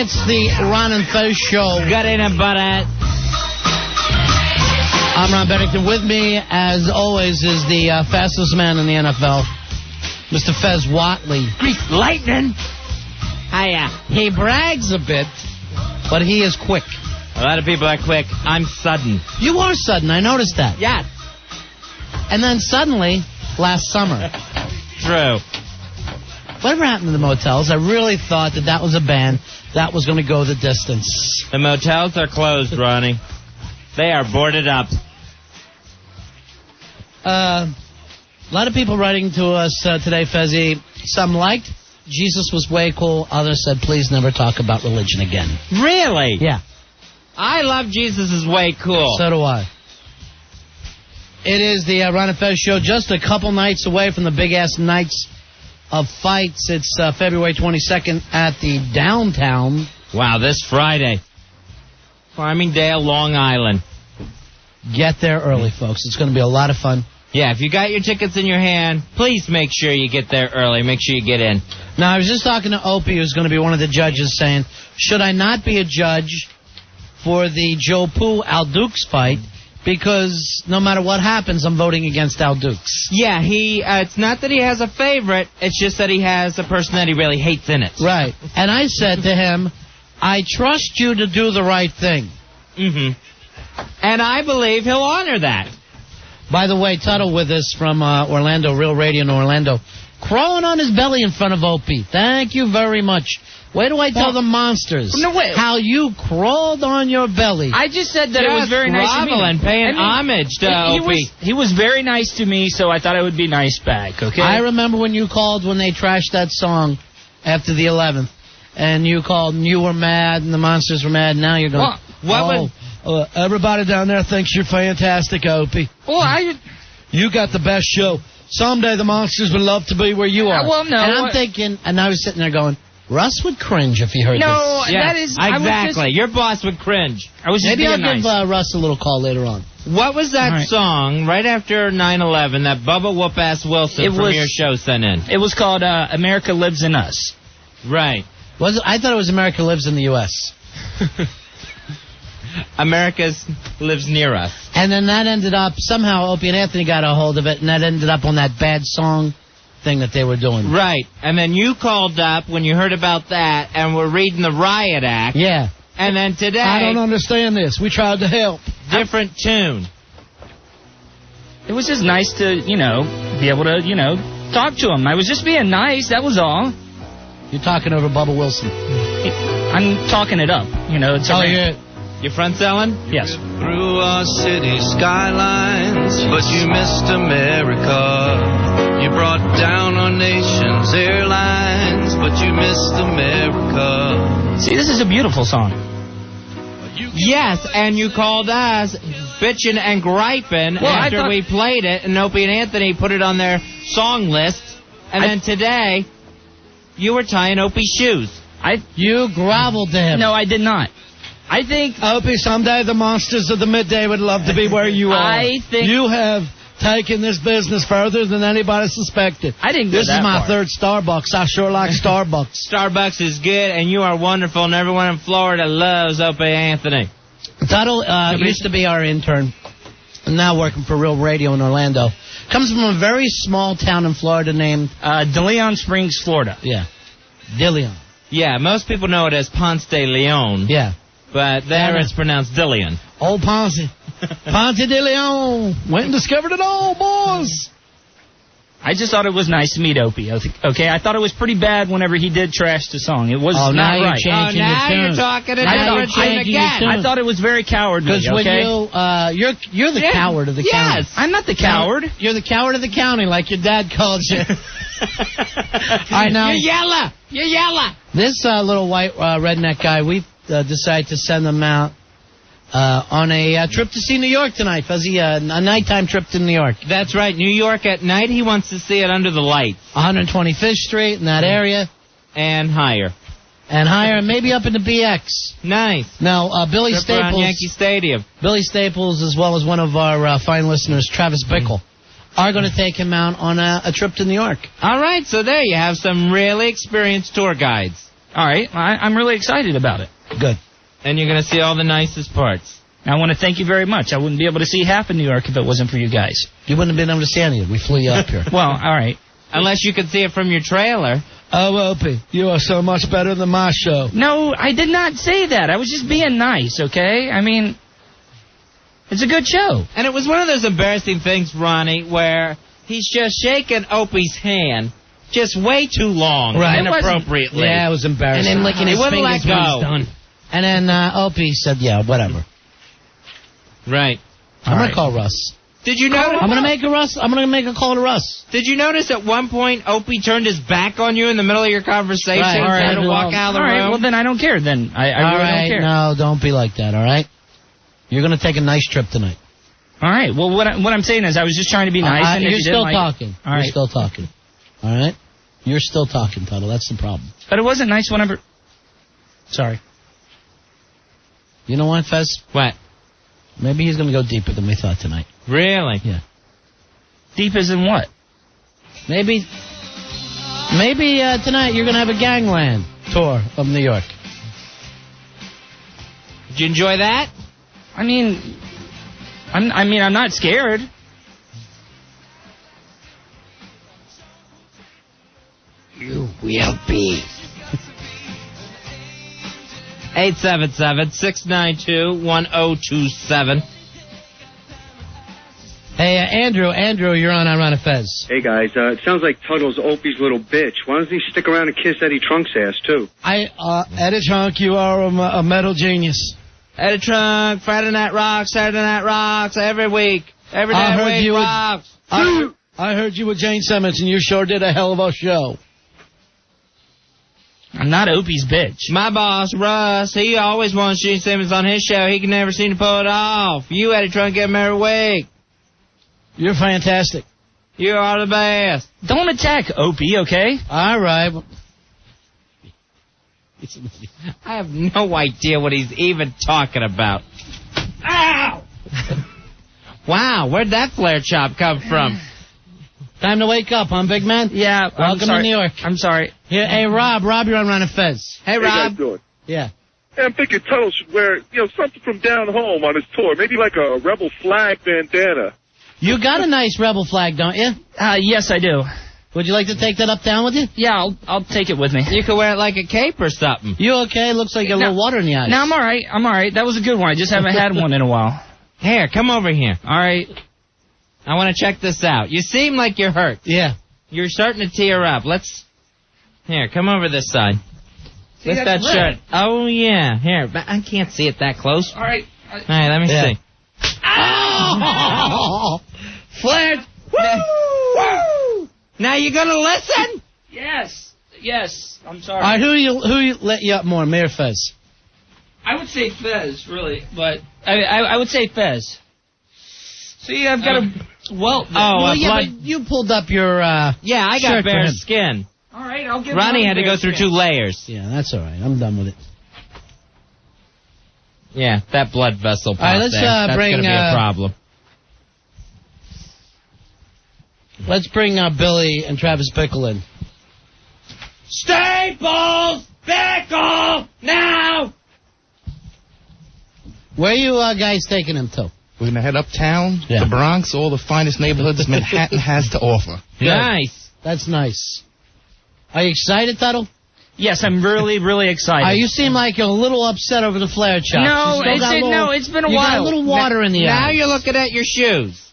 It's the Ron and Fez show. Got in a butt at. I'm Ron Bennington. With me, as always, is the fastest man in the NFL, Mr. Fez Whatley. Greek lightning. Hiya. He brags a bit, but he is quick. A lot of people are quick. I'm sudden. You are sudden. I noticed that. Yes. And then suddenly, last summer. True. Whatever happened to the motels? I really thought that was a band that was going to go the distance. The motels are closed, Ronnie. They are boarded up. A lot of people writing to us today, Fezzy. Some liked Jesus was way cool. Others said, please never talk about religion again. Really? Yeah. I love Jesus is way cool. So do I. It is the Ron and Fez show, just a couple nights away from the big-ass nights of fights. It's February 22nd at the Downtown. Wow, this Friday. Farmingdale, Long Island. Get there early, folks. It's going to be a lot of fun. Yeah, if you got your tickets in your hand, please make sure you get there early. Make sure you get in. Now, I was just talking to Opie, who's going to be one of the judges, saying, should I not be a judge for the Joe Poo Al Dukes fight? Because no matter what happens, I'm voting against Al Dukes. Yeah, it's not that he has a favorite. It's just that he has a person that he really hates in it. Right. And I said to him, I trust you to do the right thing. Mm-hmm. And I believe he'll honor that. By the way, Tuddle with us from Orlando, Real Radio in Orlando, crawling on his belly in front of Opie. Thank you very much. Wait till I tell the monsters how you crawled on your belly. I just said that it was very nice to me. And paying homage to Opie. He was very nice to me, so I thought it would be nice back, okay? I remember when you called when they trashed that song after the 11th. And you called and you were mad and the monsters were mad. And now you're going, everybody down there thinks you're fantastic, Opie. Well, You got the best show. Someday the monsters would love to be where you are. Well, no. And I'm thinking, and I was sitting there going, Russ would cringe if he heard this. No, that is... Exactly. Your boss would cringe. Maybe I'll give Russ a little call later on. What was that song right after 9/11 that Bubba Whoop-Ass Wilson from your show sent in? It was called America Lives in Us. Right. I thought it was America Lives in the U.S. America lives near us. And then that ended up, somehow Opie and Anthony got a hold of it, and that ended up on that bad song thing that they were doing. Right. And then you called up when you heard about that, and were reading the Riot Act. Yeah. And then today... I don't understand this. We tried to help. Different tune. It was just nice to, be able to, talk to him. I was just being nice, that was all. You're talking over Bubba Wilson. I'm talking it up, It's You front selling? Yes. Through our city skylines, but you missed America. You brought down our nation's airlines, but you missed America. See, this is a beautiful song. Yes, and you called us bitching and griping after we played it, and Opie and Anthony put it on their song list, and then today, you were tying Opie's shoes. You groveled to him. No, I did not. I think... Opie, someday the monsters of the midday would love to be where you are. I think... You have taken this business further than anybody suspected. I didn't go This is my far. third Starbucks. I sure like Starbucks. Starbucks is good, and you are wonderful, and everyone in Florida loves Opie Anthony. Tuddle used to be our intern, now working for Real Radio in Orlando. Comes from a very small town in Florida named... DeLeon Springs, Florida. Yeah. DeLeon. Yeah, most people know it as Ponce de Leon. Yeah. But there it's pronounced Dillion. Old Ponce. Ponce de Leon. Went and discovered it all, boys. I just thought it was nice to meet Opie. Okay, I thought it was pretty bad whenever he did trash the song. It was not right. Now you're talking a different tune again. I thought it was very cowardly. Because when you're the coward of the county. Yes, I'm not the coward. You're the coward of the county, like your dad called you. I know. You're yellow. This little white redneck guy, we decided to send him out on a trip to see New York tonight, Fuzzy. A nighttime trip to New York. That's right. New York at night. He wants to see it under the lights. 125th Street in that area. And higher. And higher, maybe up into BX. Nice. Now, Billy Trip Staples. around Yankee Stadium. Billy Staples, as well as one of our fine listeners, Travis Bickle, are going to take him out on a trip to New York. All right, so there you have some really experienced tour guides. All right. I'm really excited about it. Good. And you're going to see all the nicest parts. I want to thank you very much. I wouldn't be able to see half of New York if it wasn't for you guys. You wouldn't have been able to see any of it. We flew you up here. Well, all right. Unless you could see it from your trailer. Oh, Opie, you are so much better than my show. No, I did not say that. I was just being nice, okay? I mean, it's a good show. And it was one of those embarrassing things, Ronnie, where he's just shaking Opie's hand just way too long, right? Inappropriately. Yeah, it was embarrassing. And then licking his fingers when he's done. And then Opie said, yeah, whatever. Right. I'm going to call Russ. Did you notice? I'm going to make a call to Russ. Did you notice at one point Opie turned his back on you in the middle of your conversation and tried to walk out of the room? All right, well, then I don't care. Then I really don't care. No, don't be like that, all right? You're going to take a nice trip tonight. All right. Well, what I'm saying is I was just trying to be nice. And you're still talking. All right. You're still talking. All right? You're still talking, Tuddle. That's the problem. But it wasn't nice whenever... Sorry. You know what, Fez? What? Maybe he's going to go deeper than we thought tonight. Really? Yeah. Deep as in what? Maybe tonight you're going to have a gangland tour of New York. Did you enjoy that? I mean, I'm not scared. You will be. 877-692-1027. Hey, Andrew, you're on Ironic Fez. Hey, guys, it sounds like Tuddle's Opie's little bitch. Why doesn't he stick around and kiss Eddie Trunk's ass, too? Eddie Trunk, you are a metal genius. Eddie Trunk, Friday Night Rocks, Saturday Night Rocks, every week. Every day of the week rocks. I heard you with Jane Simmons, and you sure did a hell of a show. I'm not Opie's bitch. My boss, Russ, he always wants Gene Simmons on his show. He can never seem to pull it off. You had to try and get him every week. You're fantastic. You are the best. Don't attack Opie, okay? All right. I have no idea what he's even talking about. Ow! Wow, where'd that flare chop come from? Time to wake up, huh, big man? Yeah. Welcome to New York. I'm sorry. Here, hey, Rob, you're on Run of Fez. Hey, Rob. How you guys doing? Yeah. Hey, I'm thinking Tuddle should wear, something from down home on his tour. Maybe like a rebel flag bandana. You got a nice rebel flag, don't you? Yes, I do. Would you like to take that uptown with you? Yeah, I'll take it with me. You could wear it like a cape or something. You okay? Looks like you got a little water in the eyes. No, I'm all right. That was a good one. I just haven't had one in a while. Here, come over here. All right. I want to check this out. You seem like you're hurt. Yeah. You're starting to tear up. Here, come over this side. Lift that shirt. Oh, yeah. Here, I can't see it that close. All right. All right, let me see. Oh! Flared. Woo! Now you gonna listen? Yes. I'm sorry. All right, who you let you up more, me or Fez? I would say Fez, really, but I would say Fez. See, I've got a but you pulled up your yeah, I got bare skin. All right, I'll give Ronnie had to go through 2 layers. Yeah, that's all right. I'm done with it. Yeah, that blood vessel. All right, let's that's bring gonna be a problem. Let's bring Billy and Travis Bickle in. Staples, Bickle, now! Where you guys taking him to? We're going to head uptown, the Bronx, all the finest neighborhoods Manhattan has to offer. Nice. That's nice. Are you excited, Tuddle? Yes, I'm really, really excited. You seem like you're a little upset over the flare chop. No, it's been a while. You got a little water in the eyes. Now you're looking at your shoes.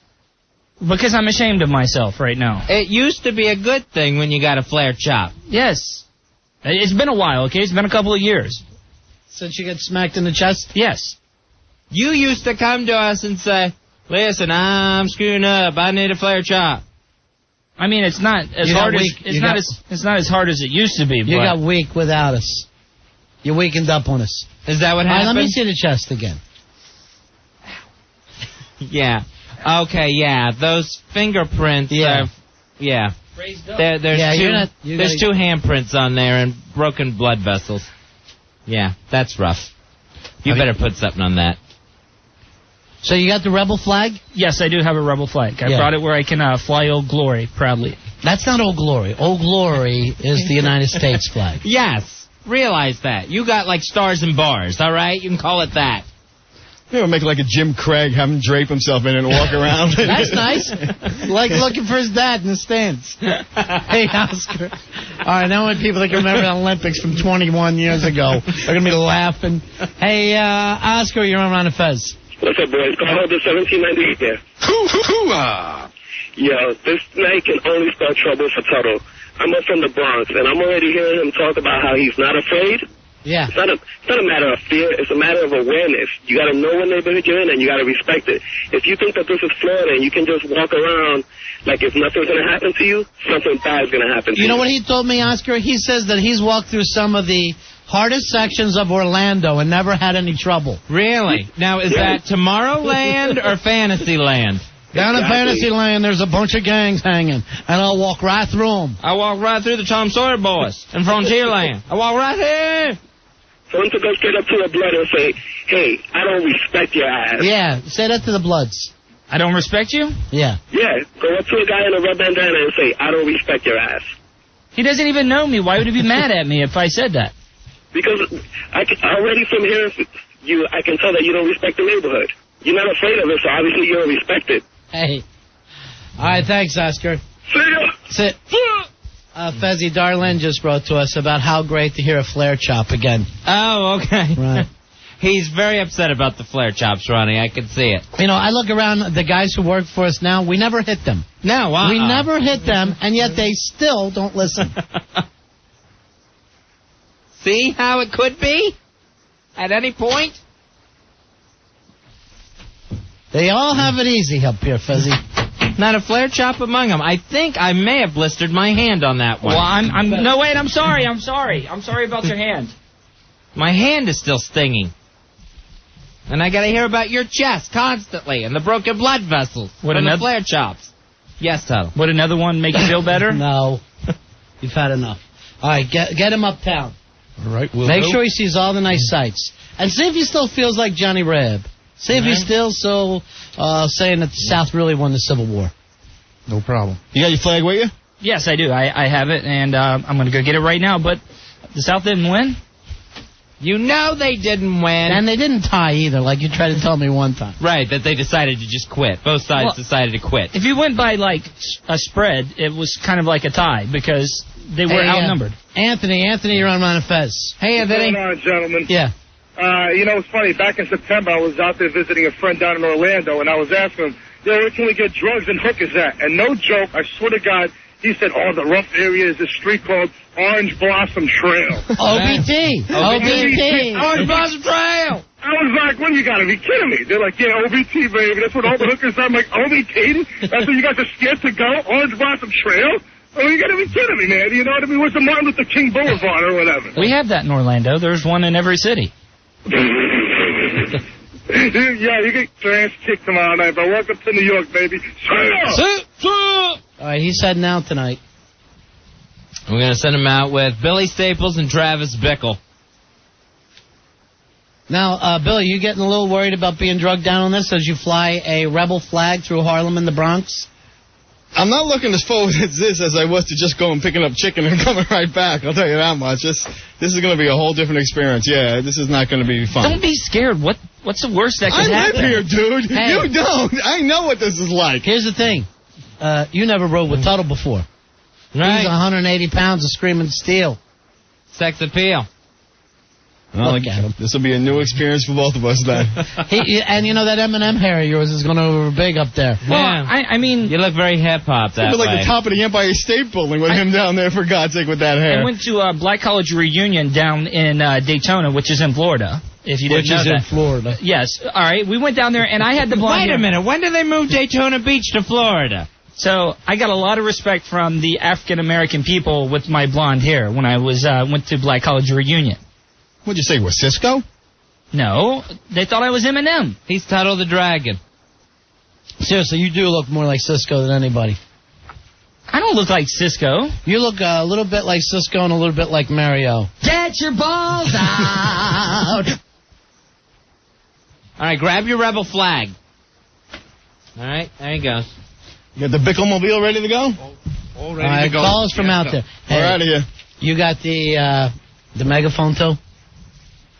Because I'm ashamed of myself right now. It used to be a good thing when you got a flare chop. Yes. It's been a while, okay? It's been a couple of years. Since you get smacked in the chest? Yes. You used to come to us and say, listen, I'm screwing up. I need a flare chop. I mean, it's not as hard as it's not as hard as it used to be. You got weak without us. You weakened up on us. Is that what happened? Let me see the chest again. Yeah. Okay, yeah. Those fingerprints are... Yeah. There's 2 handprints on there and broken blood vessels. Yeah, that's rough. You better put something on that. So you got the rebel flag? Yes, I do have a rebel flag. I brought it where I can fly Old Glory proudly. That's not Old Glory. Old Glory is the United States flag. Yes. Realize that. You got, like, stars and bars, all right? You can call it that. You know, make like a Jim Craig, have him drape himself in and walk around. That's nice. Like looking for his dad in the stands. Hey, Oscar. All right, now when people that can remember the Olympics from 21 years ago, they're going to be laughing. Hey, Oscar, you're on Ron and Fez. What's up, boys? Call the 1798 there. Hoo-hoo-hoo-ah! Yo, this night can only spell trouble for Tuddle. I'm up from the Bronx, and I'm already hearing him talk about how he's not afraid. Yeah. It's not a matter of fear. It's a matter of awareness. You got to know what neighborhood you're in, and you got to respect it. If you think that this is Florida and you can just walk around like if nothing's going to happen to you, something bad's going to happen to you. You know what he told me, Oscar? He says that he's walked through some of the hardest sections of Orlando and never had any trouble. Really? Now, is that Tomorrowland or Fantasyland? Down in Fantasyland, there's a bunch of gangs hanging, and I'll walk right through them. I walk right through the Tom Sawyer boys in Frontierland. I walk right here. For him to go straight up to a blood and say, hey, I don't respect your ass. Yeah, say that to the Bloods. I don't respect you? Yeah. Yeah, go up to a guy in a red bandana and say, I don't respect your ass. He doesn't even know me. Why would he be mad at me if I said that? Because already from hearing you, I can tell that you don't respect the neighborhood. You're not afraid of it, so obviously you don't respect it. Hey. All right, thanks, Oscar. See ya. Sit. Fezzy, Darlene just wrote to us about how great to hear a flare chop again. Oh, okay. Right. He's very upset about the flare chops, Ronnie. I can see it. You know, I look around the guys who work for us now. We never hit them. No, we never hit them, and yet they still don't listen. See how it could be? At any point? They all have it easy up here, Fezzy. Not a flare chop among them. I think I may have blistered my hand on that one. Well, no, wait, I'm sorry. I'm sorry about your hand. My hand is still stinging. And I gotta hear about your chest constantly and the broken blood vessels from the flare chops. Yes, Tuddle. Would another one make you feel better? No. You've had enough. All right, get him uptown. All right, we'll Make sure he sees all the nice sights. And see if he still feels like Johnny Reb. See if he's still saying that the South really won the Civil War. No problem. You got your flag with you? Yes, I do. I have it, and I'm going to go get it right now. But the South didn't win? You know they didn't win. And they didn't tie either, like you tried to tell me one time. Right, that they decided to just quit. Both sides decided to quit. If you went by, like, a spread, it was kind of like a tie because they were outnumbered. Anthony, you're on Ron and Fez. Hey, Anthony. What's going on, gentlemen? Yeah. You know, it's funny. Back in September, I was out there visiting a friend down in Orlando, and I was asking him, where can we get drugs and hookers at? And no joke, I swear to God, he said, the rough area is a street called Orange Blossom Trail. OBT. Orange Blossom Trail. I was like, well, you got to be kidding me. They're like, yeah, OBT, baby. That's what all the hookers are. I'm like, OBT? That's what you guys are scared to go? Orange Blossom Trail? Oh, you got to be kidding me, man. You know what I mean? What's the Martin Luther King Boulevard or whatever? We have that in Orlando. There's one in every city. Yeah, you get your ass kicked tomorrow night, but welcome to New York, baby. All right, he's heading out tonight. We're going to send him out with Billy Staples and Travis Bickle. Now, Billy, you getting a little worried about being drugged down on this as you fly a rebel flag through Harlem and the Bronx? I'm not looking as forward to this as I was to just going picking up chicken and coming right back. I'll tell you that much. This is going to be a whole different experience. Yeah, this is not going to be fun. Don't be scared. What's the worst that could happen? I live here, dude. Hey. You don't. I know what this is like. Here's the thing. You never rode with Tuddle before. Right. He's 180 pounds of screaming steel. Sex appeal. Well, Look at him. This will be a new experience for both of us then. And you know that M&M hair of yours is going over big up there. Well, Yeah. I mean... You look very hip-hop that It's like way. the top of the Empire State Building with him down there, for God's sake, with that hair. I went to a Black College reunion down in Daytona, which is in Florida. If you didn't know that. in Florida. Yes. All right. We went down there, and I had the blonde Wait hair. a minute. When did they move Daytona Beach to Florida? So I got a lot of respect from the African-American people with my blonde hair when I went to Black College reunion. What'd you say, was Cisco? No, they thought I was Eminem. He's Tuddle the Dragon. Seriously, you do look more like Cisco than anybody. I don't look like Cisco. You look a little bit like Cisco and a little bit like Mario. Get your balls out! All right, grab your rebel flag. All right, there he goes. You got the Bickle-mobile ready to go? All right, call us from out there. Hey, We're out of here. You got the The megaphone, too?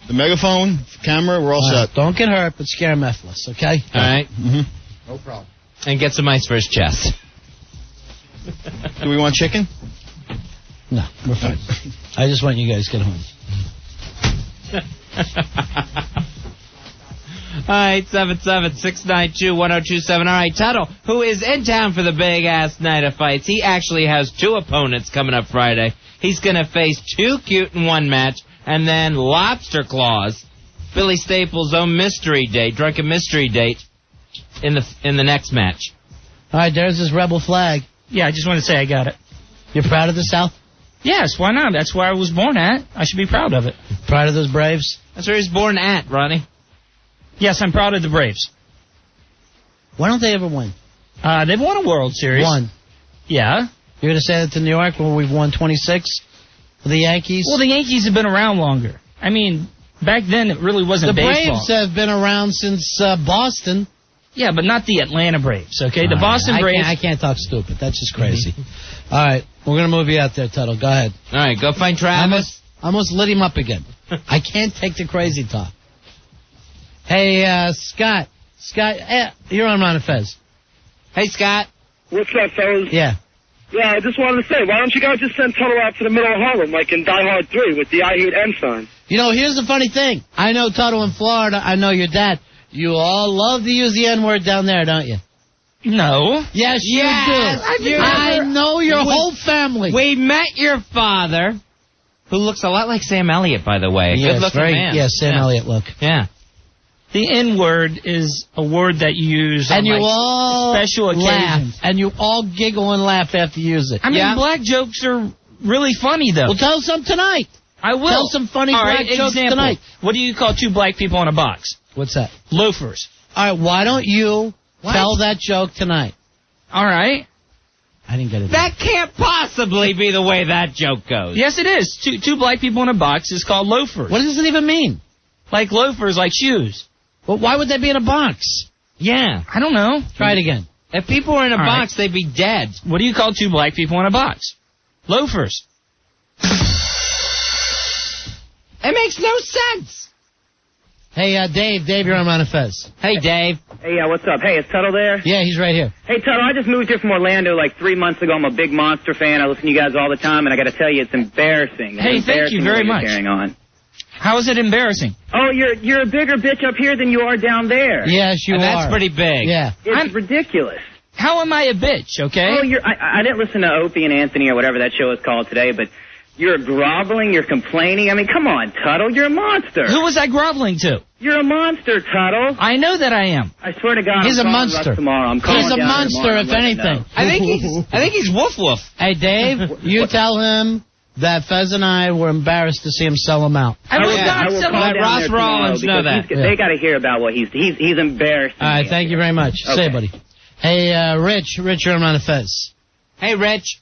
The megaphone, camera, we're all set. Don't get hurt, but scare Mephiles, okay? All right. Mm-hmm. No problem. And get some ice for his chest. Do we want chicken? No, we're fine. I just want you guys to get home. All right, 776921027. All right, Tuddle, who is in town for the big-ass night of fights. He actually has 2 opponents coming up Friday. He's going to face 2 cute in one match, and then Lobster Claws, Billy Staples' own mystery date, drunken mystery date, in the next match. All right, there's his rebel flag. Yeah, I just want to say I got it. You're proud of the South? Yes, why not? That's where I was born at. I should be proud of it. Proud of those Braves? That's where he's born at, Ronnie. Yes, I'm proud of the Braves. Why don't they ever win? They've won a World Series. Won. Yeah. You're going to say that to New York where we've won 26 for the Yankees? Well, the Yankees have been around longer. I mean, back then it really wasn't baseball. The Braves have been around since Boston. Yeah, but not the Atlanta Braves, okay? The Boston Braves... I can't talk stupid. That's just crazy. All right, we're going to move you out there, Tuddle. Go ahead. All right, go find Travis. I almost lit him up again. I can't take the crazy talk. Hey, Scott. Scott, you're on Ron and Fez. Hey, Scott. What's up, fellas? Yeah. Yeah, I just wanted to say, why don't you guys just send Tuddle out to the middle of Harlem, like in Die Hard 3, with the I Hate N sign? You know, here's the funny thing. I know Tuddle in Florida. I know your dad. You all love to use the N-word down there, don't you? No. Yes, you do. I know your whole family. We met your father, who looks a lot like Sam Elliott, by the way. Yes, good-looking man. Yes, Sam Elliott look. Yeah. The N-word is a word that you use on all special occasions. Laugh, and you all giggle and laugh after you use it. I mean, black jokes are really funny, though. Well, tell some tonight. I will. Tell some funny black jokes tonight. What do you call 2 black people in a box? What's that? Loafers. All right, why don't you tell that joke tonight? All right. I didn't get it. That can't possibly be the way that joke goes. Yes, it is. Two black people in a box is called loafers. What does it even mean? Like loafers, like shoes. Well, why would they be in a box? Yeah. I don't know. Try it again. If people were in a box, they'd be dead. What do you call 2 black people in a box? Loafers. It makes no sense. Hey, Dave, you're on Ron and Fez. Hey, Dave. Hey, what's up? Hey, is Tuddle there? Yeah, he's right here. Hey, Tuddle, I just moved here from Orlando like 3 months ago. I'm a big Monster fan. I listen to you guys all the time, and I got to tell you, it's embarrassing. Hey, thank you very much. Carrying on. How is it embarrassing? Oh, you're a bigger bitch up here than you are down there. Yes, you are. That's pretty big. Yeah. It's ridiculous. How am I a bitch, okay? Oh, I didn't listen to Opie and Anthony or whatever that show is called today, but you're groveling, you're complaining. I mean, come on, Tuddle, you're a monster. Who was I groveling to? You're a monster, Tuddle. I know that I am. I swear to God, he's I'm a calling monster. Russ tomorrow. I'm calling he's a down monster, if tomorrow. anything. I think he's woof woof. Hey, Dave, you tell him that Fez and I were embarrassed to see him sell him out. I was not selling Let Ross Rollins know that. They got to hear about what he's embarrassed. All right, thank you very much. Okay. Say it, buddy. Hey, Rich, you're on the Fez. Hey, Rich.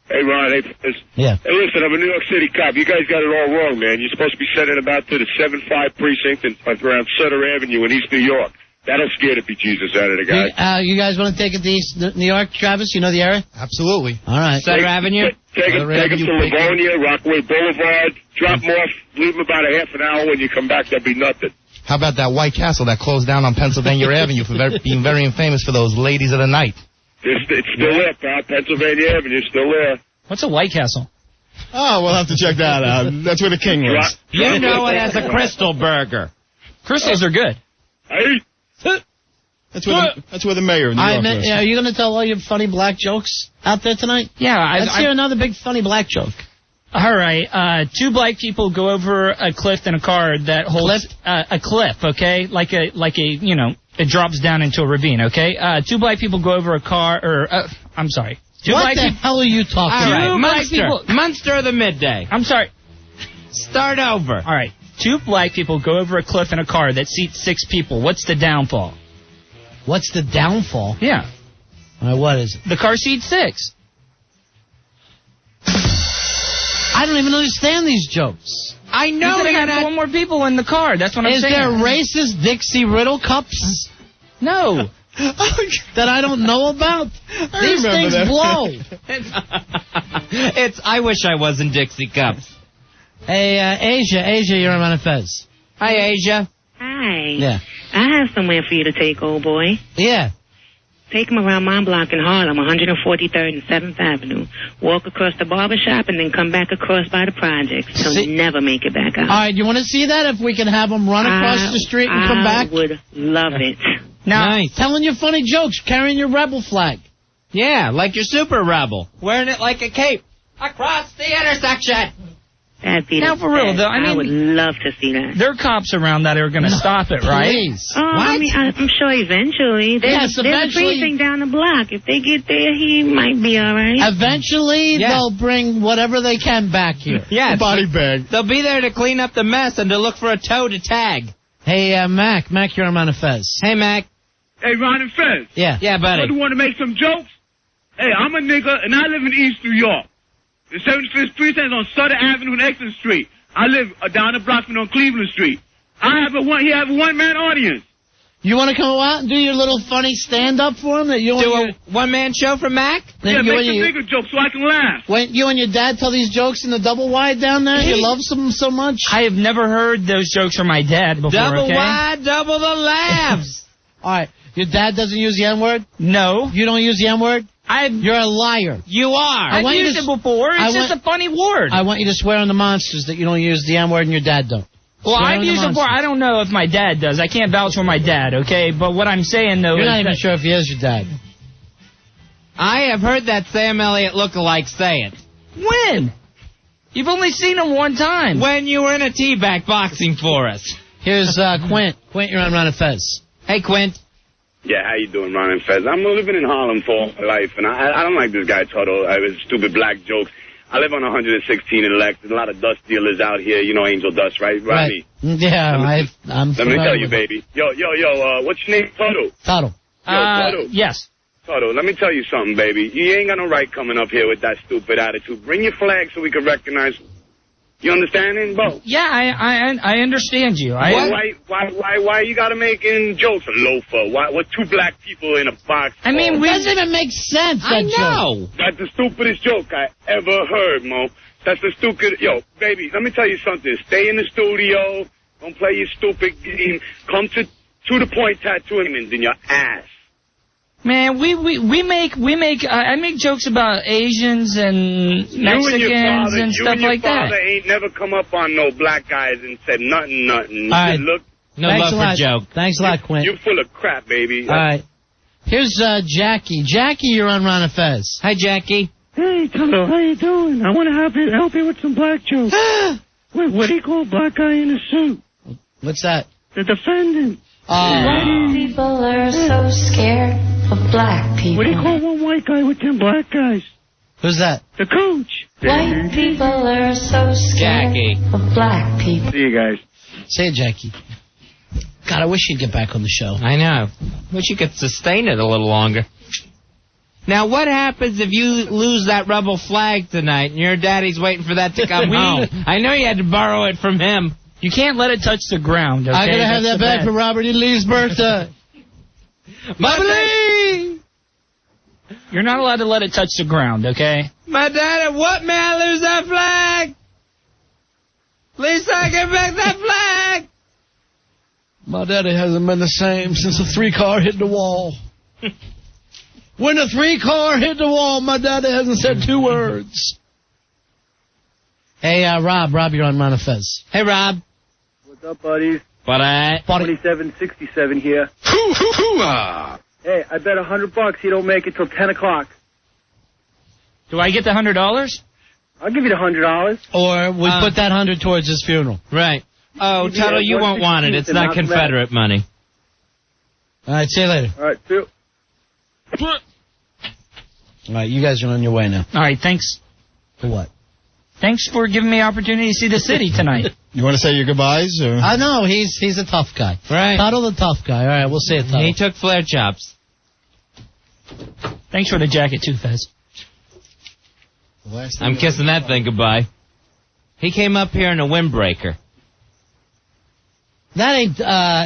Hey, Ron. Hey, Fez. Yeah. Hey, listen, I'm a New York City cop. You guys got it all wrong, man. You're supposed to be sending them out to the 7-5 precinct around Sutter Avenue in East New York. That'll scare the bejesus out of the guy. You guys want to take it to East New York, Travis? You know the area? Absolutely. All right. Sutter Avenue? Take them to Livonia, Rockaway Boulevard, drop them off, leave them about a half an hour. When you come back, there'll be nothing. How about that White Castle that closed down on Pennsylvania Avenue for being very infamous for those ladies of the night? It's still there, pal. Pennsylvania Avenue, still there. What's a White Castle? Oh, we'll have to check that out. That's where the king lives. You know it as a Crystal Burger. Crystals are good. Hey. That's where the mayor of New York lives. Are you going to tell all your funny black jokes out there tonight? Yeah. Let's hear another big funny black joke. All right. 2 black people go over a cliff in a car that holds a cliff. Okay, like a you know, it drops down into a ravine. Okay. 2 black people go over a car, or I'm sorry. What the hell are you talking about? Monster of the midday. I'm sorry. Start over. All right. 2 black people go over a cliff in a car that seats 6 people. What's the downfall? What's the downfall? Yeah. All right, what is it? The car seats 6. I don't even understand these jokes. I know they got 4 more people in the car. That's what I'm saying. Is there racist Dixie Riddle cups? No. That I don't know about? These things blow. I wish I was in Dixie cups. Hey, Asia, you're on Fez. Hi, Asia. Hi. Yeah. I have somewhere for you to take, old boy. Yeah. Take him around my block in Harlem, 143rd and 7th Avenue. Walk across the barber shop and then come back across by the projects. He'll never make it back out. All right, you want to see that? If we can have him run across the street and come back? I would love it. Now, telling your funny jokes, carrying your rebel flag. Yeah, like your super rebel. Wearing it like a cape. Across the intersection. That'd be now, for real, though, I would love to see that. There are cops around that are going to stop it, right? Please. Oh, What? I mean, I'm sure eventually. There's a precinct down the block. If they get there, he might be all right. Eventually, they'll bring whatever they can back here. Yeah, body bag. They'll be there to clean up the mess and to look for a toe to tag. Hey, Mac, you're on Fez. Hey, Mac. Hey, Ron and Fez. Yeah. Yeah, buddy. You want to make some jokes? Hey, I'm a nigga, and I live in East New York. The 75th Precinct is on Sutter Avenue and Exeter Street. I live down the block from on Cleveland Street. He have a one-man audience. You want to come out and do your little funny stand-up for him? That you do a one-man show for Mac? Yeah, make some bigger jokes so I can laugh. When you and your dad tell these jokes in the double wide down there, you love them so much? I have never heard those jokes from my dad before, Double wide, double the laughs. All right. Your dad doesn't use the N-word? No. You don't use the N-word? You're a liar. You are. I've used it before. It's just a funny word. I want you to swear on the monsters that you don't use the N-word and your dad don't. Well, I've used it before. I don't know if my dad does. I can't vouch for my dad, okay? But what I'm saying, though, You're not even sure if he is your dad. I have heard that Sam Elliott lookalike say it. When? You've only seen him one time. When you were in a teabag boxing for us. Here's Quint. Quint, you're on Ron and Fez. Hey, Quint. Yeah, how you doing, Ron and Fez? I'm living in Harlem for all my life, and I don't like this guy, Tuddle. His stupid black jokes. I live on 116 in Lex. There's a lot of dust dealers out here. You know Angel Dust, right, Rodney? Right. Yeah, I'm Let me tell you, baby. Yo, what's your name? Tuddle. Tuddle. Tuddle. Yes. Tuddle, let me tell you something, baby. You ain't got no right coming up here with that stupid attitude. Bring your flag so we can recognize. You understanding, Bo? Yeah, I understand you. Why you gotta making jokes, a loafer? What two black people in a box? I mean, it doesn't even make sense. I know. Joke. That's the stupidest joke I ever heard, Mo. That's the stupid. Yo, baby, let me tell you something. Stay in the studio. Don't play your stupid game. Come to the point tattooing in your ass. Man, I make jokes about Asians and Mexicans and stuff like that. You and your father ain't never come up on no black guys and said nothing. All right. Look, no love for joke. Thanks a lot, Quint. You're full of crap, baby. All right. Here's Jackie. Jackie, you're on Ron and Fez. Hi, Jackie. Hey, Tuddle, how you doing? I want to help you with some black jokes. Wait, what do you call a black guy in a suit? What's that? The defendant. White people are so scared of black people. What do you call one white guy with 10 black guys? Who's that? The coach. White people are so scared of black people. See you guys. Say it, Jackie. God, I wish you'd get back on the show. I know. Wish you could sustain it a little longer. Now, what happens if you lose that rebel flag tonight and your daddy's waiting for that to come home? I know you had to borrow it from him. You can't let it touch the ground, okay? I'm going to have that back for Robert E. Lee's birthday. Bubba! You're not allowed to let it touch the ground, okay? My daddy, what, may I lose that flag? Please, I get back that flag. My daddy hasn't been the same since the 3-car hit the wall. When the 3-car hit the wall, my daddy hasn't said 2 words. Hey, Rob, you're on Ron and Fez. Hey, Rob. What's up, buddies? What? 2767 here. Hey, I bet $100 you don't make it till 10 o'clock. Do I get the $100? I'll give you the $100. Or we put that 100 towards his funeral. Right. Oh, Tuddle, you won't want it. It's not Confederate money. All right, see you later. All right, see you. All right, you guys are on your way now. All right, thanks. For what? Thanks for giving me the opportunity to see the city tonight. You want to say your goodbyes? Or? I know, he's a tough guy. Right. Tuddle the tough guy. All right, we'll see it, Tuddle. He took flare chops. Thanks for the jacket, too, Fez. I'm kissing that thing goodbye. He came up here in a windbreaker. That ain't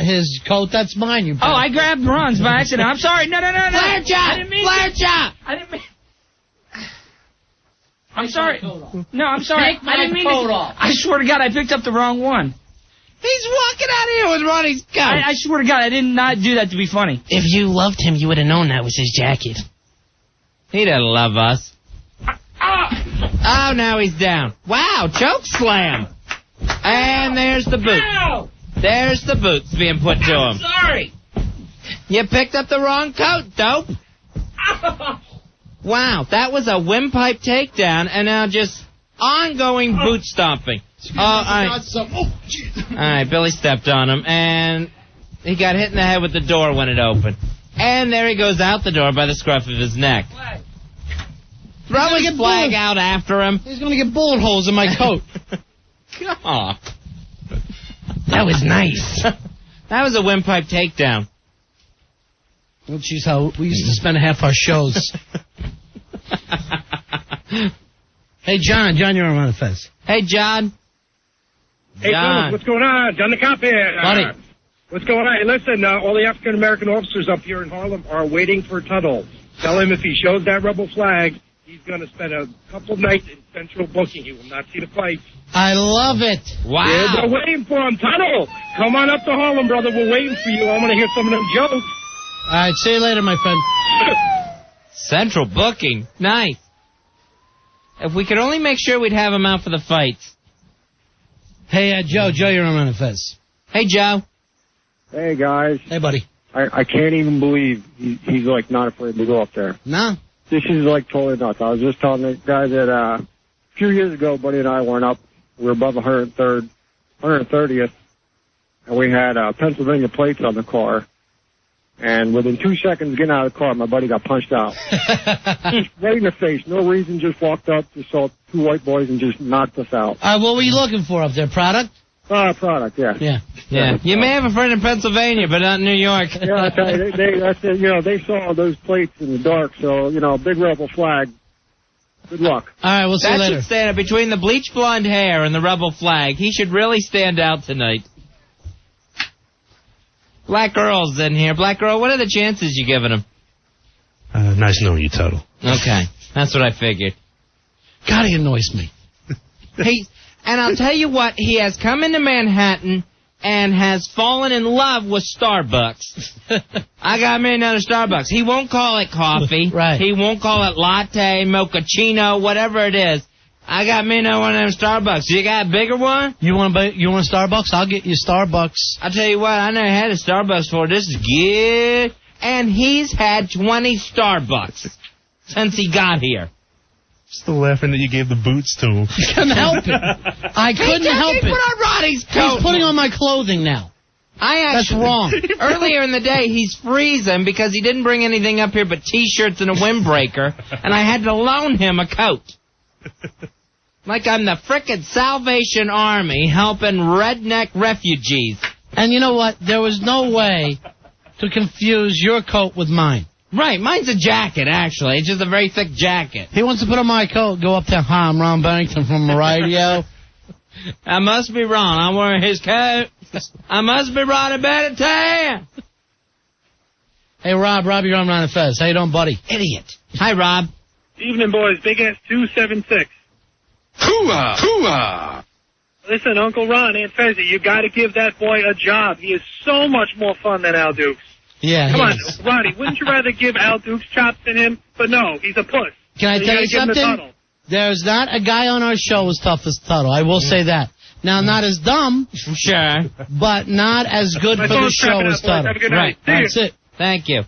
his coat. That's mine. You. I grabbed Ron's by accident. I'm sorry. No. Flare chop! Flare chop! I didn't mean... I'm sorry. No, I'm sorry. Take my I didn't mean coat to. off. I swear to God, I picked up the wrong one. He's walking out of here with Ronnie's coat. I swear to God, I did not do that to be funny. If you loved him, you would have known that was his jacket. He doesn't love us. Oh, now he's down. Wow, choke slam. And there's the boot. Ow! There's the boots being put to him. Sorry. You picked up the wrong coat, dope. Wow, that was a windpipe takedown, and now just ongoing boot stomping. All right, Billy stepped on him, and he got hit in the head with the door when it opened. And there he goes out the door by the scruff of his neck. Throw his flag out after him. He's going to get bullet holes in my coat. Aw. That was nice. That was a windpipe takedown. Which is how we used to spend half our shows. Hey, John, you're on Fez. Hey, John. Hey, fellas, what's going on? John the Cop here. Buddy. What's going on? Hey, listen, all the African-American officers up here in Harlem are waiting for Tuddle. Tell him if he shows that rebel flag, he's going to spend a couple nights in central booking. He will not see the fights. I love it. Wow. Yeah, they're waiting for him. Tuddle, come on up to Harlem, brother. We're waiting for you. I want to hear some of them jokes. All right, see you later, my friend. Central booking. Nice. If we could only make sure we'd have him out for the fights. Hey, Joe, you're on Fez. Hey, Joe. Hey, guys. Hey, buddy. I can't even believe he's like, not afraid to go up there. No. This is, like, totally nuts. I was just telling the guy that a few years ago, Buddy and I went up. We were above 130th, and we had Pennsylvania plates on the car. And within 2 seconds getting out of the car, my buddy got punched out. Right in the face. No reason, just walked up, just saw two white boys and just knocked us out. What were you looking for up there? Product? Product, yeah. Yeah. You may have a friend in Pennsylvania, but not in New York. Yeah, I tell you, they saw those plates in the dark, so, big rebel flag. Good luck. All right, we'll see you later. That should stand out between the bleach blonde hair and the rebel flag. He should really stand out tonight. Black Girl's in here. Black Girl, what are the chances you giving him? Nice knowing you, Tuddle. Okay, that's what I figured. God, he annoys me. And I'll tell you what, he has come into Manhattan and has fallen in love with Starbucks. I got me another Starbucks. He won't call it coffee. Right. He won't call it latte, mochaccino, whatever it is. I got me another one of them Starbucks. You got a bigger one? You want Starbucks? I'll get you Starbucks. I'll tell you what, I never had a Starbucks before. This is good. And he's had 20 Starbucks since he got here. Still laughing that you gave the boots to him. Couldn't help it. I couldn't help it. Put on Roddy's coat. He's putting on my clothing now. That's wrong. Earlier in the day, he's freezing because he didn't bring anything up here but T-shirts and a windbreaker, and I had to loan him a coat. Like I'm the frickin' Salvation Army helping redneck refugees. And you know what? There was no way to confuse your coat with mine. Right, mine's a jacket, actually. It's just a very thick jacket. He wants to put on my coat, go up to, hi, I'm Ron Bennington from the radio. I must be wrong. I'm wearing his coat. I must be Ron Bennington. Hey, Rob, you're on Ron and Fez. How you doing, buddy? Idiot. Hi, Rob. Evening, boys. Big ass 276. Hooah! Hooah! Listen, Uncle Ron, Aunt Fezzy, you got to give that boy a job. He is so much more fun than Al Dukes. Yeah. Come on, Ronnie, wouldn't you rather give Al Dukes chops than him? But no, he's a puss. Can I tell you something? There's not a guy on our show as tough as Tuddle. I will say that. Now, not as dumb, sure, but not as good for the show as Tuddle. Have a good night. That's it. Thank you.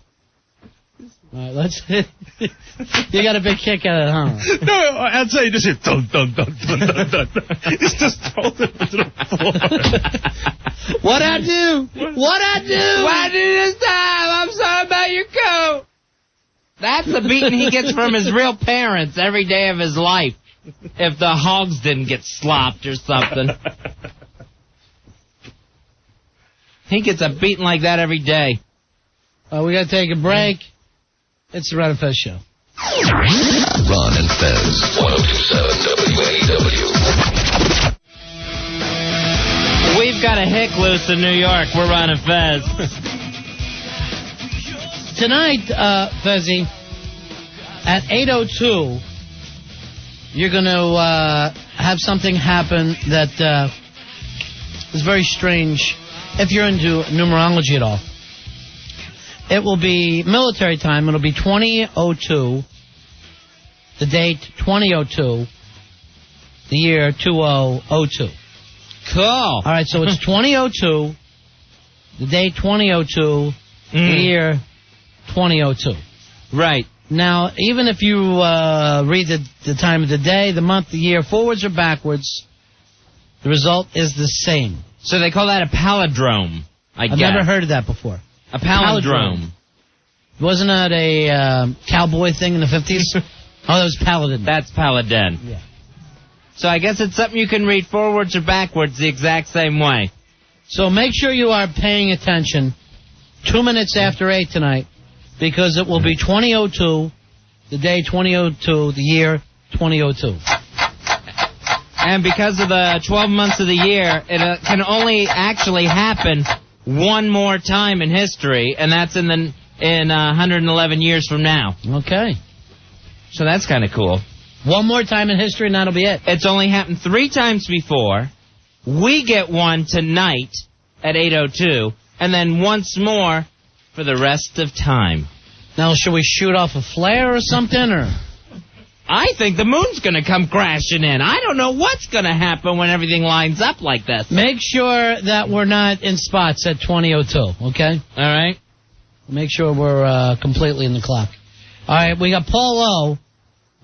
All right, let's. You got a big kick out of it, huh? No, I'd say just hit dun dun dun dun dun dun. It's just thrown it to the floor. What'd I do? Why did this time? I'm sorry about your coat. That's the beating he gets from his real parents every day of his life. If the hogs didn't get slopped or something. He gets a beating like that every day. We got to take a break. It's the Ron and Fez Show. Ron and Fez, 102.7 WNEW. We've got a hick loose in New York. We're Ron and Fez. Tonight, Fezzy, at 8:02, you're going to have something happen that is very strange if you're into numerology at all. It will be military time. It'll be 2002, the date 2002, the year 2002. Cool. All right, so it's 2002, the date 2002, the year 2002. Right. Now, even if you read the time of the day, the month, the year, forwards or backwards, the result is the same. So they call that a palindrome, I guess. I've never heard of that before. A palindrome. Wasn't that a cowboy thing in the 50s? Oh, that was Paladin. That's Paladin. Yeah. So I guess it's something you can read forwards or backwards the exact same way. So make sure you are paying attention 2 minutes after 8 tonight, because it will be 2002, the day 2002, the year 2002. And because of the 12 months of the year, it can only actually happen one more time in history, and that's in 111 years from now. Okay. So that's kind of cool. One more time in history, and that'll be it. It's only happened 3 times before. We get one tonight at 8:02, and then once more for the rest of time. Now, should we shoot off a flare or something, or? I think the moon's going to come crashing in. I don't know what's going to happen when everything lines up like this. Make sure that we're not in spots at 20:02, okay? All right. Make sure we're completely in the clock. All right, we got Paul O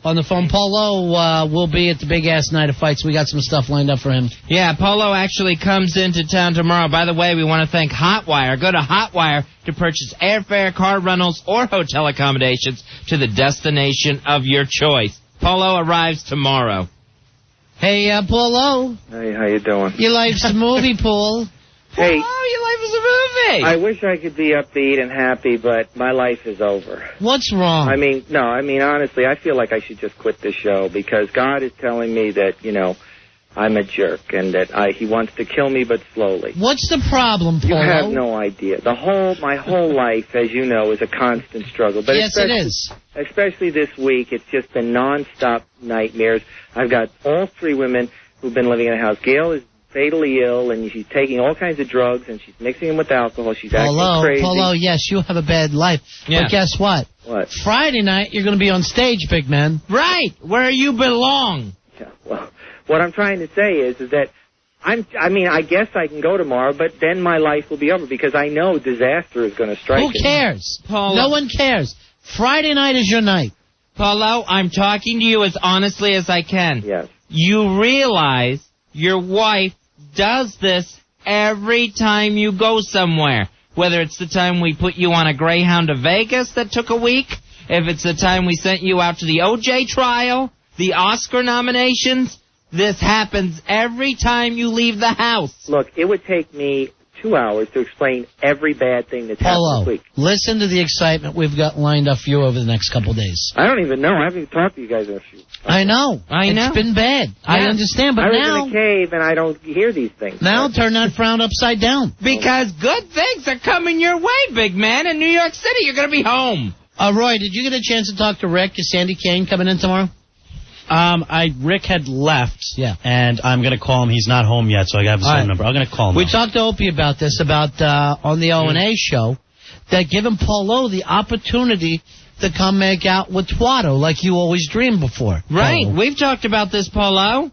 on the phone. Paul O will be at the Big Ass Night of Fights. We got some stuff lined up for him. Yeah, Polo actually comes into town tomorrow. By the way, we want to thank Hotwire. Go to Hotwire to purchase airfare, car rentals, or hotel accommodations to the destination of your choice. Polo arrives tomorrow. Hey, Paul O. Hey, how you doing? Your life's a movie, Paul. Hey. Oh, your life is a movie. I wish I could be upbeat and happy, but my life is over. What's wrong? I mean, honestly, I feel like I should just quit this show because God is telling me that, I'm a jerk and that He wants to kill me, but slowly. What's the problem, Paul? You have no idea. My whole life, as you know, is a constant struggle. But yes, it is. Especially this week, it's just been nonstop nightmares. I've got all 3 women who've been living in the house. Gail is fatally ill, and she's taking all kinds of drugs, and she's mixing them with alcohol. She's acting crazy. Polo, yes, you have a bad life. Yeah. But guess what? What? Friday night, you're going to be on stage, big man. Right, where you belong. Yeah, well, what I'm trying to say is that I guess I can go tomorrow, but then my life will be over because I know disaster is going to strike. Who cares? Polo. No one cares. Friday night is your night. Polo, I'm talking to you as honestly as I can. Yes. You realize your wife does this every time you go somewhere. Whether it's the time we put you on a Greyhound to Vegas that took a week, if it's the time we sent you out to the OJ trial, the Oscar nominations, this happens every time you leave the house. Look, it would take me 2 hours to explain every bad thing that's happened this week. Listen to the excitement we've got lined up for you over the next couple of days. I don't even know. I haven't even talked to you guys in a few. I know. It's been bad. Yeah. I understand, but I now... live in a cave, and I don't hear these things. Now turn that frown upside down. Because good things are coming your way, big man. In New York City, you're going to be home. Roy, did you get a chance to talk to Rick? Is Sandy Kane coming in tomorrow? Rick had left, and I'm going to call him. He's not home yet, so I have his phone number. I'm going to call him. We talked to Opie about this, on the O&A show, that giving Polo the opportunity to come make out with Twato like you always dreamed before. Right. Polo. We've talked about this, Polo.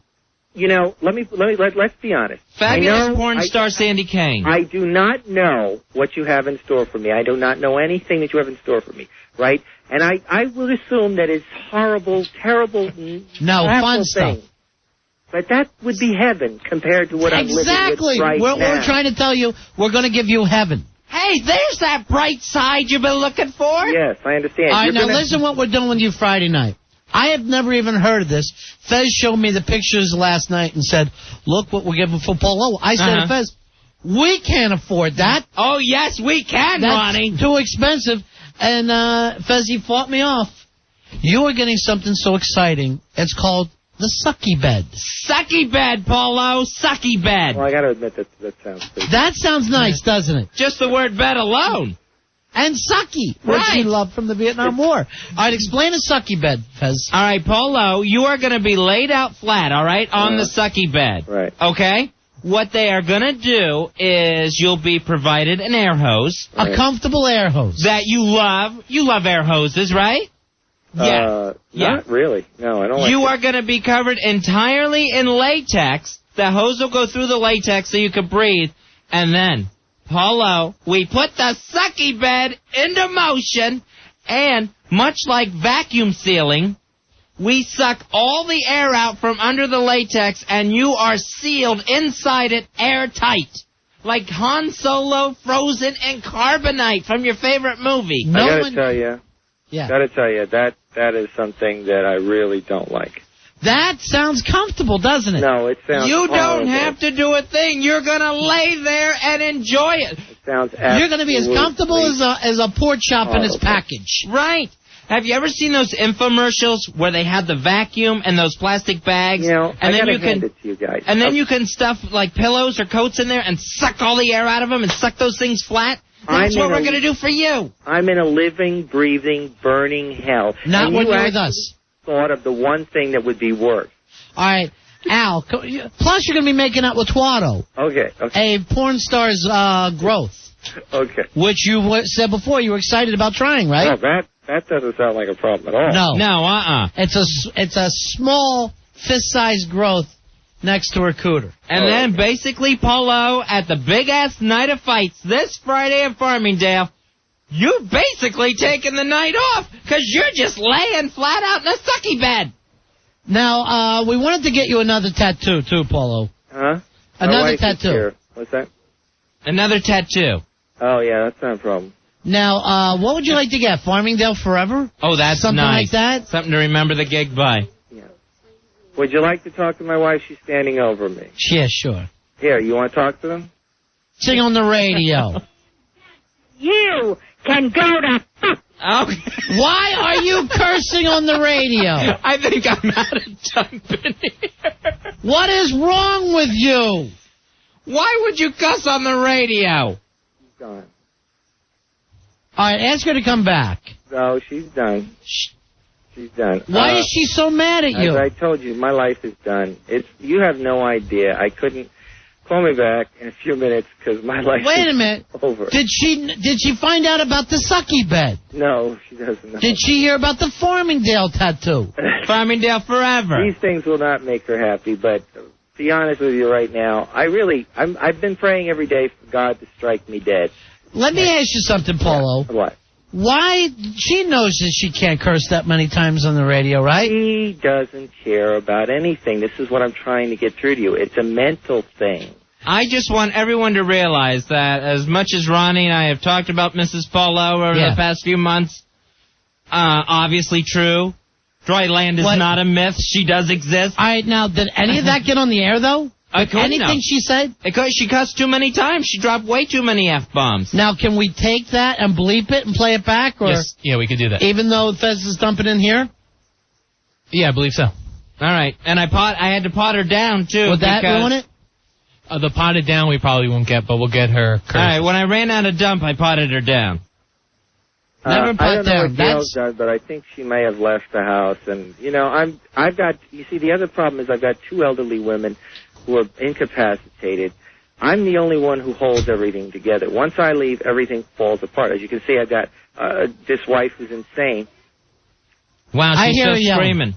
Let's be honest. Fabulous porn star Sandy Kane. I do not know what you have in store for me. I do not know anything that you have in store for me, right? And I will assume that it's horrible, terrible, fun stuff. But that would be heaven compared to what I'm living with right now. We're trying to tell you we're going to give you heaven. Hey, there's that bright side you've been looking for. Yes, I understand. All right, now listen what we're doing with you Friday night. I have never even heard of this. Fez showed me the pictures last night and said, look what we're giving for Polo. I said to Fez, we can't afford that. Oh, yes, we can, Ronnie. That's too expensive. And Fez, he fought me off. You are getting something so exciting. It's called the Sucky bed. Sucky bed, Polo. Sucky bed. Well, I got to admit that sounds pretty That sounds nice, doesn't it? Just the word bed alone. And Sucky, which he loved from the Vietnam War. All right, explain a Sucky bed, Fez. All right, Polo, you are going to be laid out flat, all right, on the Sucky bed. Right. Okay? What they are going to do is you'll be provided an air hose. A comfortable air hose. That you love. You love air hoses, right? Yeah. Not really. No, I don't like You are going to be covered entirely in latex. The hose will go through the latex so you can breathe. And then, Polo, we put the Sucky bed into motion, and much like vacuum sealing, we suck all the air out from under the latex, and you are sealed inside it airtight. Like Han Solo frozen in carbonite from your favorite movie. I gotta tell you. Yeah. Gotta tell you, that is something that I really don't like. That sounds comfortable, doesn't it? No, it sounds You don't horrible. have to do a thing. You're going to lay there and enjoy it. It sounds You're going to be as comfortable as a pork chop in its package. Right. Have you ever seen those infomercials where they have the vacuum and those plastic bags? You know, and I then gotta you can hand it to you guys. And then you can stuff like pillows or coats in there and suck all the air out of them and suck those things flat. That's what we're going to do for you. I'm in a living, breathing, burning hell. Not and when you you're with us. Thought of the one thing that would be worse. All right, Al. Plus, you're going to be making out with Twatto. Okay. A porn star's growth. Okay. Which you said before you were excited about trying, right? No, that doesn't sound like a problem at all. No. It's a small fist-sized growth next to her cooter. And then basically, Polo, at the big-ass night of fights this Friday in Farmingdale, you've basically taken the night off because you're just laying flat out in a Sucky bed. Now, we wanted to get you another tattoo, too, Polo. Huh? Another tattoo. What's that? Another tattoo. Oh, yeah, that's not a problem. Now, what would you like to get? Farmingdale Forever? Oh, that's something nice. like that? Something to remember the gig by. Would you like to talk to my wife? She's standing over me. Yeah, sure. Here, you want to talk to them? Sing on the radio. You can go to... Why are you cursing on the radio? I think I'm out of time, Benny. What is wrong with you? Why would you cuss on the radio? She's gone. All right, ask her to come back. No, she's done. She's done. Why is she so mad at you? As I told you, my life is done. You have no idea. I couldn't... Call me back in a few minutes because my life Wait a is minute. over. Did she find out about the Sucky bed? No, she doesn't know. Did she hear about the Farmingdale tattoo? Farmingdale Forever. These things will not make her happy, but to be honest with you right now, I've been praying every day for God to strike me dead. Let me ask you something, Polo. What? Why? She knows that she can't curse that many times on the radio, right? She doesn't care about anything. This is what I'm trying to get through to you. It's a mental thing. I just want everyone to realize that as much as Ronnie and I have talked about Mrs. Polo over the past few months, obviously true. Dryland is not a myth. She does exist. All right, now, did any of that get on the air, though? Anything she said? She cussed too many times. She dropped way too many F-bombs. Now, can we take that and bleep it and play it back? Or yes. Yeah, we could do that. Even though Fez is dumping in here? Yeah, I believe so. All right. And I had to pot her down, too. Would that ruin it? The potted down we probably won't get, but we'll get her cursed. All right, when I ran out of dump, I potted her down. Never pot I don't know down. what Gail's done, but I think she may have left the house. And, you see, the other problem is I've got two elderly women who are incapacitated. I'm the only one who holds everything together. Once I leave, everything falls apart. As you can see, I've got this wife who's insane. Wow, she's still screaming.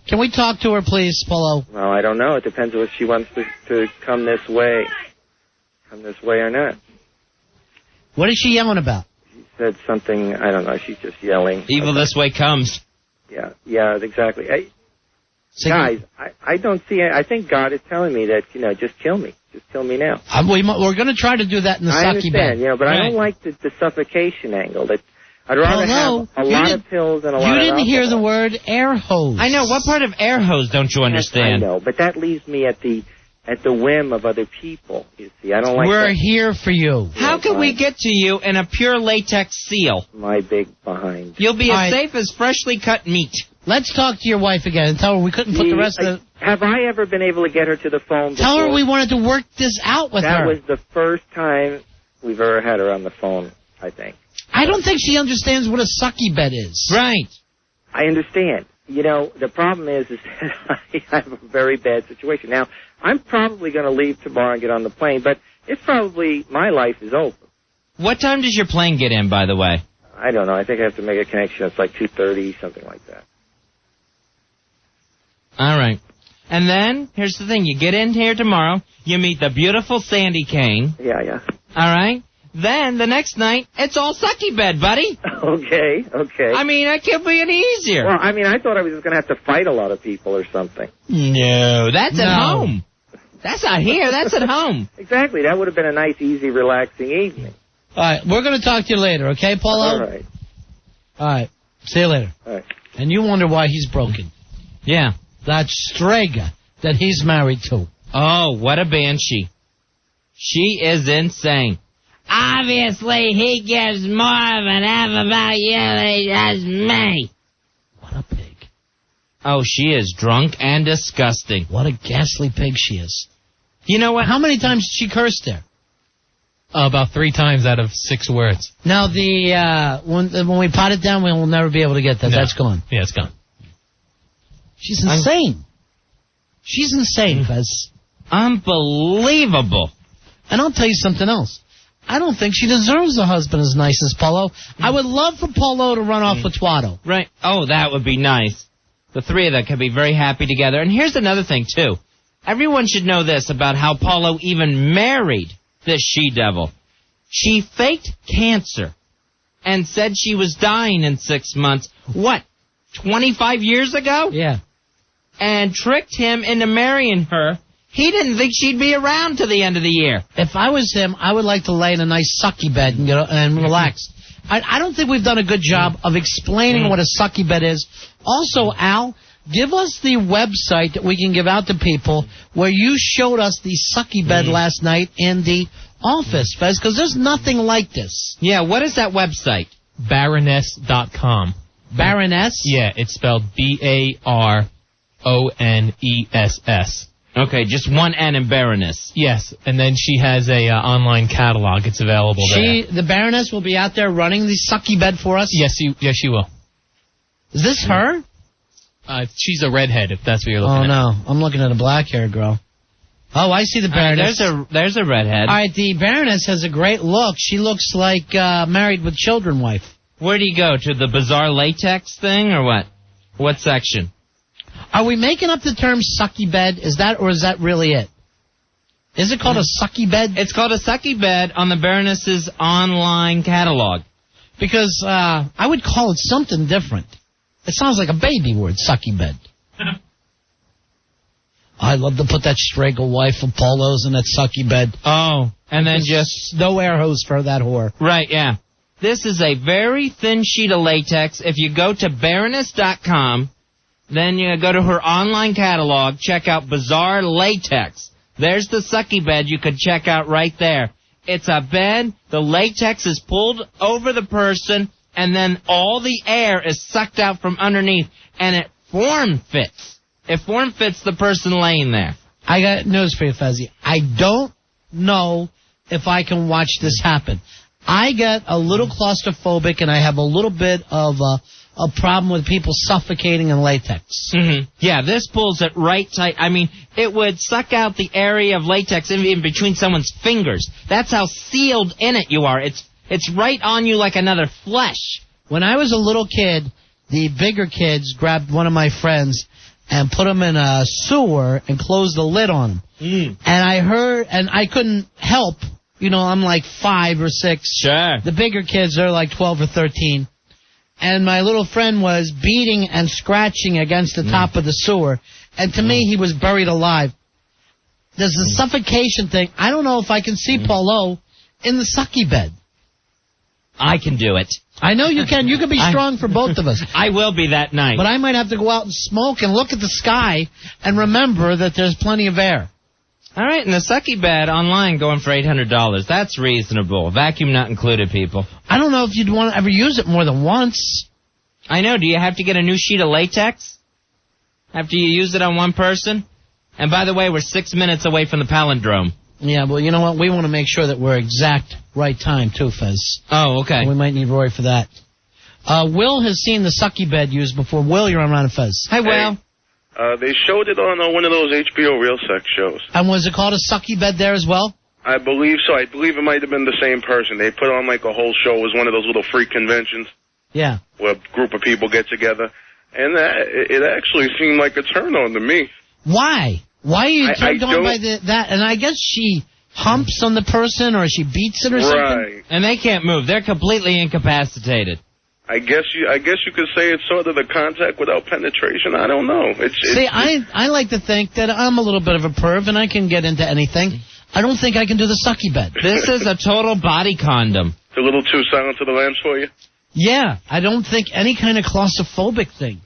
Can we talk to her, please, Polo? Well, I don't know. It depends on if she wants to come this way. Come this way or not. What is she yelling about? She said something, I don't know. She's just yelling. Evil this way comes. Yeah, exactly. Guys, I don't see it. I think God is telling me that, just kill me. Just kill me now. We're going to try to do that in the Sucky bed. But I don't like the suffocation angle. I'd rather have a lot of pills and a lot of You didn't alcohol. hear the word air hose. I know. What part of air hose don't you understand? I know, but that leaves me at the whim of other people, you see. I don't like We're that. here for you. How can we get to you in a pure latex seal? My big behind. You'll be as safe as freshly cut meat. Let's talk to your wife again and tell her we couldn't put the rest of the... Have I ever been able to get her to the phone before? Tell her we wanted to work this out with her. That was the first time we've ever had her on the phone, I think. I don't think she understands what a sucky bed is. Right. I understand. You know, the problem is that I have a very bad situation. Now, I'm probably going to leave tomorrow and get on the plane, but it's probably, my life is over. What time does your plane get in, by the way? I don't know. I think I have to make a connection. It's like 2:30, something like that. All right. And then, here's the thing. You get in here tomorrow. You meet the beautiful Sandy Kane. Yeah. All right. Then, the next night, it's all sucky bed, buddy. Okay. I mean, that can't be any easier. Well, I mean, I thought I was just going to have to fight a lot of people or something. No, that's at home. That's not here. That's at home. Exactly. That would have been a nice, easy, relaxing evening. All right. We're going to talk to you later, okay, Paulo? All right. All right. See you later. All right. And you wonder why he's broken. Yeah. That Strega that he's married to. Oh, what a banshee. She is insane. Obviously, he gives more of an F about you than he does me. What a pig. Oh, she is drunk and disgusting. What a ghastly pig she is. You know what? How many times did she curse there? About 3 times out of 6 words. Now, when we pot it down, we will never be able to get that. No. That's gone. Yeah, it's gone. She's insane. She's insane, Fez. Unbelievable. And I'll tell you something else. I don't think she deserves a husband as nice as Paulo. I would love for Paulo to run off with Twatto. Right. Oh, that would be nice. The 3 of them could be very happy together. And here's another thing, too. Everyone should know this about how Paulo even married this she-devil. She faked cancer and said she was dying in 6 months. What, 25 years ago? Yeah. And tricked him into marrying her. He didn't think she'd be around to the end of the year. If I was him, I would like to lay in a nice sucky bed and relax. I don't think we've done a good job of explaining what a sucky bed is. Also, Al, give us the website that we can give out to people where you showed us the sucky bed last night in the office, Fez, because there's nothing like this. Yeah, what is that website? Baroness.com. Baroness? Yeah, it's spelled BARONESS. Okay, just one N in Baroness. Yes, and then she has a online catalog. It's available there. The Baroness will be out there running the sucky bed for us? Yes, she will. Is this her? She's a redhead, if that's what you're looking at. Oh, no. I'm looking at a black-haired girl. Oh, I see the Baroness. There's a redhead. All right, the Baroness has a great look. She looks like married with children wife. Where do you go? To the bizarre latex thing, or what? What section? Are we making up the term sucky bed? Is that really it? Is it called a sucky bed? It's called a sucky bed on the Baroness's online catalog. Because I would call it something different. It sounds like a baby word, sucky bed. I'd love to put that Straggle wife of Paulo's in that sucky bed. Oh, and then just... no air hose for that whore. Right, yeah. This is a very thin sheet of latex. If you go to Baroness.com, then you go to her online catalog, check out Bizarre Latex. There's the sucky bed you could check out right there. It's a bed, the latex is pulled over the person, and then all the air is sucked out from underneath, and it form-fits. It form-fits the person laying there. I got news for you, Fezzy. I don't know if I can watch this happen. I get a little claustrophobic, and I have a little bit of a problem with people suffocating in latex. Mm-hmm. Yeah, this pulls it right tight. I mean, it would suck out the area of latex in between someone's fingers. That's how sealed in it you are. It's right on you like another flesh. When I was a little kid, the bigger kids grabbed one of my friends and put him in a sewer and closed the lid on him. And I heard, and I couldn't help, I'm like 5 or 6. Sure. The bigger kids are like 12 or 13. And my little friend was beating and scratching against the top of the sewer. And to me, he was buried alive. There's the suffocation thing. I don't know if I can see Paulo in the sucky bed. I can do it. I know you can. You can be strong for both of us. I will be that night. But I might have to go out and smoke and look at the sky and remember that there's plenty of air. All right, and the sucky bed online going for $800. That's reasonable. Vacuum not included, people. I don't know if you'd want to ever use it more than once. I know. Do you have to get a new sheet of latex after you use it on one person? And by the way, we're 6 minutes away from the Palindrome. Yeah, well, you know what? We want to make sure that we're exact right time, too, Fez. Oh, okay. We might need Roy for that. Will has seen the Sucky bed used before. Will, you're on Ron and Fez. Hi, Will. They showed it on one of those HBO Real Sex shows. And was it called a Sucky bed there as well? I believe so. I believe it might have been the same person. They put on like a whole show. It was one of those little freak conventions. Yeah. Where a group of people get together. And it actually seemed like a turn-on to me. Why? Why are you turned on by that? And I guess she humps on the person or she beats it or something? Right. And they can't move. They're completely incapacitated. I guess you could say it's sort of the contact without penetration. I don't know. I like to think that I'm a little bit of a perv and I can get into anything. I don't think I can do the Sucky bed. This is a total body condom. It's a little too silent to the lambs for you? Yeah, I don't think any kind of claustrophobic thing.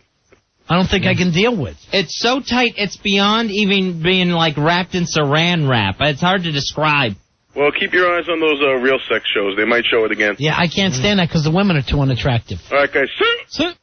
I don't think I can deal with. It's so tight, it's beyond even being, like, wrapped in saran wrap. It's hard to describe. Well, keep your eyes on those real sex shows. They might show it again. Yeah, I can't stand that because the women are too unattractive. All right, guys. All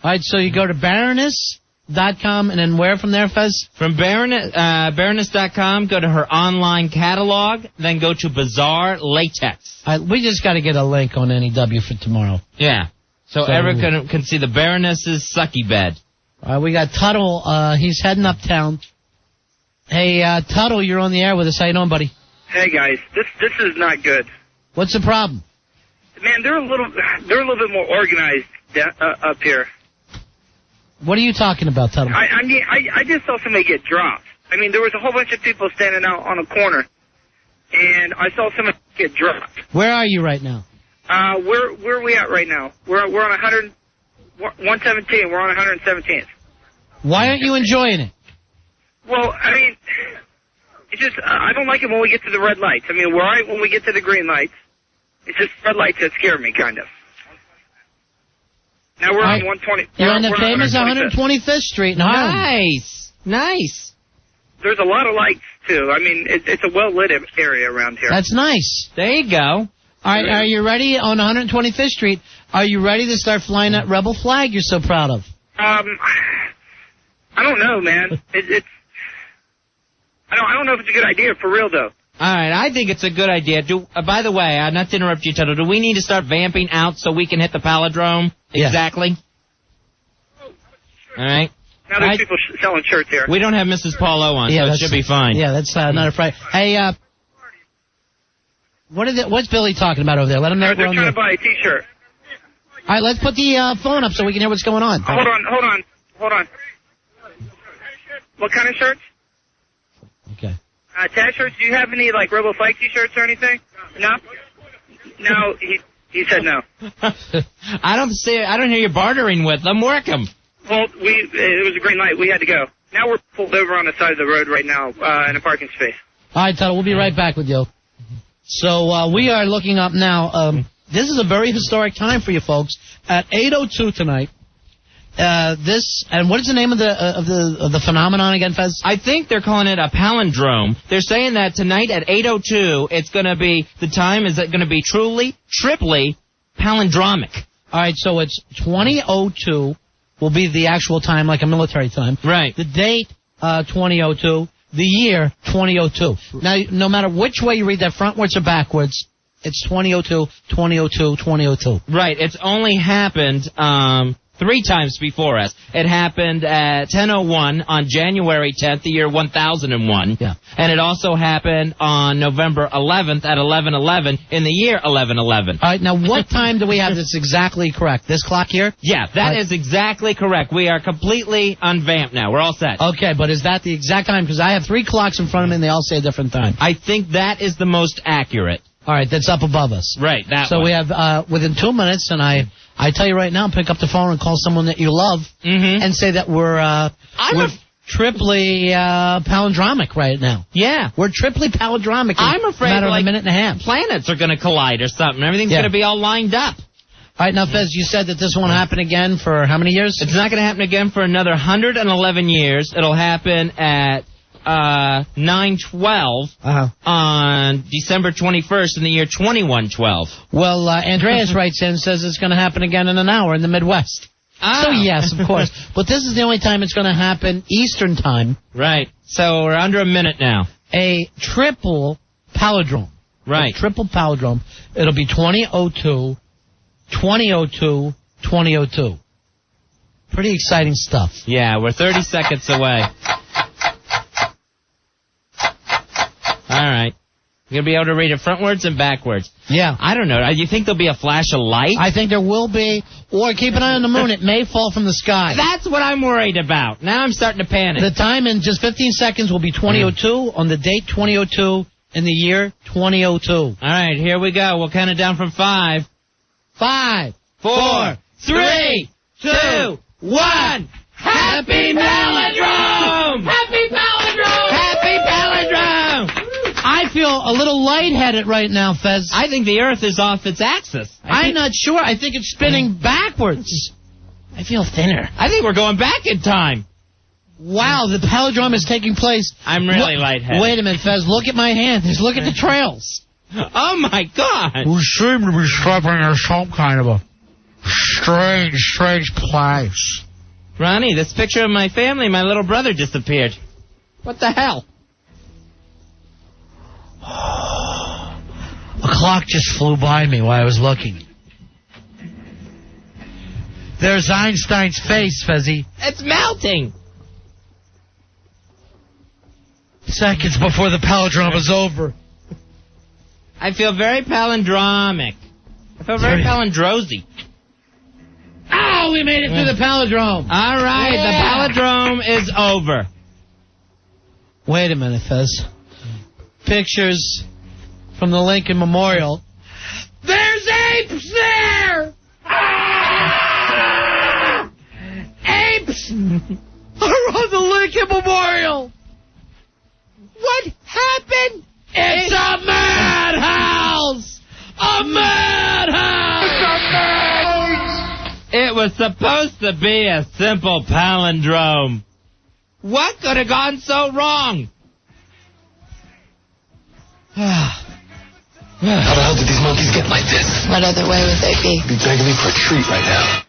right, so you go to Baroness.com and then where from there, Fez? From Baroness.com, go to her online catalog, then go to Bizarre Latex. We just got to get a link on NEW for tomorrow. Yeah. So everyone can see the Baroness's Sucky bed. All right, we got Tuddle. He's heading uptown. Hey, Tuddle, you're on the air with us. How you doing, buddy? Hey guys, this is not good. What's the problem? Man, they're a little bit more organized up here. What are you talking about, Tuddle? I just saw somebody get dropped. I mean, there was a whole bunch of people standing out on a corner, and I saw somebody get dropped. Where are you right now? Where are we at right now? We're on 117. We're on 117th. Why aren't you enjoying it? Well, I mean, it's just I don't like it when we get to the red lights. I mean, we're all right when we get to the green lights. It's just red lights that scare me, kind of. Now we're on 120. You're on the famous 125th Street in Harlem. Nice. There's a lot of lights, too. I mean, it's a well-lit area around here. That's nice. There you go. All right, are you ready on 125th Street? Are you ready to start flying that rebel flag you're so proud of? I don't know, man. I don't know if it's a good idea for real, though. All right, I think it's a good idea. By the way, not to interrupt you, Tuddle, do we need to start vamping out so we can hit the Palindrome? Yeah. Exactly. All right. Now there's people selling shirts here. We don't have Mrs. Paulo on, so it should be fine. Yeah, that's not a fright. Hey, what's Billy talking about over there? Let him know. They're trying to buy a T-shirt. All right, let's put the phone up so we can hear what's going on. Hold on. What kind of shirts? Okay. Tag shirts? Do you have any, like, Rebel Flag T-shirts or anything? No? No, he said no. I don't hear you bartering with them. Work them. Well, it was a green light. We had to go. Now we're pulled over on the side of the road right now in a parking space. All right, Tuddle, we'll be right back with you. So we are looking up now. This is a very historic time for you folks. At 8:02 tonight. And what is the name of the phenomenon again, Fez? I think they're calling it a palindrome. They're saying that tonight at 8:02, it's going to be, the time is going to be triply palindromic. All right, so it's 20:02 will be the actual time, like a military time. Right. The date, 20:02. The year, 20:02. Now, no matter which way you read that, frontwards or backwards, it's 20:02, 20:02, 20:02. Right. It's only happened 3 times before us. It happened at 10:01 on January 10th, the year 1001. Yeah. And it also happened on November 11th at 11:11 in the year 1111. All right, now what time do we have that's exactly correct? This clock here? Yeah, that is exactly correct. We are completely unvamped now. We're all set. Okay, but is that the exact time? Because I have 3 clocks in front of me and they all say a different time. I think that is the most accurate. All right, that's up above us. Right, that So one. we have, within 2 minutes, and I tell you right now, pick up the phone and call someone that you love and say that we're triply palindromic right now. Yeah. We're triply palindromic in I'm afraid a matter of like a minute and a half. Planets are going to collide or something. Everything's going to be all lined up. All right, now, Fez, you said that this won't happen again for how many years? It's not going to happen again for another 111 years. It'll happen at 9/12 on December 21st in the year 2112. Well, Andreas writes in and says it's going to happen again in an hour in the Midwest. So, yes, of course. But this is the only time it's going to happen Eastern time. Right. So we're under a minute now. a triple palindrome. Right. A triple palindrome. It'll be 2002, 2002, 2002. Pretty exciting stuff. Yeah, we're 30 seconds away. All right. You're going to be able to read it frontwards and backwards. Yeah. I don't know. You think there'll be a flash of light? I think there will be. Or keep an eye on the moon. It may fall from the sky. That's what I'm worried about. Now I'm starting to panic. The time in just 15 seconds will be 2002 on the date 2002 in the year 2002. All right, here we go. We'll count it down from 5. 5, 4, 3, 2, 1. Happy Palindrome! Happy Palindrome! Happy Palindrome! I feel a little lightheaded right now, Fez. I think the Earth is off its axis. I'm not sure. I think it's spinning backwards. I feel thinner. I think we're going back in time. Wow, the palindrome is taking place. I'm really lightheaded. Wait a minute, Fez. Look at my hand. Just look at the trails. Oh, my God. We seem to be stepping in some kind of a strange place. Ronnie, this picture of my family, my little brother disappeared. What the hell? A clock just flew by me while I was looking. There's Einstein's face, Fezzy. It's melting. Seconds before the palindrome is over. I feel very palindromic. I feel very palindrosy. Oh, we made it through the palindrome. All right, the palindrome is over. Wait a minute, Fez. Pictures from the Lincoln Memorial. There's apes there! Ah! Apes are on the Lincoln Memorial. What happened? It's a madhouse! A madhouse! It was supposed to be a simple palindrome. What could have gone so wrong? How the hell did these monkeys get like this? What other way would they be? Be begging me for a treat right now.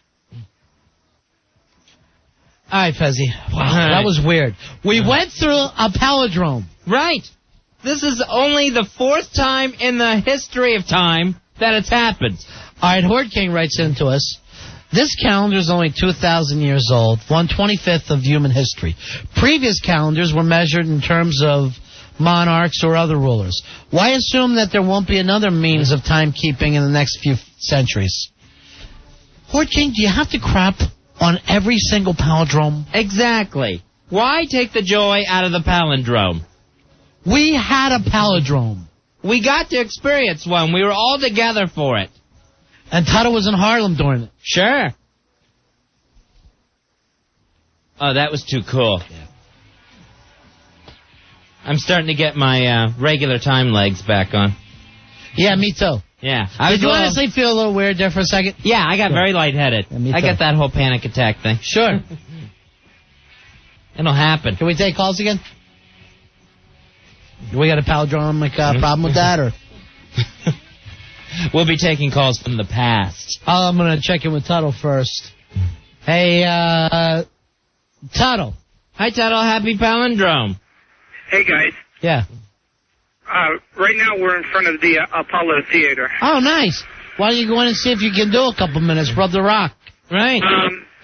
All right, Fezzy. Wow, that was weird. We went through a palindrome. Right. This is only the 4th time in the history of time that it's happened. All right, Horde King writes into us. This calendar is only 2,000 years old, 1/25th of human history. Previous calendars were measured in terms of monarchs or other rulers. Why assume that there won't be another means of timekeeping in the next few centuries? Horde King, do you have to crap on every single palindrome? Exactly. Why take the joy out of the palindrome? We had a palindrome. We got to experience one. We were all together for it. And Tuddle was in Harlem during it. Sure. Oh, that was too cool. Yeah. I'm starting to get my regular time legs back on. Yeah, me too. Yeah. Did you honestly feel a little weird there for a second? Yeah, I got very lightheaded. Yeah, I got that whole panic attack thing. Sure. It'll happen. Can we take calls again? Do we got a palindromic problem with that, or? We'll be taking calls from the past. I'm going to check in with Tuddle first. Hey, Tuddle. Hi, Tuddle. Happy palindrome. Hey, guys. Yeah. Right now we're in front of the Apollo Theater. Oh, nice. Why don't you go in and see if you can do a couple minutes, rub the rock? Right.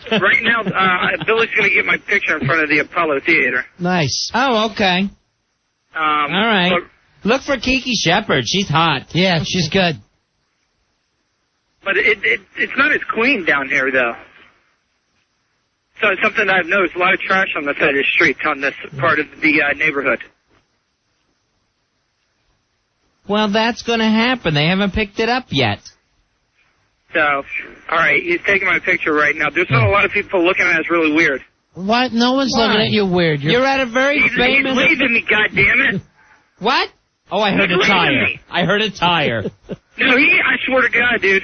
Right now, Billy's going to get my picture in front of the Apollo Theater. Nice. Oh, okay. All right. Look for Kiki Shepard. She's hot. Yeah, she's good. But it's not as clean down here, though. So it's something I've noticed. A lot of trash on the side of the streets on this part of the neighborhood. Well, that's going to happen. They haven't picked it up yet. So, all right, he's taking my picture right now. There's not a lot of people looking at us really weird. What? No one's looking at you weird. You're at a very famous... He's waving me, goddammit. What? Oh, I heard a tire. I heard a tire. No, I swear to God, dude.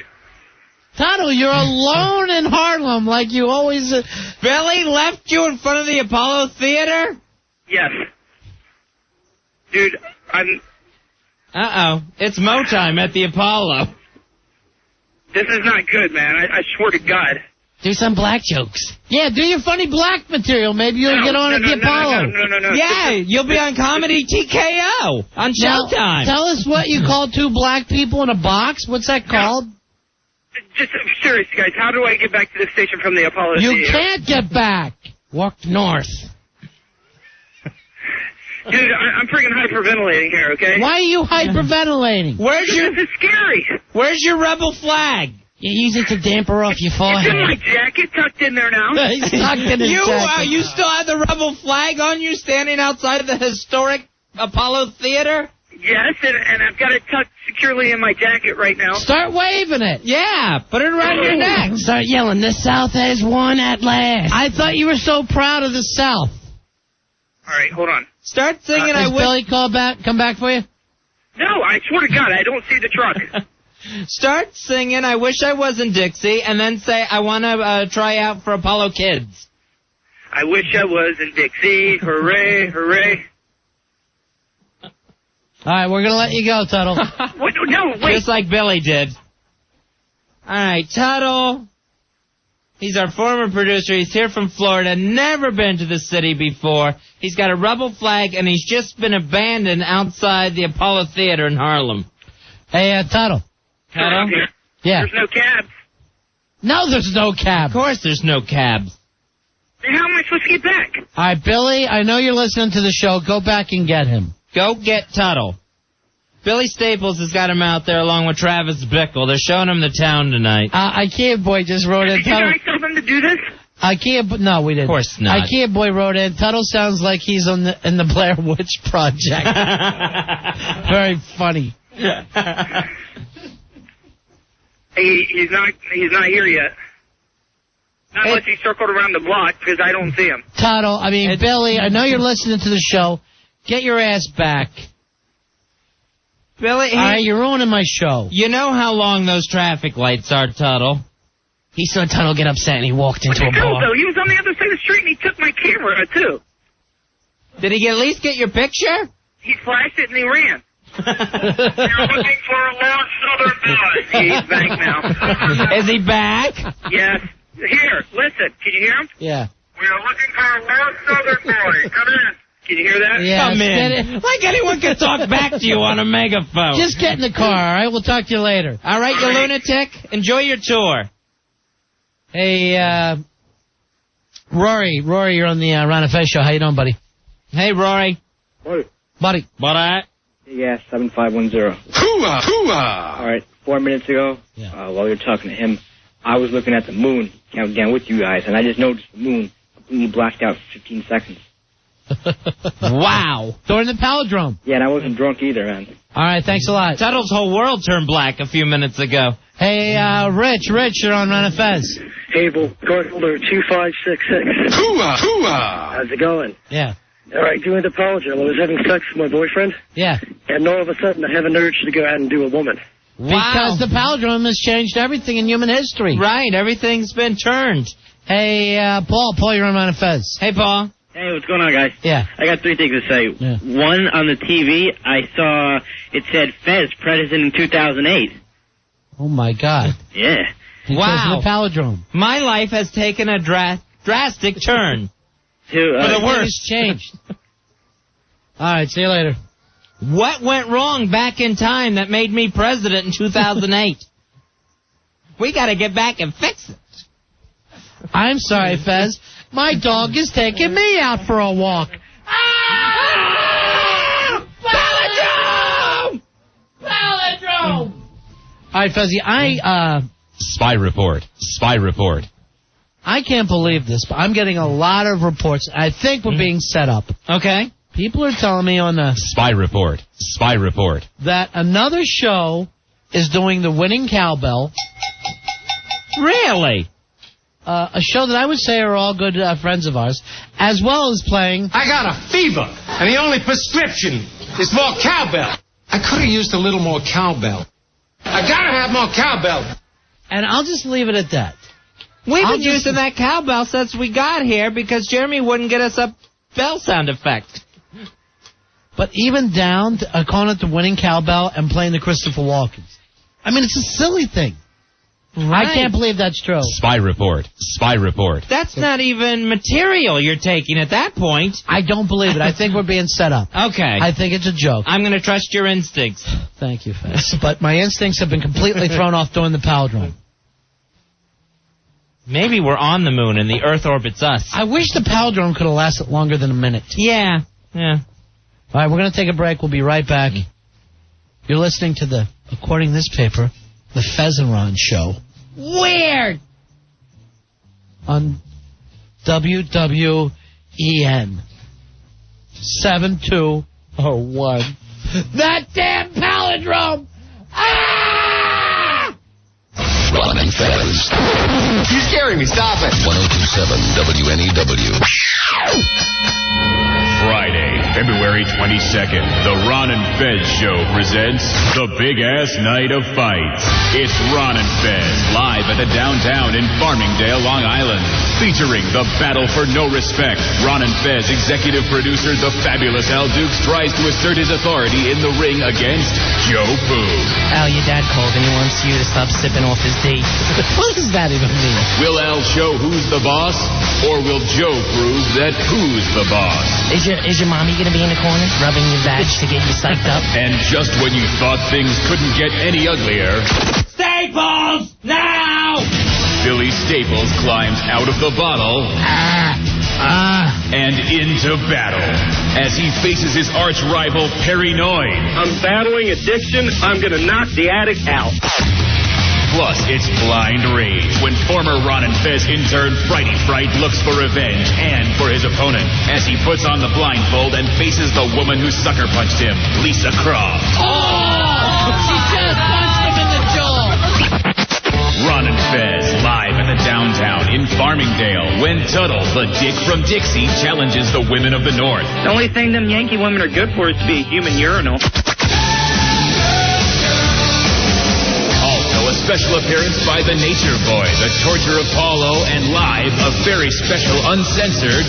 Tuddle, you're alone in Harlem like you always... Billy left you in front of the Apollo Theater? Yes. Dude, I'm... Uh-oh. It's Mo time at the Apollo. This is not good, man. I swear to God. Do some black jokes. Yeah, do your funny black material. Maybe you'll get on at the Apollo. No. Yeah, you'll be on Comedy TKO on Showtime. Tell us what you call two black people in a box. What's that called? Just serious, guys. How do I get back to the station from the Apollo You Theater? can't get back. Walk north. Dude, I'm freaking hyperventilating here, okay? Why are you hyperventilating? Where's your... This is scary. Where's your rebel flag? You use it to damper off your forehead. It's in my jacket, tucked in there now. He's tucked in his jacket. You still have the rebel flag on you standing outside of the historic Apollo Theater? Yes, and I've got it tucked securely in my jacket right now. Start waving it. Yeah, put it around your neck. Start yelling, the South has won at last. I thought you were so proud of the South. All right, hold on. Start singing. Has Billy come back for you? No, I swear to God, I don't see the truck. Start singing, I wish I was in Dixie, and then say, I want to try out for Apollo Kids. I wish I was in Dixie. Hooray, hooray. All right, we're going to let you go, Tuddle. Wait. Just like Billy did. All right, Tuddle. He's our former producer. He's here from Florida. Never been to the city before. He's got a rebel flag, and he's just been abandoned outside the Apollo Theater in Harlem. Hey, Tuddle. Tuddle? Yeah. There's no cabs. No, there's no cab. Of course there's no cabs. Then how am I supposed to get back? All right, Billy, I know you're listening to the show. Go back and get him. Go get Tuddle. Billy Staples has got him out there along with Travis Bickle. They're showing him the town tonight. IKEA Boy just wrote in. Did you guys tell them to do this? No, we didn't. Of course not. IKEA Boy wrote in. Tuddle sounds like he's in the Blair Witch Project. Very funny. He's not here yet. Not unless he circled around the block, because I don't see him. Tuddle, Billy, I know you're listening to the show. Get your ass back. Billy, all right, you're ruining my show. You know how long those traffic lights are, Tuddle. He saw Tuddle get upset and he walked into a bar. Though? He was on the other side of the street and he took my camera, too. Did he at least get your picture? He flashed it and he ran. You're looking for a lost Southern boy. He's back now. Is he back? Yes. Here, listen. Can you hear him? Yeah. We are looking for a lost Southern boy. Come in. Can you hear that? Yeah, come in. Like anyone can talk back to you on a megaphone. Just get in the car, all right? We'll talk to you later. All right, you lunatic. Enjoy your tour. Hey, Rory, you're on the Ron and Fez show. How you doing, buddy? Hey, Rory. Buddy. Yeah, 7510. Hooah! Hooah! All right, 4 minutes ago, while you were talking to him, I was looking at the moon, counting down with you guys, and I just noticed the moon completely blacked out for 15 seconds. Wow. During the Palindrome. Yeah, and I wasn't drunk either, man. All right, thanks a lot. Tuddle's whole world turned black a few minutes ago. Hey, Rich, you're on Ron and Fez. Able, card holder 2566. Hooah! Hooah! How's it going? Yeah. All right, doing the Palindrome. I was having sex with my boyfriend. Yeah. And all of a sudden, I have an urge to go out and do a woman. Wow. Because the Palindrome has changed everything in human history. Right, everything's been turned. Hey, Paul, you're on Ron and Fez. Hey, Paul. Hey, what's going on, guys? Yeah. I got 3 things to say. Yeah. One, on the TV, I saw it said Fez, president in 2008. Oh, my God. Yeah. Wow. The Palindrome. My life has taken a drastic turn. For the worst. Changed. All right, see you later. What went wrong back in time that made me president in 2008? We got to get back and fix it. I'm sorry, Fez. My dog is taking me out for a walk. Palindrome! Palindrome! All right, Fezzy, Spy report. I can't believe this, but I'm getting a lot of reports. I think we're being set up. Okay. People are telling me on the Spy report that another show is doing the winning cowbell. Really? A show that I would say are all good friends of ours, as well as playing... I got a fever, and the only prescription is more cowbell. I could have used a little more cowbell. I gotta have more cowbell. And I'll just leave it at that. We've been using that cowbell since we got here because Jeremy wouldn't get us a bell sound effect. But even down to calling it the winning cowbell and playing the Christopher Walkens. I mean, it's a silly thing. I can't believe that's true. Spy report. Spy report. That's not even material you're taking at that point. I don't believe it. I think we're being set up. Okay. I think it's a joke. I'm going to trust your instincts. Thank you, Fez. But my instincts have been completely thrown off during the Palindrome. Maybe we're on the moon and the Earth orbits us. I wish the Palindrome could have lasted longer than a minute. Yeah. All right, we're going to take a break. We'll be right back. You're listening to the, according to this paper, the Fez Show. Weird. On WWEN 7201. That damn Palindrome! Ah! Ron and Fez. You're scaring me. Stop it. 102.7 WNEW. Friday, February 22nd, the Ron and Fez Show presents the Big Ass Night of Fights. It's Ron and Fez live at the downtown in Farmingdale, Long Island, featuring the battle for no respect. Ron and Fez executive producer, the fabulous Al Dukes, tries to assert his authority in the ring against Joe Poo. Al, your dad called and he wants you to stop sipping off his D. What does that even mean? Will Al show who's the boss, or will Joe prove that who's the boss? Is your mommy going to be in the corner rubbing your back to get you psyched up? And just when you thought things couldn't get any uglier... Staples! Now! Billy Staples climbs out of the bottle and into battle as he faces his arch rival Perry Noyd. I'm battling addiction. I'm going to knock the addict out. Plus, it's blind rage when former Ron and Fez intern Frighty Fright looks for revenge and for his opponent as he puts on the blindfold and faces the woman who sucker punched him, Lisa Croft. Oh! She just punched him in the jaw! Ron and Fez live at the downtown in Farmingdale when Tuddle, the dick from Dixie, challenges the women of the North. The only thing them Yankee women are good for is to be a human urinal. A special appearance by the Nature Boy, the Torture Apollo, and live a very special uncensored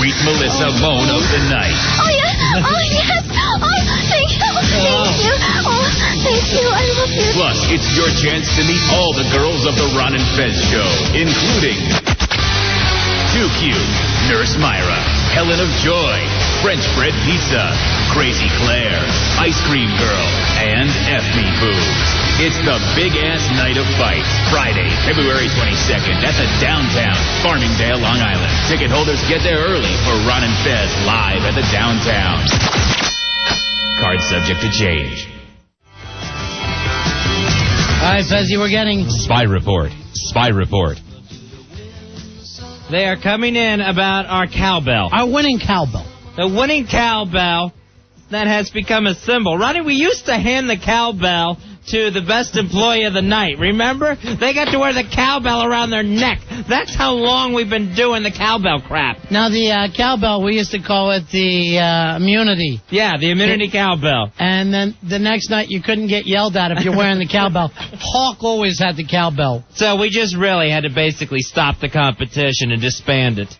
Sweet Melissa moan of the night. Oh, yeah. Oh, yes. Oh, thank you. Thank you. Oh, thank you. I love you. Plus, it's your chance to meet all the girls of the Ron and Fez Show, including Too Cute, Nurse Myra, Helen of Joy, French Bread Pizza, Crazy Claire, Ice Cream Girl, and F Me Boobs. It's the Big Ass Night of Fights, Friday, February 22nd at the downtown, Farmingdale, Long Island. Ticket holders get there early for Ron and Fez live at the downtown. Card subject to change. All right, Fezzy, we're getting... Spy report. Spy report. They are coming in about our cowbell. Our winning cowbell. The winning cowbell that has become a symbol. Ronnie, we used to hand the cowbell to the best employee of the night. Remember? They got to wear the cowbell around their neck. That's how long we've been doing the cowbell crap. Now, the cowbell, we used to call it the immunity. Yeah, the immunity cowbell. And then the next night you couldn't get yelled at if you're wearing the cowbell. Hawk always had the cowbell. So we just really had to basically stop the competition and disband it.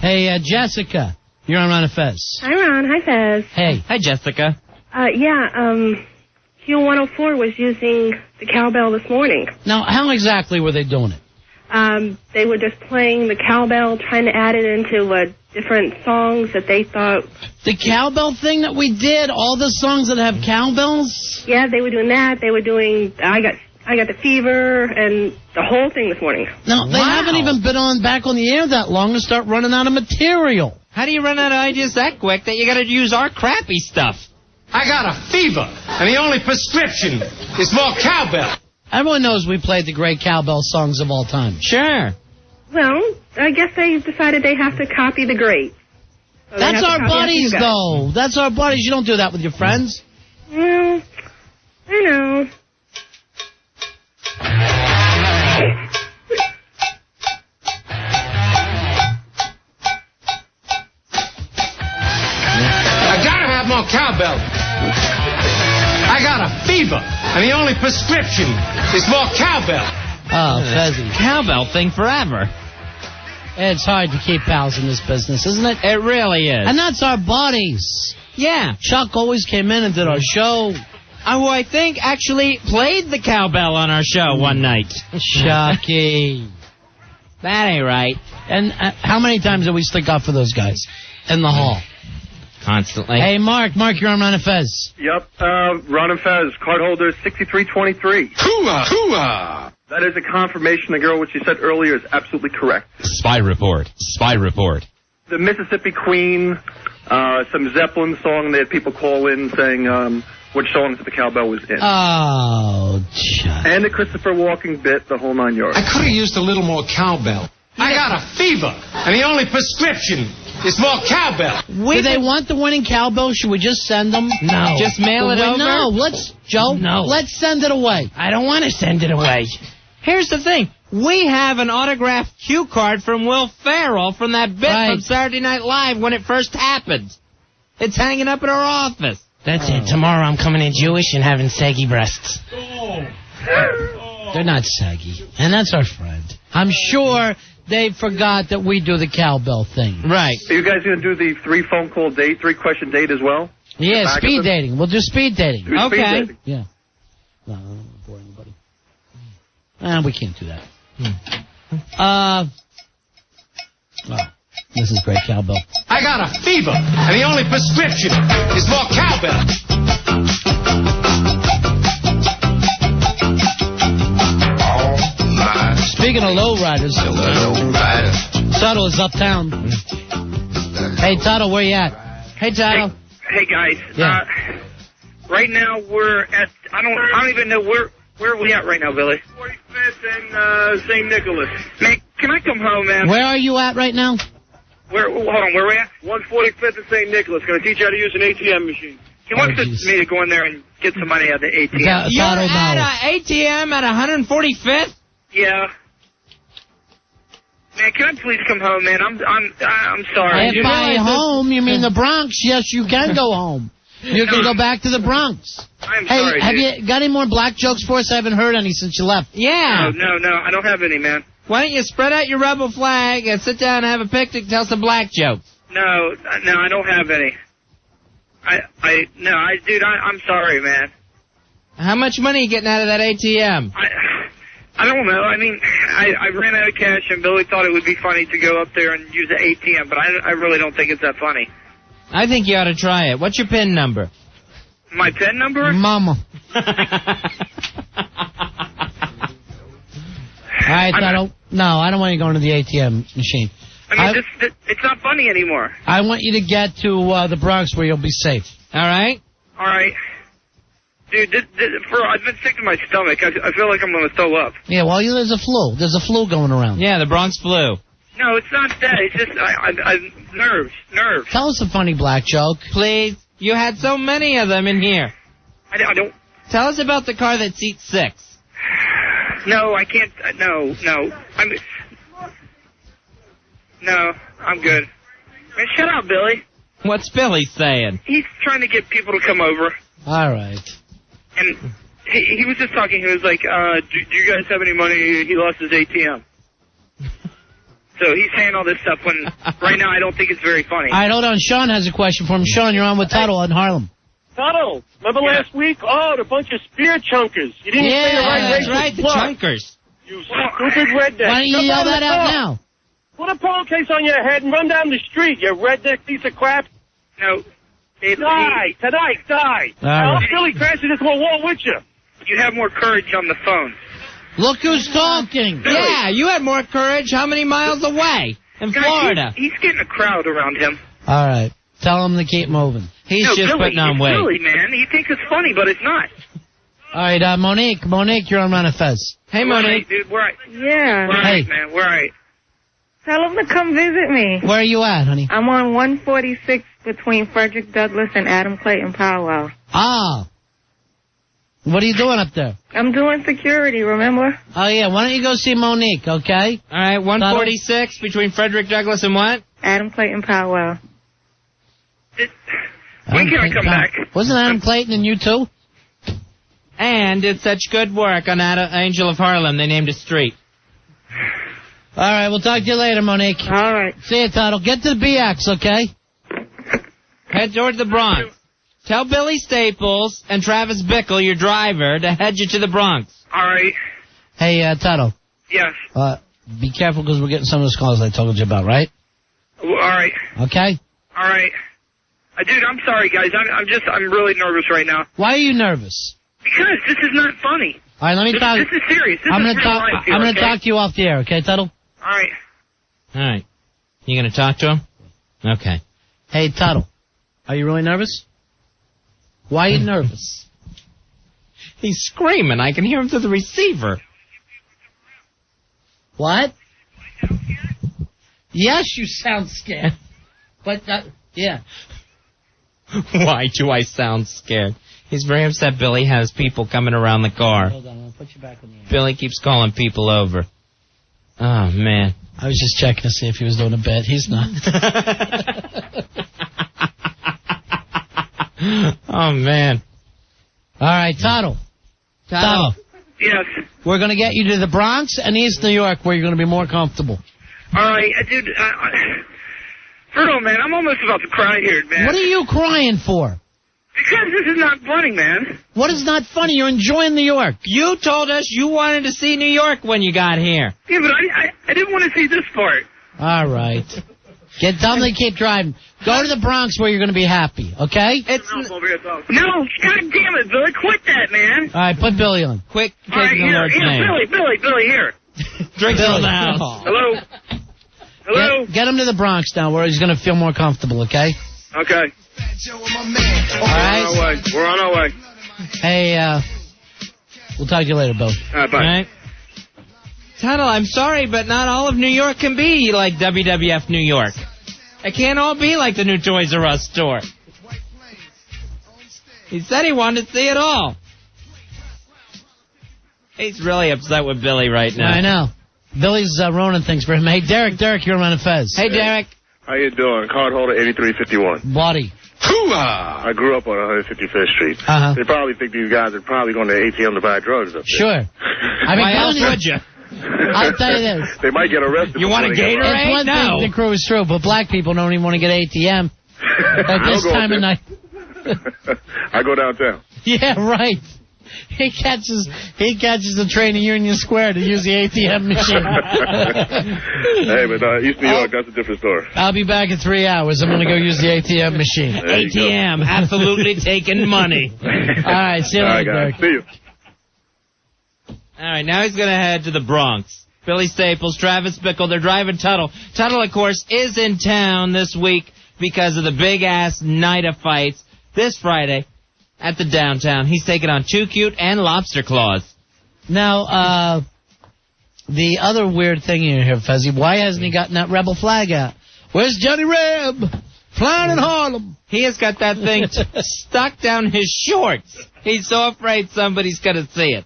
Hey, Jessica, you're on Ron and Fez. Hi, Ron. Hi, Fez. Hey. Hi, Jessica. Q104 was using the cowbell this morning. Now, how exactly were they doing it? They were just playing the cowbell, trying to add it into different songs that they thought... The cowbell thing that we did, all the songs that have cowbells? Yeah, they were doing that. They were doing I Got the Fever and the whole thing this morning. No, they haven't even been back on the air that long to start running out of material. How do you run out of ideas that quick that you got to use our crappy stuff? I got a fever, and the only prescription is more cowbell. Everyone knows we played the great cowbell songs of all time. Sure. Well, I guess they decided they have to copy the greats. So that's our buddies, though. That's our buddies. You don't do that with your friends. Well, I know. I gotta have more cowbell. I got a fever, and the only prescription is more cowbell. Oh, Fezzy. Cowbell thing forever. It's hard to keep pals in this business, isn't it? It really is. And that's our buddies. Yeah. Chuck always came in and did our show. who I think actually played the cowbell on our show one night. Sucky. That ain't right. And how many times did we stick up for those guys in the hall? Constantly. Hey, Mark, you're on Ron and Fez. Yep, Ron and Fez, card holder 6323. Hooah! That is a confirmation. The girl, what she said earlier, is absolutely correct. Spy report. The Mississippi Queen, some Zeppelin song. They had people call in saying which songs the cowbell was in. Oh, and the Christopher Walken bit, the whole 9 yards. I could have used a little more cowbell. I got a fever, and the only prescription is more cowbell. Do they want the winning cowbell? Should we just send them? No. Just mail it over? No, let's send it away. I don't want to send it away. Here's the thing. We have an autographed cue card from Will Ferrell from that bit from Saturday Night Live when it first happened. It's hanging up in our office. That's it. Tomorrow I'm coming in Jewish and having saggy breasts. They're not saggy. And that's our friend. I'm sure they forgot that we do the cowbell thing. Right. Are you guys going to do the 3-phone call date, 3-question date as well? Yeah, speed dating. We'll do speed dating. Speed dating. Yeah. No, I don't want to bore anybody. We can't do that. This is great cowbell. I got a fever, and the only prescription is more cowbell. Speaking of lowriders, Tuddle is uptown. Hey, Tuddle, where you at? Hey, Tuddle. Hey guys. Yeah. Right now we're at. I don't even know where are we at right now, Billy. 45th and St. Nicholas. Man, can I come home, man? Where are you at right now? Hold on, where are we at? 145th and St. Nicholas. Going to teach you how to use an ATM machine. He wants me to go in there and get some money out of the ATM. You're at an ATM at 145th? Yeah. Man, can I please come home, man? I'm sorry. If by home, you mean the Bronx? Yes, you can go home. You can go back to the Bronx. I'm sorry, have you got any more black jokes for us? I haven't heard any since you left. Yeah. No, I don't have any, man. Why don't you spread out your rebel flag and sit down and have a picnic and tell some black jokes? No, I don't have any. Dude, I'm sorry, man. How much money are you getting out of that ATM? I don't know. I mean, I ran out of cash, and Billy thought it would be funny to go up there and use the ATM, but I really don't think it's that funny. I think you ought to try it. What's your PIN number? My PIN number? Mama. All right, no, I don't want you going to the ATM machine. I mean, it's not funny anymore. I want you to get to the Bronx where you'll be safe. All right? All right. Dude, I've been sick to my stomach. I feel like I'm going to throw up. Yeah, well, there's a flu. There's a flu going around. Yeah, the Bronx flu. No, it's not that. It's just nerves. Tell us a funny black joke. Please. You had so many of them in here. I don't. Tell us about the car that seats 6. No, I can't. No. No, I'm good. Man, shut up, Billy. What's Billy saying? He's trying to get people to come over. All right. And he was just talking. He was like, do you guys have any money? He lost his ATM. So he's saying all this stuff when right now I don't think it's very funny. All right, hold on. Sean has a question for him. Sean, you're on with Tuddle in Harlem. Tuddle, remember last week? Oh, the bunch of spear chunkers. You didn't say the right that's right, the chunkers. You stupid redneck. Why don't you yell that out now? Put a pillowcase on your head and run down the street, you redneck piece of crap. No. Die. Tonight, die. Right. Billy crashing into a wall with you. You have more courage on the phone. Look who's talking. Yeah, you had more courage. How many miles away? In Florida. He's getting a crowd around him. All right. Tell him to keep moving. He's just Billy, putting on weight. Billy, man. He thinks it's funny, but it's not. All right, Monique, you're on Ron and Fez. Hey, Monique. Dude, we're right. Yeah. We're right, man. We're right. Tell them to come visit me. Where are you at, honey? I'm on 146 between Frederick Douglass and Adam Clayton Powell. Ah. What are you doing up there? I'm doing security, remember? Oh, yeah. Why don't you go see Monique, okay? All right, 146 between Frederick Douglass and what? Adam Clayton Powell. When can I come back? Wasn't Adam Clayton and you too? And did such good work on Angel of Harlem, they named a street. All right, we'll talk to you later, Monique. All right. See you, Tuddle. Get to the BX, okay? Head toward the Bronx. Tell Billy Staples and Travis Bickle, your driver, to head you to the Bronx. All right. Hey, Tuddle. Yes. Be careful because we're getting some of those calls I told you about, right? All right. Okay? All right. Dude, I'm sorry, guys. I'm really nervous right now. Why are you nervous? Because this is not funny. All right, let me talk. This is serious. I'm going to talk to you off the air, okay, Tuddle? All right. All right. You going to talk to him? Okay. Hey, Tuddle. Are you really nervous? Why are you nervous? He's screaming. I can hear him through the receiver. What? Yes, you sound scared. But, yeah. Why do I sound scared? He's very upset Billy has people coming around the car. Hold on, I'm going to put you back on the air. Billy keeps calling people over. Oh, man. I was just checking to see if he was doing a bit. He's not. Oh, man. All right, Tuddle. Yes. We're going to get you to the Bronx and East New York where you're going to be more comfortable. All right, dude. Fertile, man, I'm almost about to cry here, man. What are you crying for? Because this is not funny, man. What is not funny? You're enjoying New York. You told us you wanted to see New York when you got here. Yeah, but I didn't want to see this part. All right. Get done and keep driving. Go to the Bronx where you're going to be happy, okay? No, God damn it, Billy. Quit that, man. All right, put Billy on. Quick, take the Lord's name. Billy, here. Drink Billy. The house. Hello? Get him to the Bronx now where he's going to feel more comfortable, okay? Okay. All right. We're on our way. Hey, we'll talk to you later, Bill. All right, bye. All right. Tuddle, I'm sorry, but not all of New York can be like WWF New York. It can't all be like the new Toys R Us store. He said he wanted to see it all. He's really upset with Billy right now. I know. Billy's ruining things for him. Hey, Derek, you're on Fez. Hey, Derek. How you doing? Card holder 8351. Buddy. I grew up on 155th Street. Uh-huh. They probably think these guys are probably going to the ATM to buy drugs up there. Sure. I mean, why else would you? I'll tell you this. They might get arrested. You want a Gatorade? It's one thing the crew is true, but black people don't even want to get ATM at this time of night. I go downtown. Yeah, right. He catches the train in Union Square to use the ATM machine. Hey, but East New York, that's a different story. I'll be back in 3 hours. I'm going to go use the ATM machine. ATM, absolutely taking money. All right, see you later, guys. See you. All right, now he's going to head to the Bronx. Billy Staples, Travis Bickle, they're driving Tuddle. Tuddle, of course, is in town this week because of the big-ass night of fights this Friday at the downtown. He's taking on Too Cute and Lobster Claws. Now, the other weird thing here, Fezzy, why hasn't he gotten that rebel flag out? Where's Johnny Reb? Flying in Harlem. He has got that thing stuck down his shorts. He's so afraid somebody's going to see it.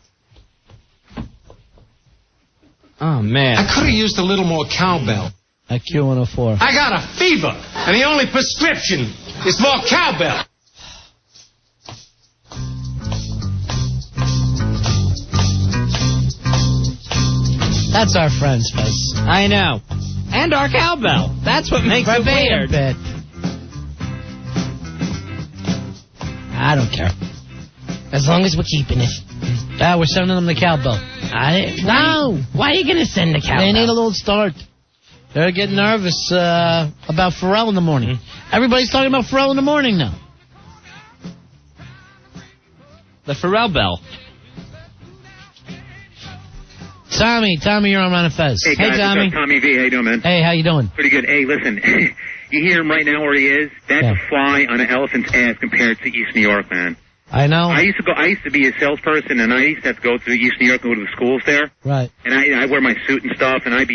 Oh, man. I could have used a little more cowbell. At Q104. I got a fever, and the only prescription is more cowbell. That's our friends, Fez. I know. And our cowbell. That's what makes it weird. Bit. I don't care. As long as we're keeping it. We're sending them the cowbell. No! Why are you going to send the cowbell? They need a little start. They're getting nervous about Pharrell in the morning. Everybody's talking about Pharrell in the morning now. The Pharrell bell. Tommy, you're on Ron and Fez. Hey, guys, Tommy. What's up, Tommy V? How you doing, man? Hey, how you doing? Pretty good. Hey, listen, you hear him right now where he is? That's a fly on an elephant's ass compared to East New York, man. I know. I used to be a salesperson, and I used to have to go to East New York and go to the schools there. Right. And I wear my suit and stuff, and I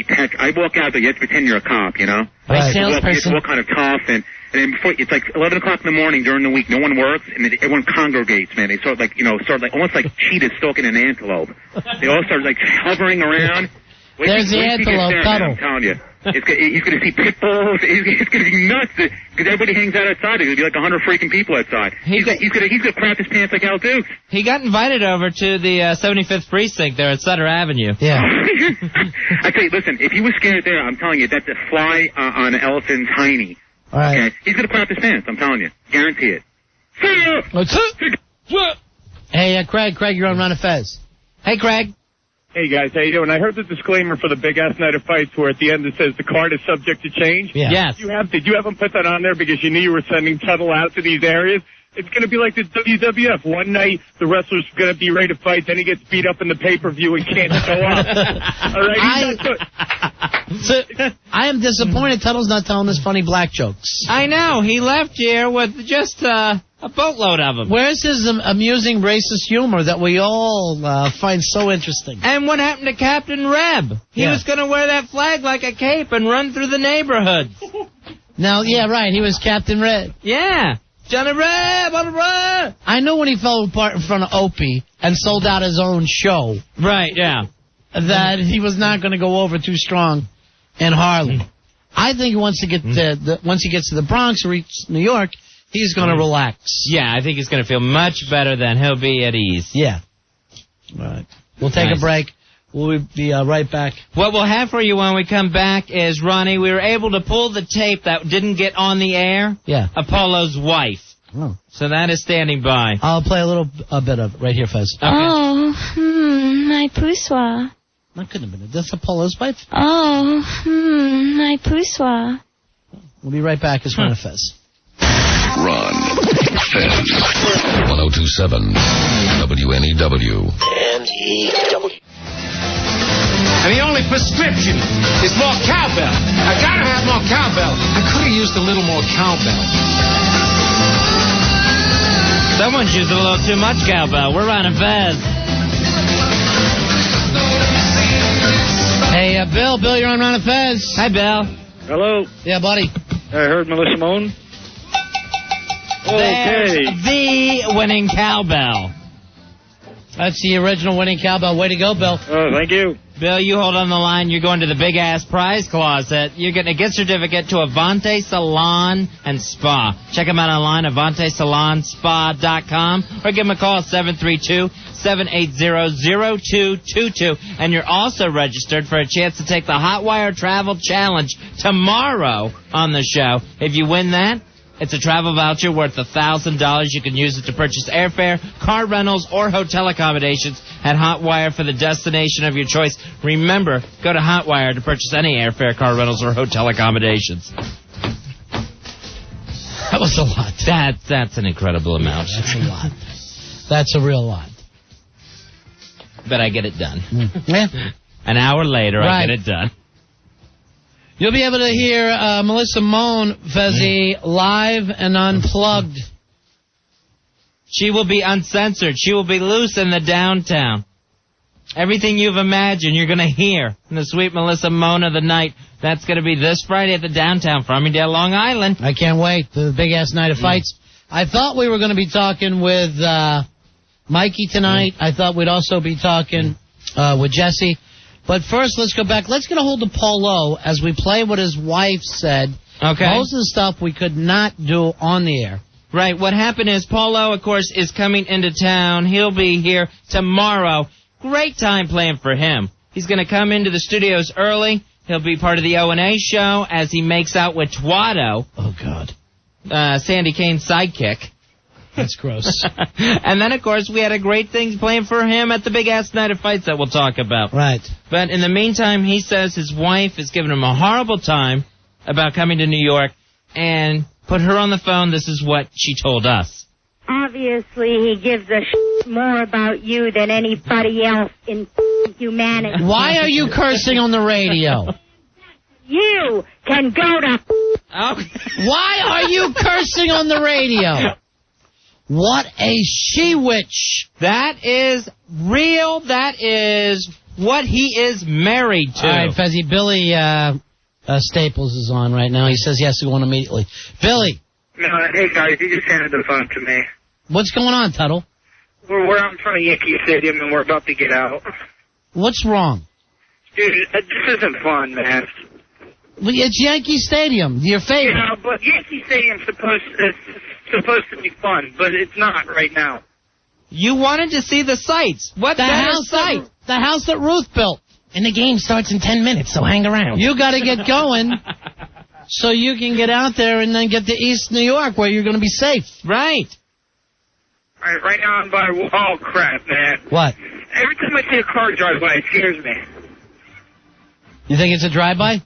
walk out there, you have to pretend you're a cop, you know? Right. You have to walk kind of tough, and then before, it's like 11 o'clock in the morning during the week, no one works, and everyone congregates, man. They sort of almost like cheetahs stalking an antelope. They all start like hovering around. There's the antelope, Tuddle. I'm telling you. He's going to see pit bulls. He's going to be nuts because everybody hangs out outside. There's going to be like 100 freaking people outside. He's going to crap his pants like Al Dukes. He got invited over to the 75th precinct there at Sutter Avenue. Yeah. I tell you, listen, if he was scared there, I'm telling you, that's a fly on an elephant's hiney. All right. Okay? He's going to crap his pants, I'm telling you. Guarantee it. Hey, Craig, you're on Run of Fez. Hey, Craig. Hey, guys, how you doing? I heard the disclaimer for the big-ass night of fights where at the end it says the card is subject to change. Yeah. Yes. Did you have them put that on there because you knew you were sending Tuddle out to these areas? It's going to be like the WWF. One night, the wrestler's going to be ready to fight, then he gets beat up in the pay-per-view and can't show up. All right? I am disappointed Tuddle's not telling us funny black jokes. I know. He left here with just a boatload of them. Where's his amusing racist humor that we all find so interesting? And what happened to Captain Reb? He was going to wear that flag like a cape and run through the neighborhood. Now, yeah, right. He was Captain Reb. Yeah. Johnny Reb, on the run. I know when he fell apart in front of Opie and sold out his own show. Right, yeah. That he was not going to go over too strong in Harlem. I think once he gets to the Bronx or New York, he's going to relax. Yeah, I think he's going to feel much better then. He'll be at ease. Yeah. All right. We'll take a break. We'll be right back. What we'll have for you when we come back is, Ronnie, we were able to pull the tape that didn't get on the air. Yeah. Apollo's wife. Oh. So that is standing by. I'll play a bit of it right here, Fez. Okay. Oh, my poussoir. That couldn't have been it. That's Apollo's wife. Oh, my poussoir. We'll be right back. It's Run of Fez. Run. Fez. 1027 WNEW. And the only prescription is more cowbell. I gotta have more cowbell. I could have used a little more cowbell. Someone's used a little too much cowbell. We're running Fez. Hey, Bill, you're on Run of Fez. Hi, Bill. Hello. Yeah, buddy. I heard Melissa Moan. Okay. There's the winning cowbell. That's the original winning cowbell. Way to go, Bill. Oh, thank you. Bill, you hold on the line. You're going to the big-ass prize closet. You're getting a gift certificate to Avante Salon and Spa. Check them out online, AvanteSalonSpa.com, or give them a call at 732-780-0222. And you're also registered for a chance to take the Hotwire Travel Challenge tomorrow on the show. If you win that, it's a travel voucher worth $1,000. You can use it to purchase airfare, car rentals, or hotel accommodations at Hotwire for the destination of your choice. Remember, go to Hotwire to purchase any airfare, car rentals, or hotel accommodations. That was a lot. That's an incredible amount. That's a lot. That's a real lot. But I get it done. Yeah. An hour later, I get it done. You'll be able to hear Melissa Moan, Fezzy, live and unplugged. She will be uncensored. She will be loose in the downtown. Everything you've imagined, you're going to hear in the sweet Melissa Moan of the night. That's going to be this Friday at the downtown, Farmingdale, Long Island. I can't wait. The big-ass night of fights. I thought we were going to be talking with Mikey tonight. I thought we'd also be talking with Jesse. But first, let's go back. Let's get a hold of Paulo as we play what his wife said. Okay. Most of the stuff we could not do on the air. Right. What happened is Paulo, of course, is coming into town. He'll be here tomorrow. Great time playing for him. He's going to come into the studios early. He'll be part of the O&A show as he makes out with Twado. Oh, God. Sandy Kane's sidekick. That's gross. And then, of course, we had a great thing playing for him at the big-ass night of fights that we'll talk about. Right. But in the meantime, he says his wife is giving him a horrible time about coming to New York, and put her on the phone. This is what she told us. Obviously, he gives a more about you than anybody else in humanity. Why are you cursing on the radio? You can go to... Why are you cursing on the radio? What a she-witch. That is real. That is what he is married to. All right, Fezzy, Billy Staples is on right now. He says he has to go on immediately. Billy. No, hey, guys, you just handed the phone to me. What's going on, Tuddle? We're out in front of Yankee Stadium, and we're about to get out. What's wrong? Dude, this isn't fun, man. Well, it's Yankee Stadium, your favorite. Yeah, but Yankee Stadium's supposed to be fun, but it's not right now. You wanted to see the sights. What better sight? The house that Ruth built. And the game starts in 10 minutes, so hang around. You got to get going so you can get out there and then get to East New York where you're going to be safe. Right. All right, right now I'm by... Oh, crap, man. What? Every time I see a car drive by, it scares me. You think it's a drive-by?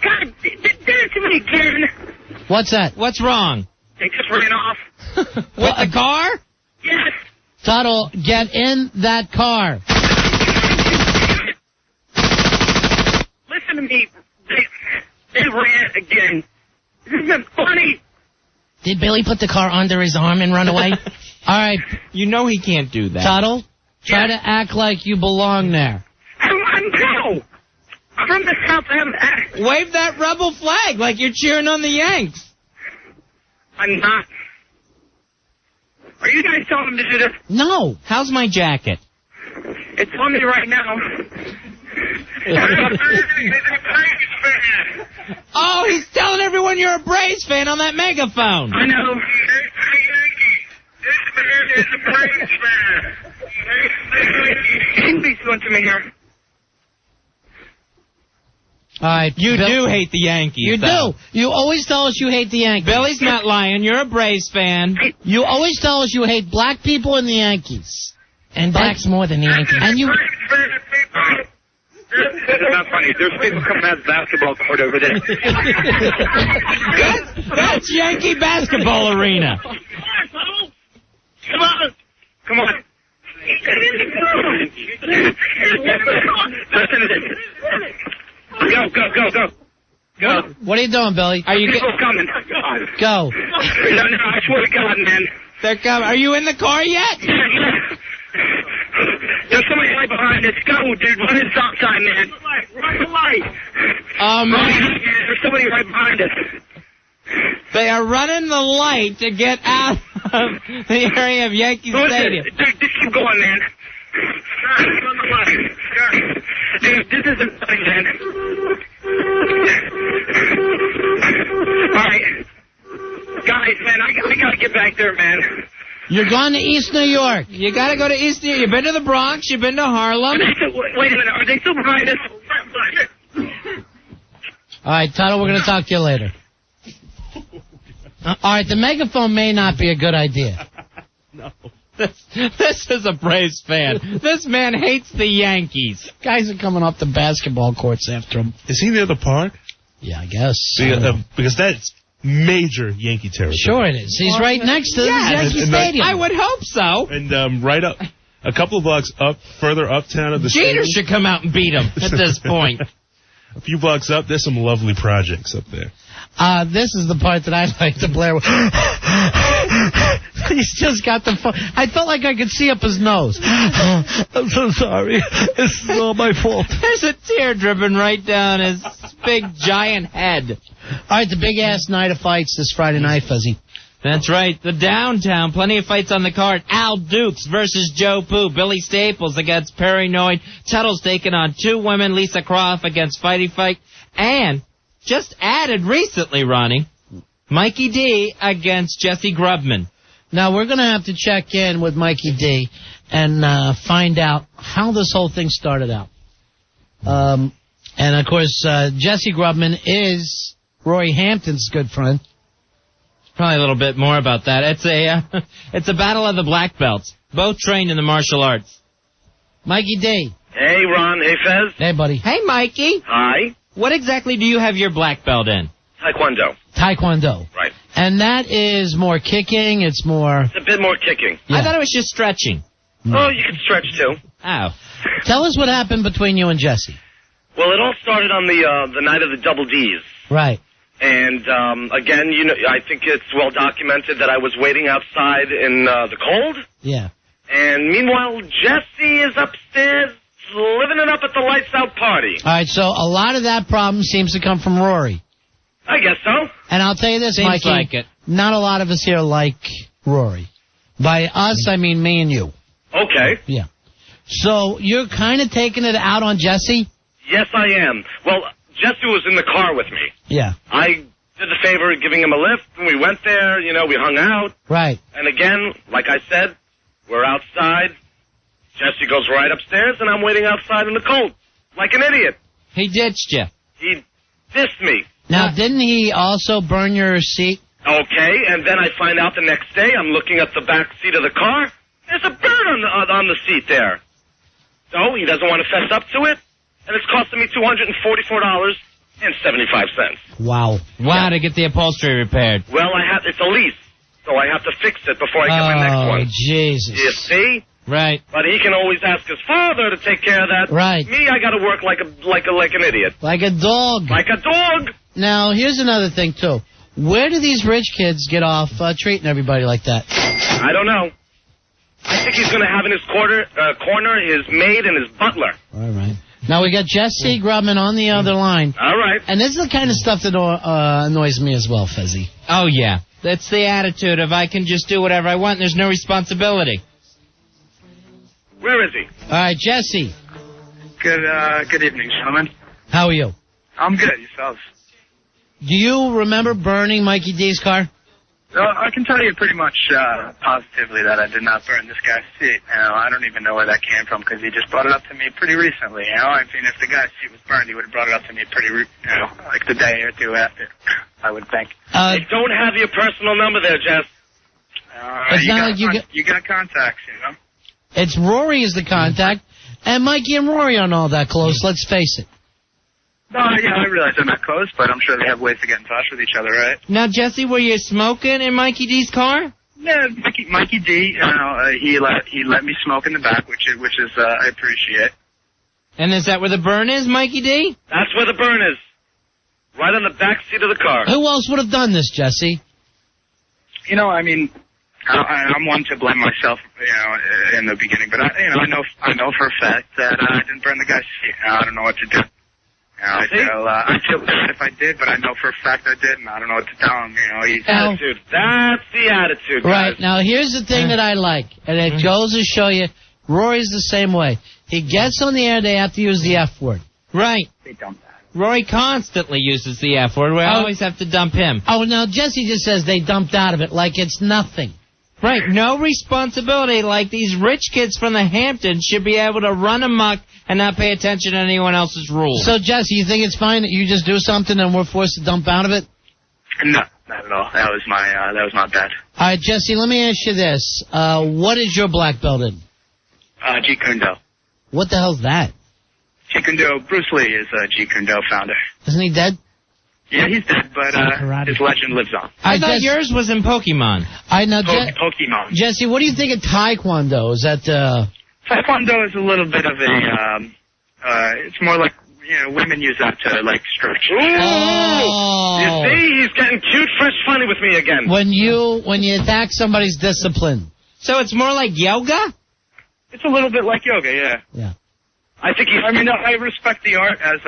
God, did it to me again. What's that? What's wrong? They just ran off. With the car? Yes. Tuddle, get in that car. Listen to me. They ran again. This isn't funny. Did Billy put the car under his arm and run away? All right. You know he can't do that. Tuddle, try to act like you belong there. No. I'm from the South End. Wave that rebel flag like you're cheering on the Yanks. I'm not. Are you guys telling me to do this? No. How's my jacket? It's on me right now. Oh, he's telling everyone you're a Braves fan on that megaphone. I know. This man is a Braves fan. Please listen to me here. All right. You do hate the Yankees. You do. You always tell us you hate the Yankees. Billy's not lying. You're a Braves fan. You always tell us you hate black people and the Yankees. And blacks more than the Yankees. And you... This is not funny. There's people coming out of the basketball court over there. That's Yankee basketball arena. Come on. Come on. Listen to this. Go. What are you doing, Billy? Are you people coming? Go. No, I swear to God, man. They're coming. Are you in the car yet? There's somebody right behind us. Go, dude. Run the stop sign, man. Run the light. There's somebody right behind us. They are running the light to get out of the area of Yankee Stadium. Dude, just keep going, man. Run the light. Dude, this isn't funny, man. All right. Guys, man, I gotta get back there, man. You're going to East New York. You got to go to East New York. You've been to the Bronx. You've been to Harlem. Wait a minute. Are they still behind us? All right, Tuddle, we're going to talk to you later. All right, the megaphone may not be a good idea. No. This is a Braves fan. This man hates the Yankees. Guys are coming up the basketball courts after him. Is he near the park? Yeah, I guess. Because that's major Yankee territory. Sure it is. He's right next to the Yankee Stadium. I would hope so. And right up, a couple of blocks further uptown of the Jeter stadium. should come out and beat him at this point. A few blocks up, there's some lovely projects up there. This is the part that I like to Blair. He's just got the phone. I felt like I could see up his nose. I'm so sorry. This is all my fault. There's a tear dripping right down his big giant head. All right, the big-ass night of fights this Friday night, Fuzzy. That's right. The downtown. Plenty of fights on the card. Al Dukes versus Joe Poo. Billy Staples against Perry Noyd. Tuddle's taking on two women. Lisa Croft against Fighty Fight. And just added recently, Ronnie, Mikey D against Jesse Grubman. Now, we're going to have to check in with Mikey D and find out how this whole thing started out. And, of course, Jesse Grubman is Roy Hampton's good friend. Probably a little bit more about that. It's a battle of the black belts, both trained in the martial arts. Mikey D. Hey, Ron. Hey, Fez. Hey, buddy. Hey, Mikey. Hi. What exactly do you have your black belt in? Taekwondo. Right. And that is more kicking. It's more... It's a bit more kicking. Yeah. I thought it was just stretching. Oh, you can stretch, too. Oh. Tell us what happened between you and Jesse. Well, it all started on the night of the Double Ds. Right. And, again, you know, I think it's well documented that I was waiting outside in the cold. Yeah. And meanwhile, Jesse is upstairs living it up at the lights out party. All right, so a lot of that problem seems to come from Rory. I guess so. And I'll tell you this, Seems Mikey, like it. Not a lot of us here like Rory. By us, I mean me and you. Okay. Yeah. So you're kind of taking it out on Jesse? Yes, I am. Well, Jesse was in the car with me. Yeah. I did the favor of giving him a lift, and we went there, you know, we hung out. Right. And again, like I said, we're outside. Jesse goes right upstairs, and I'm waiting outside in the cold, like an idiot. He ditched you. He dissed me. Now, didn't he also burn your seat? Okay, and then I find out the next day I'm looking at the back seat of the car, There's a bird on the seat there. So he doesn't want to fess up to it, and it's costing me $244.75. Wow. To get the upholstery repaired. Well, it's a lease, so I have to fix it before I get my next one. Oh, Jesus. You see? Right. But he can always ask his father to take care of that. Right. Me, I got to work like an idiot. Like a dog. Like a dog. Now, here's another thing, too. Where do these rich kids get off treating everybody like that? I don't know. I think he's going to have in his corner his maid and his butler. All right. Now, we got Jesse Grubman on the other line. All right. And this is the kind of stuff that annoys me as well, Fezzy. Oh, yeah. That's the attitude of I can just do whatever I want and there's no responsibility. Where is he? All right, Jesse. Good evening, gentlemen. How are you? I'm good. Yourselves? Do you remember burning Mikey D's car? I can tell you pretty much positively that I did not burn this guy's seat. I don't even know where that came from because he just brought it up to me pretty recently. I mean, if the guy's seat was burned, he would have brought it up to me like the day or two after, I would think. I don't have your personal number there, Jess. You got contacts, you know? It's Rory is the contact, and Mikey and Rory aren't all that close, let's face it. No, yeah, I realize they're not close, but I'm sure they have ways to get in touch with each other, right? Now, Jesse, were you smoking in Mikey D's car? Yeah, Mikey D, he let me smoke in the back, which is I appreciate. And is that where the burn is, Mikey D? That's where the burn is. Right on the back seat of the car. Who else would have done this, Jesse? I mean, I'm one to blame myself, in the beginning, but I know for a fact that I didn't burn the guy's seat. I don't know what to do. I feel bad if I did, but I know for a fact I did, and I don't know what to tell him. Attitude. That's the attitude, guys. Right. Now, here's the thing that I like, and it goes to show you, Rory's the same way. He gets on the air, they have to use the F word. Right. They dump that. Rory constantly uses the F word. We always have to dump him. Oh, now, Jesse just says they dumped out of it like it's nothing. Right, no responsibility like these rich kids from the Hamptons should be able to run amok and not pay attention to anyone else's rules. So, Jesse, you think it's fine that you just do something and we're forced to dump out of it? No, not at all. That was my bad. All right, Jesse, let me ask you this. What is your black belt in? Jeet Kune Do. What the hell's that? Jeet Kune Do. Bruce Lee is Jeet Kune Do founder. Isn't he dead? Yeah, he's dead, but his legend lives on. I thought yours was in Pokemon. Pokemon. Jesse, what do you think of Taekwondo? Is that Taekwondo is a little bit of a it's more like women use that to like stretch. Ooh! You see, he's getting cute, fresh, funny with me again. When you attack somebody's discipline. So it's more like yoga? It's a little bit like yoga, yeah. Yeah. I think I respect the art as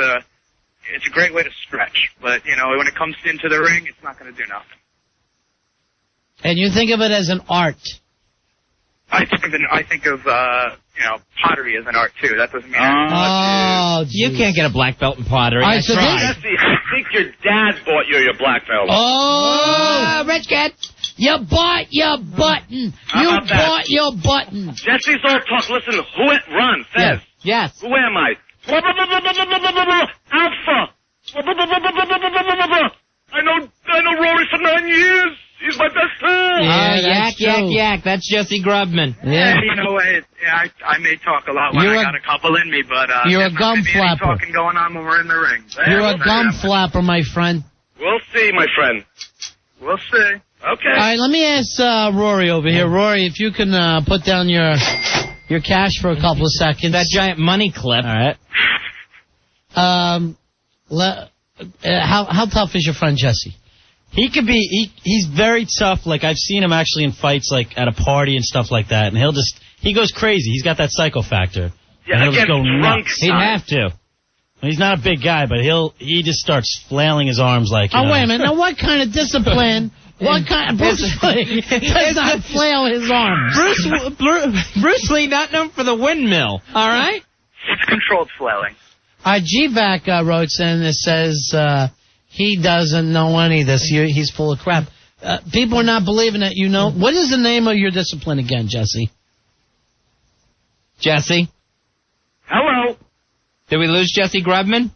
it's a great way to stretch, but when it comes into the ring, it's not going to do nothing. And you think of it as an art. I think of pottery as an art too. That doesn't mean you can't get a black belt in pottery. I tried. Jesse, I think your dad bought you your black belt. Oh, rich kid. You bought your button. You bought your button. Jesse's all talk. Listen, run, Fez. Yes. Who am I? Alpha. I know Rory for 9 years. He's my best friend. Yak. That's Jesse Grubman. Yeah. I may talk a lot when I got a couple in me, but you're a gum flapper. Talking going on when we're in the ring. You're a gum flapper, my friend. We'll see, my friend. We'll see. Okay. All right, let me ask Rory over here. Rory, if you can put down your cash for a couple of seconds. That giant money clip. All right. How tough is your friend Jesse? He could be. He's very tough. Like I've seen him actually in fights, like at a party and stuff like that. And he goes crazy. He's got that psycho factor. Yeah, he'll just go nuts. He'd have to. He's not a big guy, but he just starts flailing his arms like. Oh, wait a minute. Now, what kind of discipline? What kind of Bruce Lee does not flail his arms? Bruce Lee, not known for the windmill. All right. It's controlled flailing. GVAC wrote in that says he doesn't know any of this. He's full of crap. People are not believing that you know. What is the name of your discipline again, Jesse? Jesse? Hello? Did we lose Jesse Grubman?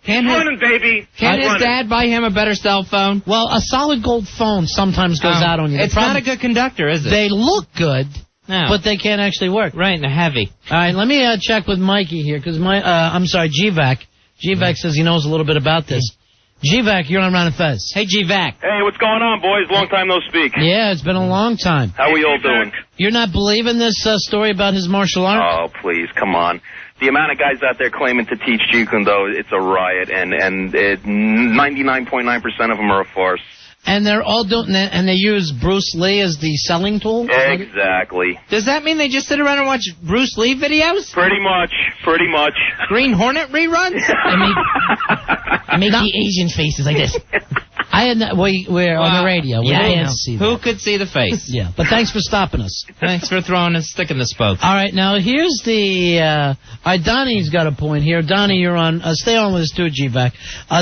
Running, baby. Can his dad buy him a better cell phone? Well, a solid gold phone sometimes goes out on you. It's not a good conductor, is it? They look good. No. but they can't actually work. Right, and they're heavy. All right, let me check with Mikey here, because GVAC. GVAC says he knows a little bit about this. GVAC, you're on Ron and Fez. Hey, GVAC. Hey, what's going on, boys? Long time no speak. Yeah, it's been a long time. How are we all doing? You're not believing this story about his martial art? Oh, please, come on. The amount of guys out there claiming to teach Jeet Kune Do, it's a riot, and 99.9% of them are a farce. And they're all doing that, and they use Bruce Lee as the selling tool? Exactly. Does that mean they just sit around and watch Bruce Lee videos? Pretty much. Green Hornet reruns? I make the Asian faces like this. I had that. We're on the radio. We can't see that. Who could see the face? Yeah, but thanks for stopping us. Thanks for throwing a stick in the spokes. All right, now here's the. Donnie's got a point here. Donnie, you're on. Stay on with us too, GVAC.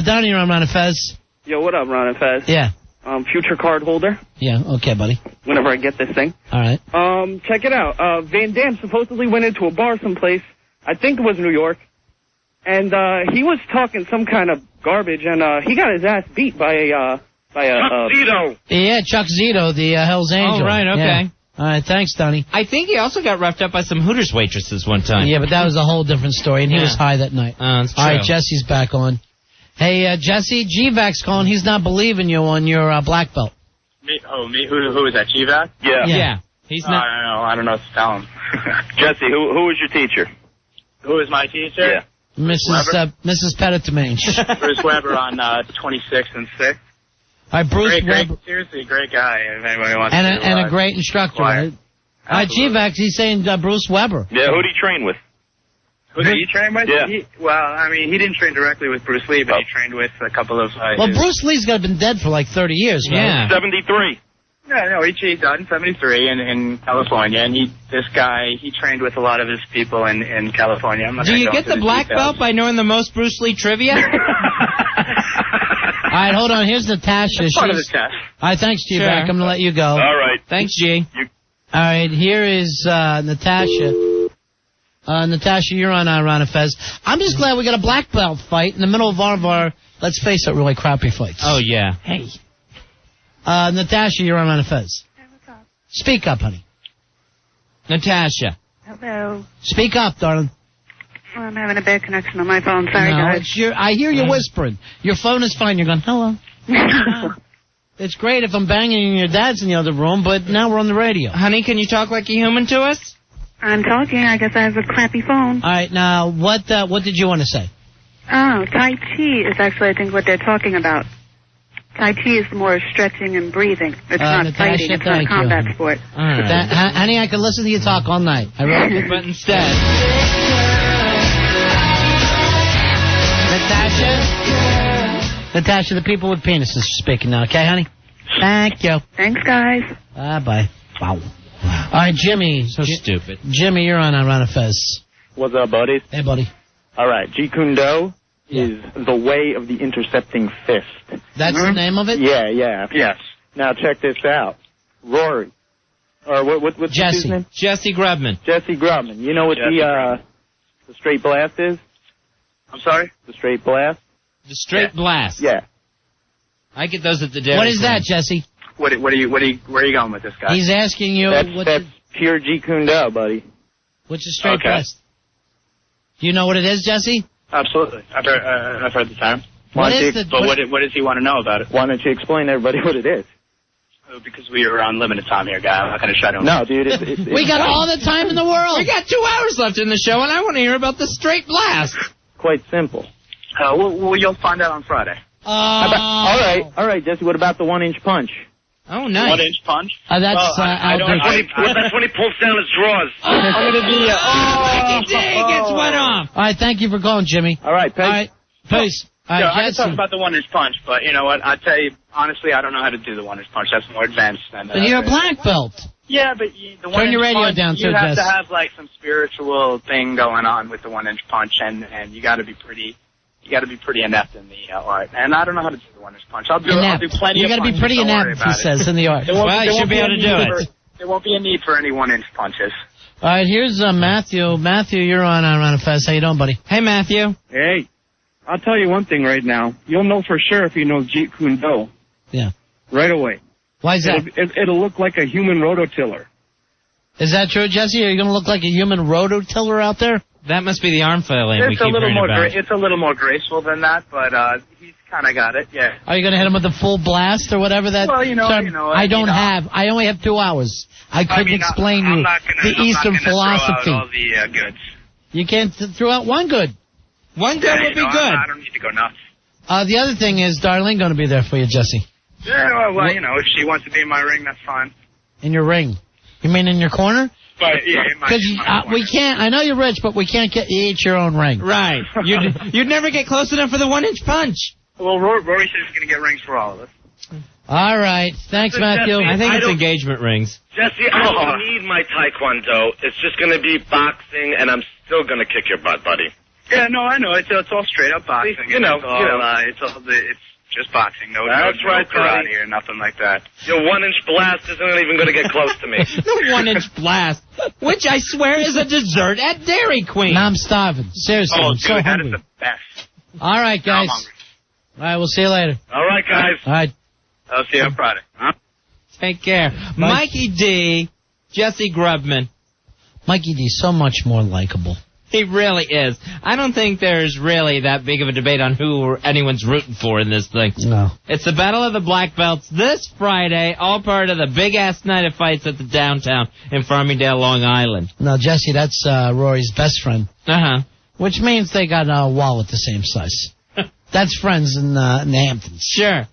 Donnie, you're on Ron and Fez. Yo, what up, Ron and Fez? Yeah. Future card holder. Yeah, okay, buddy. Whenever I get this thing. All right. Check it out. Van Damme supposedly went into a bar someplace. I think it was New York. And he was talking some kind of garbage, and he got his ass beat by a Chuck Zito. Yeah, Chuck Zito, the Hell's Angel. Oh, right, okay. Yeah. All right, thanks, Donnie. I think he also got roughed up by some Hooters waitresses one time. Yeah, but that was a whole different story, and he was high that night. That's true. All right, Jesse's back on. Hey, Jesse, GVAC's calling. He's not believing you on your black belt. Me? Oh, me? Who is that, GVAC? Yeah. He's not. I don't know what to tell him. Jesse, who was your teacher? Who is my teacher? Yeah. Mrs. Pettitamane. Bruce Weber on 26th and 6th. All right, Bruce Weber. Seriously, great guy. If anybody wants and a great instructor, right? All right, GVAC, he's saying Bruce Weber. Yeah, who'd he train with? Who did he train with? Yeah. He didn't train directly with Bruce Lee, but he trained with a couple of... well, Bruce Lee's got been dead for like 30 years, right? Yeah. 73. No, he died in 73 in California, and he trained with a lot of his people in California. I'm not Do gonna you go get into the the black details. belt by knowing the most Bruce Lee trivia? All right, hold on. Here's Natasha. That's part of the test. All right, thanks, GVAC. Sure. I'm going to let you go. All right. Thanks, G. All right, here is Natasha. Natasha, you're on Ron and Fez. I'm just glad we got a black belt fight in the middle of our let's face it, really crappy fights. Oh, yeah. Hey. Natasha, you're on Ron and Fez. Hey, what's up? Speak up, honey. Natasha. Hello. Speak up, darling. Well, I'm having a bad connection on my phone. Sorry, guys. I hear you whispering. Your phone is fine. You're going, hello. It's great if I'm banging and your dad's in the other room, but now we're on the radio. Honey, can you talk like a human to us? I'm talking. I guess I have a crappy phone. All right, now, what did you want to say? Oh, Tai Chi is actually, I think, what they're talking about. Tai Chi is more stretching and breathing. It's not Natasha, fighting. It's not a combat sport. All right. Honey, I can listen to you talk all night. I really But instead... Natasha, the people with penises are speaking now, okay, honey? Thank you. Thanks, guys. Bye. Wow. All right, Jimmy. So stupid. Jimmy, you're on Ron and Fez. What's up, buddy? Hey, buddy. All right, Jeet Kune Do is the way of the intercepting fist. That's the name of it? Yeah. Yes. Now check this out. Rory. Or what's his name? Jesse Grubman. Jesse Grubman. You know what the straight blast is? I'm sorry? The straight blast? The straight blast. Yeah. I get those at the Dairy What is Queen. that, Jesse? Where are you going with this guy? He's asking you That's pure Jeet Kune Do, buddy. what's a straight blast? Do you know what it is, Jesse? Absolutely. I've heard the term. What is But what does he want to know about it? Why don't you explain to everybody what it is? Because we are on limited time here, guy. I'm not going to shut him. No, dude. We got all the time in the world. We got 2 hours left in the show, and I want to hear about the straight blast. Quite simple. Well, you'll find out on Friday. All right, Jesse. What about the 1-inch punch? Oh, nice. 1-inch punch? That's That's when he pulls down his drawers. I'm gonna be. Mikey D gets one off. All right, thank you for calling, Jimmy. All right, All right, peace. All I right, can Jesse. talk about the 1-inch punch, but you know what? I tell you, honestly, I don't know how to do the 1-inch punch. That's more advanced than. Then you're a black belt. Yeah, but the 1-inch your radio punch, down, you too, have Jess. to have like some spiritual thing going on with the 1-inch punch, and you got to be pretty. You got to be pretty inept in the art, and I don't know how to do the 1-inch punch. I'll do plenty. You got to be pretty inept, he says, in the art. Well, you should be able to do it. There won't be a need for any 1-inch punches. All right, here's Matthew. Matthew, you're on Ron and Fez. How you doing, buddy? Hey, Matthew. Hey, I'll tell you one thing right now. You'll know for sure if you know Jeet Kune Do. Yeah. Right away. Why is that? It'll look like a human rototiller. Is that true, Jesse? Are you going to look like a human rototiller out there? That must be the arm flailing we keep hearing about. It's a little more graceful than that, but he's kind of got it, yeah. Are you going to hit him with a full blast or whatever that... Well, I only have 2 hours. I couldn't explain I'm you not gonna, the Eastern philosophy. Throw out all the goods. You can't throw out one good. One good would be good. I don't need to go nuts. The other thing is Darlene going to be there for you, Jesse. Yeah, well, if she wants to be in my ring, that's fine. In your ring? You mean in your corner? But, yeah, because we can't. I know you're rich, but we can't get you each your own ring. Right. You'd never get close enough for the 1-inch punch. Well, Rory says he's going to get rings for all of us. All right. Thanks, Matthew. I think it's engagement rings. Jesse, I don't need my taekwondo. It's just going to be boxing, and I'm still going to kick your butt, buddy. Yeah, no, I know. It's all straight up boxing. It's just boxing. No karate or nothing like that. Your 1-inch blast isn't even going to get close to me. The 1-inch blast, which I swear is a dessert at Dairy Queen. Now I'm starving. Seriously, I'm so hungry. That is the best. All right, guys. All right, we'll see you later. All right, guys. All right. I'll see you on Friday. Huh? Take care. Mikey D, Jesse Grubman. Mikey D, so much more likable. He really is. I don't think there's really that big of a debate on who anyone's rooting for in this thing. No. It's the Battle of the Black Belts this Friday, all part of the big-ass night of fights at the downtown in Farmingdale, Long Island. No, Jesse, that's Rory's best friend. Uh-huh. Which means they got a wallet the same size. That's friends in the Hamptons. Sure.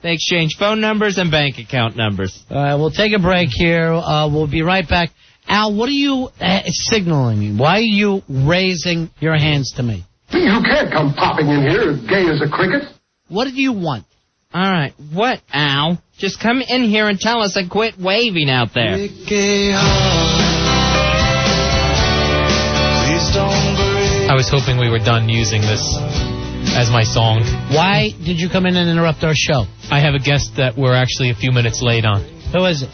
They exchange phone numbers and bank account numbers. All right, we'll take a break here. We'll be right back. Al, what are you signaling me? Why are you raising your hands to me? You can't come popping in here as gay as a cricket. What do you want? All right, what, Al? Just come in here and tell us and quit waving out there. I was hoping we were done using this as my song. Why did you come in and interrupt our show? I have a guest that we're actually a few minutes late on. Who is it?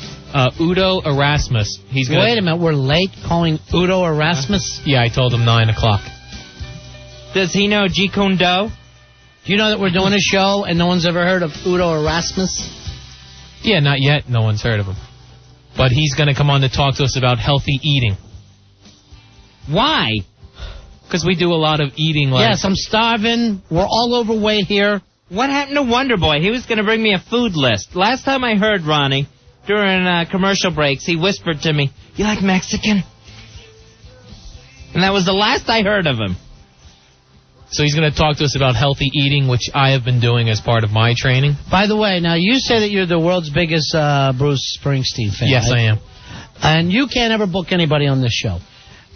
Udo Erasmus. Wait a minute, we're late calling Udo Erasmus? Yeah, I told him 9 o'clock. Does he know Jeet Kune Do? Do you know that we're doing a show and no one's ever heard of Udo Erasmus? Yeah, not yet. No one's heard of him. But he's going to come on to talk to us about healthy eating. Why? Because we do a lot of eating. Yes, I'm starving. We're all overweight here. What happened to Wonder Boy? He was going to bring me a food list. Last time I heard Ronnie, during commercial breaks, he whispered to me, "You like Mexican?" And that was the last I heard of him. So he's going to talk to us about healthy eating, which I have been doing as part of my training. By the way, now you say that you're the world's biggest Bruce Springsteen fan. Yes, right? I am. And you can't ever book anybody on this show.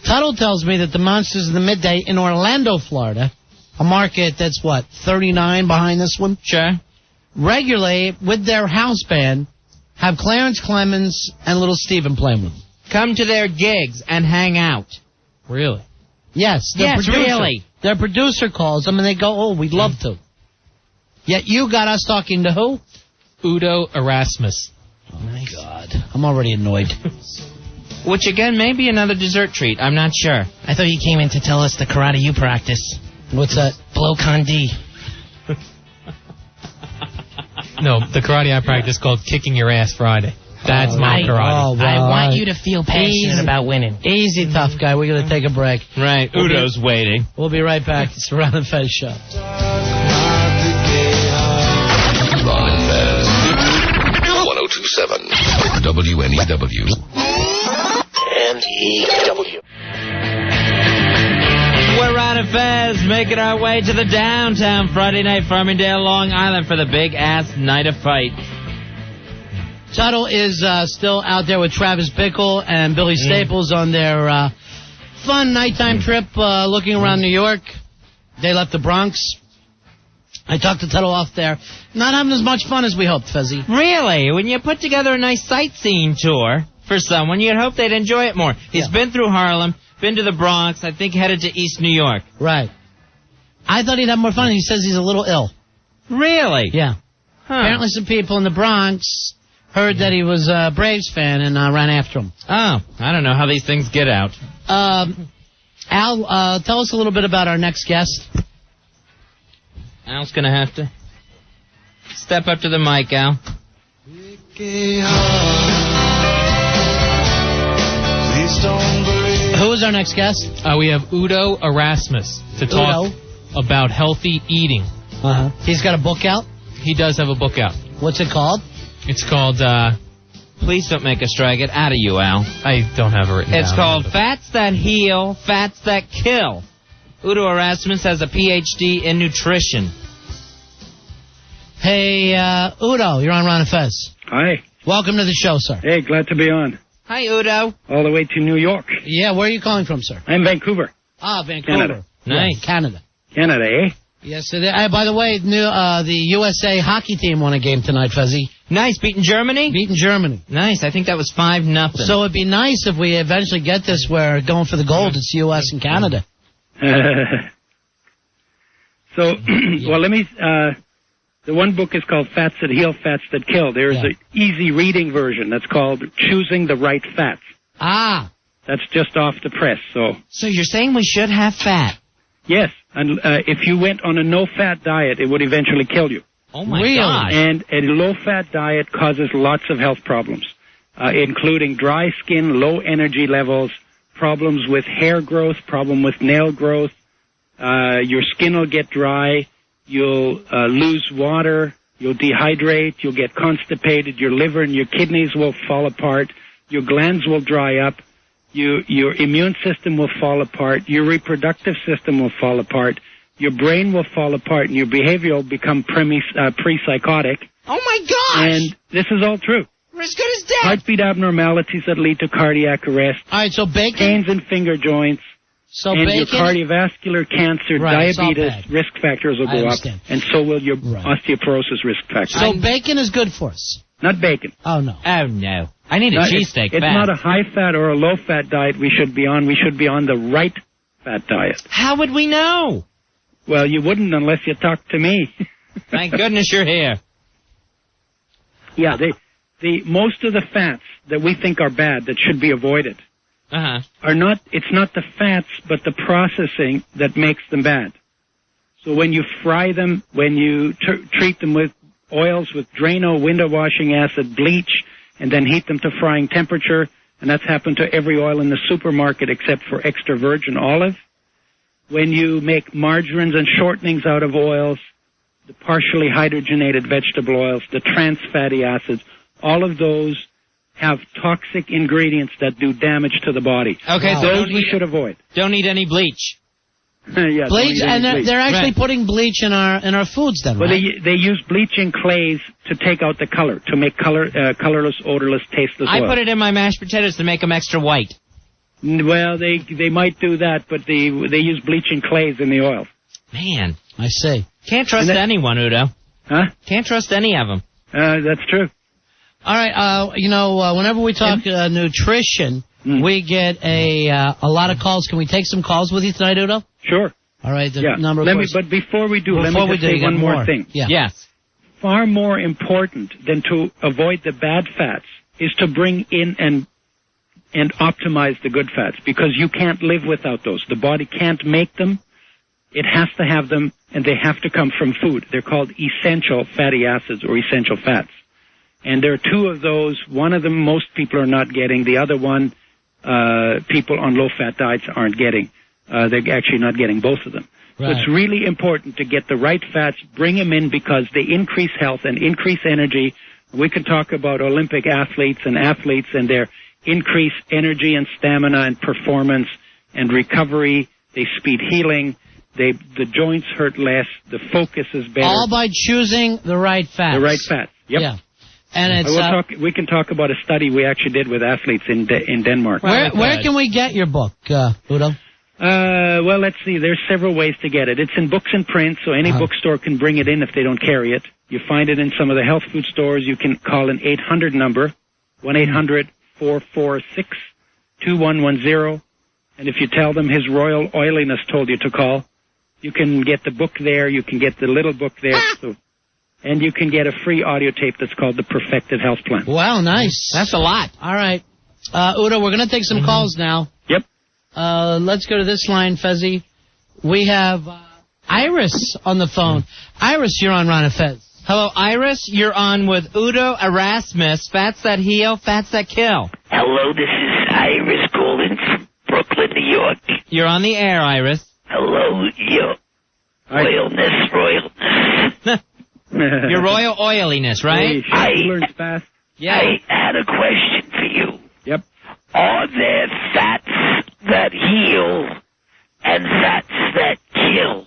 Tuddle tells me that the Monsters of the Midday in Orlando, Florida, a market that's, 39 behind this one? Sure. Regularly, with their house band, have Clarence Clemens and Little Steven playing with them. Come to their gigs and hang out. Really? Yes. Really. Their producer calls them and they go, "Oh, we'd love to." Yet you got us talking to who? Udo Erasmus. Oh, my God. I'm already annoyed. Which, again, may be another dessert treat. I'm not sure. I thought you came in to tell us the karate you practice. What's that? Blow Condi. No, the karate I practice called Kicking Your Ass Friday. That's my karate. I want you to feel passionate about winning. Easy, tough guy. We're going to take a break. Right. Udo's waiting. We'll be right back. It's the Ron and Fez Show. Ron and Fez. 1027 WNEW. NEW. We're Ron and Fez making our way to the downtown Friday night, Farmingdale, Long Island for the big-ass night of fight. Tuddle is still out there with Travis Bickle and Billy Staples on their fun nighttime trip looking around New York. They left the Bronx. I talked to Tuddle off there. Not having as much fun as we hoped, Fezzy. Really? When you put together a nice sightseeing tour for someone, you'd hope they'd enjoy it more. He's been through Harlem, been to the Bronx, I think headed to East New York. Right. I thought he'd have more fun. He says he's a little ill. Really? Yeah. Huh. Apparently some people in the Bronx heard that he was a Braves fan and ran after him. Oh, I don't know how these things get out. Al, tell us a little bit about our next guest. Al's going to have to step up to the mic, Al. Who is our next guest? We have Udo Erasmus to talk about healthy eating. Uh-huh. He's got a book out? He does have a book out. What's it called? It's called, Please don't make us drag it out of you, Al. I don't have it written down. It's called Fats That Heal, Fats That Kill. Udo Erasmus has a Ph.D. in nutrition. Hey, Udo, you're on Ron and Fez. Hi. Welcome to the show, sir. Hey, glad to be on. Hi, Udo. All the way to New York. Yeah, where are you calling from, sir? I'm Vancouver. Ah, Vancouver. Canada. Nice. Yeah, Canada. Canada, eh? Yes, by the way, the USA hockey team won a game tonight, Fezzy. Nice. Beating Germany? Beating Germany. Nice. I think that was 5-0. So it'd be nice if we eventually get this where going for the gold, it's U.S. and Canada. Well, let me... the one book is called Fats That Heal, Fats That Kill. There's an easy reading version that's called Choosing the Right Fats. Ah. That's just off the press, So you're saying we should have fat? Yes. And if you went on a no-fat diet, it would eventually kill you. Oh, my gosh. And a low-fat diet causes lots of health problems, including dry skin, low energy levels, problems with hair growth, problem with nail growth. Your skin will get dry. You'll lose water. You'll dehydrate. You'll get constipated. Your liver and your kidneys will fall apart. Your glands will dry up. Your immune system will fall apart. Your reproductive system will fall apart. Your brain will fall apart, and your behavior will become pre-psychotic. Oh, my gosh! And this is all true. We're as good as dead. Heartbeat abnormalities that lead to cardiac arrest. All right, so bacon? Pains in finger joints. So and bacon? Your cardiovascular, cancer, diabetes risk factors will go up, and so will your osteoporosis risk factors. So bacon is good for us? Not bacon. Oh, no. Oh, no. I need a cheesesteak. It's not a high-fat or a low-fat diet we should be on. We should be on the right fat diet. How would we know? Well, you wouldn't unless you talked to me. Thank goodness you're here. Yeah, most of the fats that we think are bad that should be avoided are not. It's not the fats, but the processing that makes them bad. So when you fry them, when you treat them with oils with Drano, window washing acid, bleach, and then heat them to frying temperature, and that's happened to every oil in the supermarket except for extra virgin olive. When you make margarines and shortenings out of oils, the partially hydrogenated vegetable oils, the trans fatty acids, all of those have toxic ingredients that do damage to the body. Okay, so those we should avoid. Don't eat any bleach. Yeah, bleach, and they're actually putting bleach in our foods then, well, right? they use bleaching clays to take out the color, to make colorless, odorless, tasteless oil. I put it in my mashed potatoes to make them extra white. Well, they might do that, but they use bleaching clays in the oil. Man. I see. Can't trust anyone, Udo. Huh? Can't trust any of them. That's true. All right, whenever we talk nutrition, we get a lot of calls. Can we take some calls with you tonight, Udo? Sure. All right, number. But before we do, let me just say one more thing. Yeah. Yes. Far more important than to avoid the bad fats is to bring in and optimize the good fats, because you can't live without those. The body can't make them. It has to have them, and they have to come from food. They're called essential fatty acids or essential fats. And there are two of those. One of them most people are not getting. The other one, people on low-fat diets aren't getting. They're actually not getting both of them. Right. So it's really important to get the right fats, bring them in, because they increase health and increase energy. We can talk about Olympic athletes and their increased energy and stamina and performance and recovery. They speed healing. The joints hurt less. The focus is better. All by choosing the right fats. The right fats. Yep. Yeah. And it's we can talk about a study we actually did with athletes in Denmark. Where can we get your book, Udo? Well, let's see. There's several ways to get it. It's in books and print, so any bookstore can bring it in if they don't carry it. You find it in some of the health food stores. You can call an 800 number, 1-800-446-2110. And if you tell them His Royal Oiliness told you to call, you can get the book there. You can get the little book there. And you can get a free audio tape that's called the Perfected Health Plan. Wow, nice. That's a lot. All right. Udo, we're going to take some calls now. Yep. Let's go to this line, Fezzy. We have Iris on the phone. Iris, you're on Ron and Fez. Hello, Iris. You're on with Udo Erasmus. Fats that heal, fats that kill. Hello, this is Iris calling York. You're on the air, Iris. Hello, your royalness. Your royal oiliness, right? Hey, she learns fast. Yeah. I had a question for you. Yep. Are there fats that heal and fats that kill?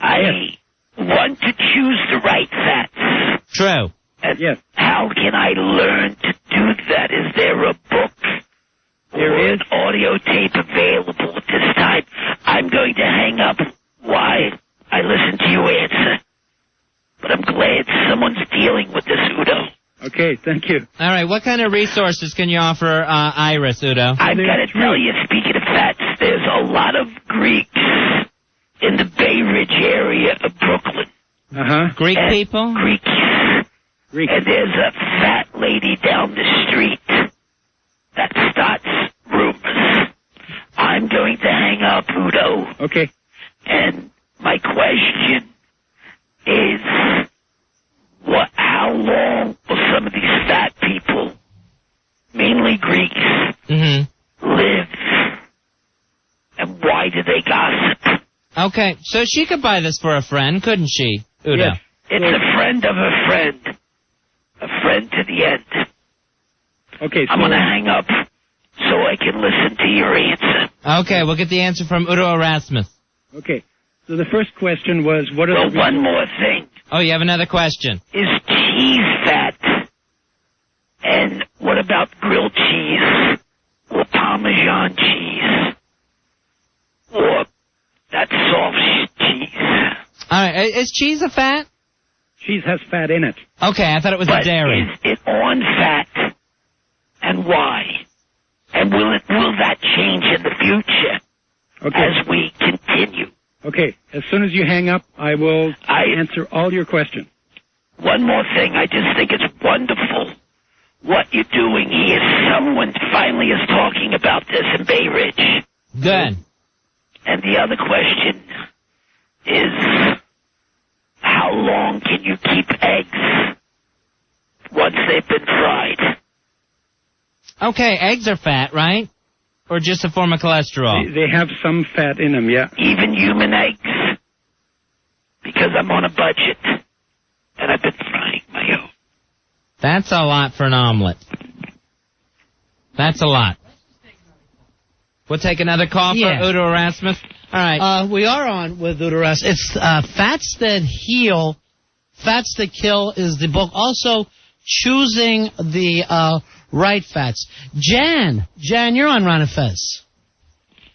I want to choose the right fats. True. And how can I learn to do that? Is there a book or an audio tape available at this time? I'm going to hang up while I listen to you answer. But I'm glad someone's dealing with this, Udo. Okay, thank you. All right, what kind of resources can you offer Iris, Udo? I've got to tell you, speaking of fats, there's a lot of Greeks in the Bay Ridge area of Brooklyn. Greek people? Greeks. And there's a fat lady down the street that starts rumors. I'm going to hang up, Udo. Okay. And my question is, how long will some of these fat people, mainly Greeks, live? And why do they gossip? Okay, so she could buy this for a friend, couldn't she, Udo? Yes. It's a friend of a friend. A friend to the end. Okay, so I'm going to hang up so I can listen to your answer. Okay, we'll get the answer from Udo Erasmus. Okay, so the first question was, what are the... one more thing. Oh, you have another question. Is cheese fat? And what about grilled cheese? Or Parmesan cheese? Or that soft cheese? All right, is cheese a fat? Cheese has fat in it. Okay, I thought it was a dairy. Is it on fat? And why? And will that change in the future as we continue? Okay, as soon as you hang up, I will answer all your questions. One more thing, I just think it's wonderful what you're doing here. Someone finally is talking about this in Bay Ridge. Good. And the other question is, how long can you keep eggs once they've been fried? Okay, eggs are fat, right? Or just a form of cholesterol? They have some fat in them, yeah. Even human eggs? Because I'm on a budget, and I've been frying my own. That's a lot for an omelet. That's a lot. We'll take another call for Udo Erasmus. All right. We are on with Udo Erasmus. It's Fats That Heal, Fats That Kill is the book. Also, choosing the right fats. Jan, you're on Ron and Fez.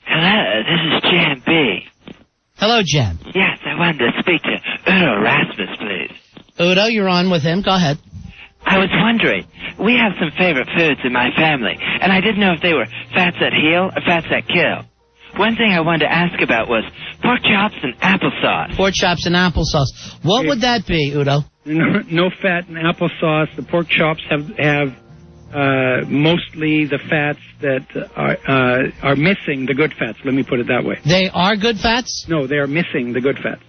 Hello, this is Jan B. Hello, Jan. Yes, I wanted to speak to Udo Erasmus, please. Udo, you're on with him. Go ahead. I was wondering, we have some favorite foods in my family, and I didn't know if they were fats that heal or fats that kill. One thing I wanted to ask about was pork chops and applesauce. Pork chops and applesauce. What would that be, Udo? No fat in applesauce. The pork chops have mostly the fats that are missing the good fats. Let me put it that way. They are good fats? No, they are missing the good fats.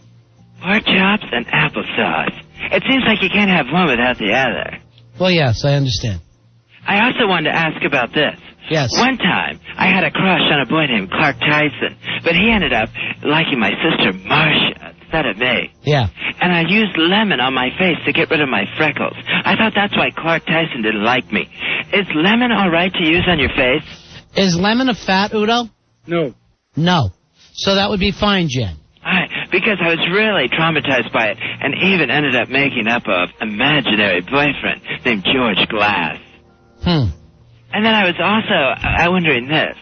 Pork chops and applesauce. It seems like you can't have one without the other. Well, yes, I understand. I also wanted to ask about this. Yes. One time, I had a crush on a boy named Clark Tyson, but he ended up liking my sister Marcia instead of me. Yeah. And I used lemon on my face to get rid of my freckles. I thought that's why Clark Tyson didn't like me. Is lemon all right to use on your face? Is lemon a fat, Udo? No. No. So that would be fine, Jen. Because I was really traumatized by it and even ended up making up an imaginary boyfriend named George Glass. And then I was also wondering this.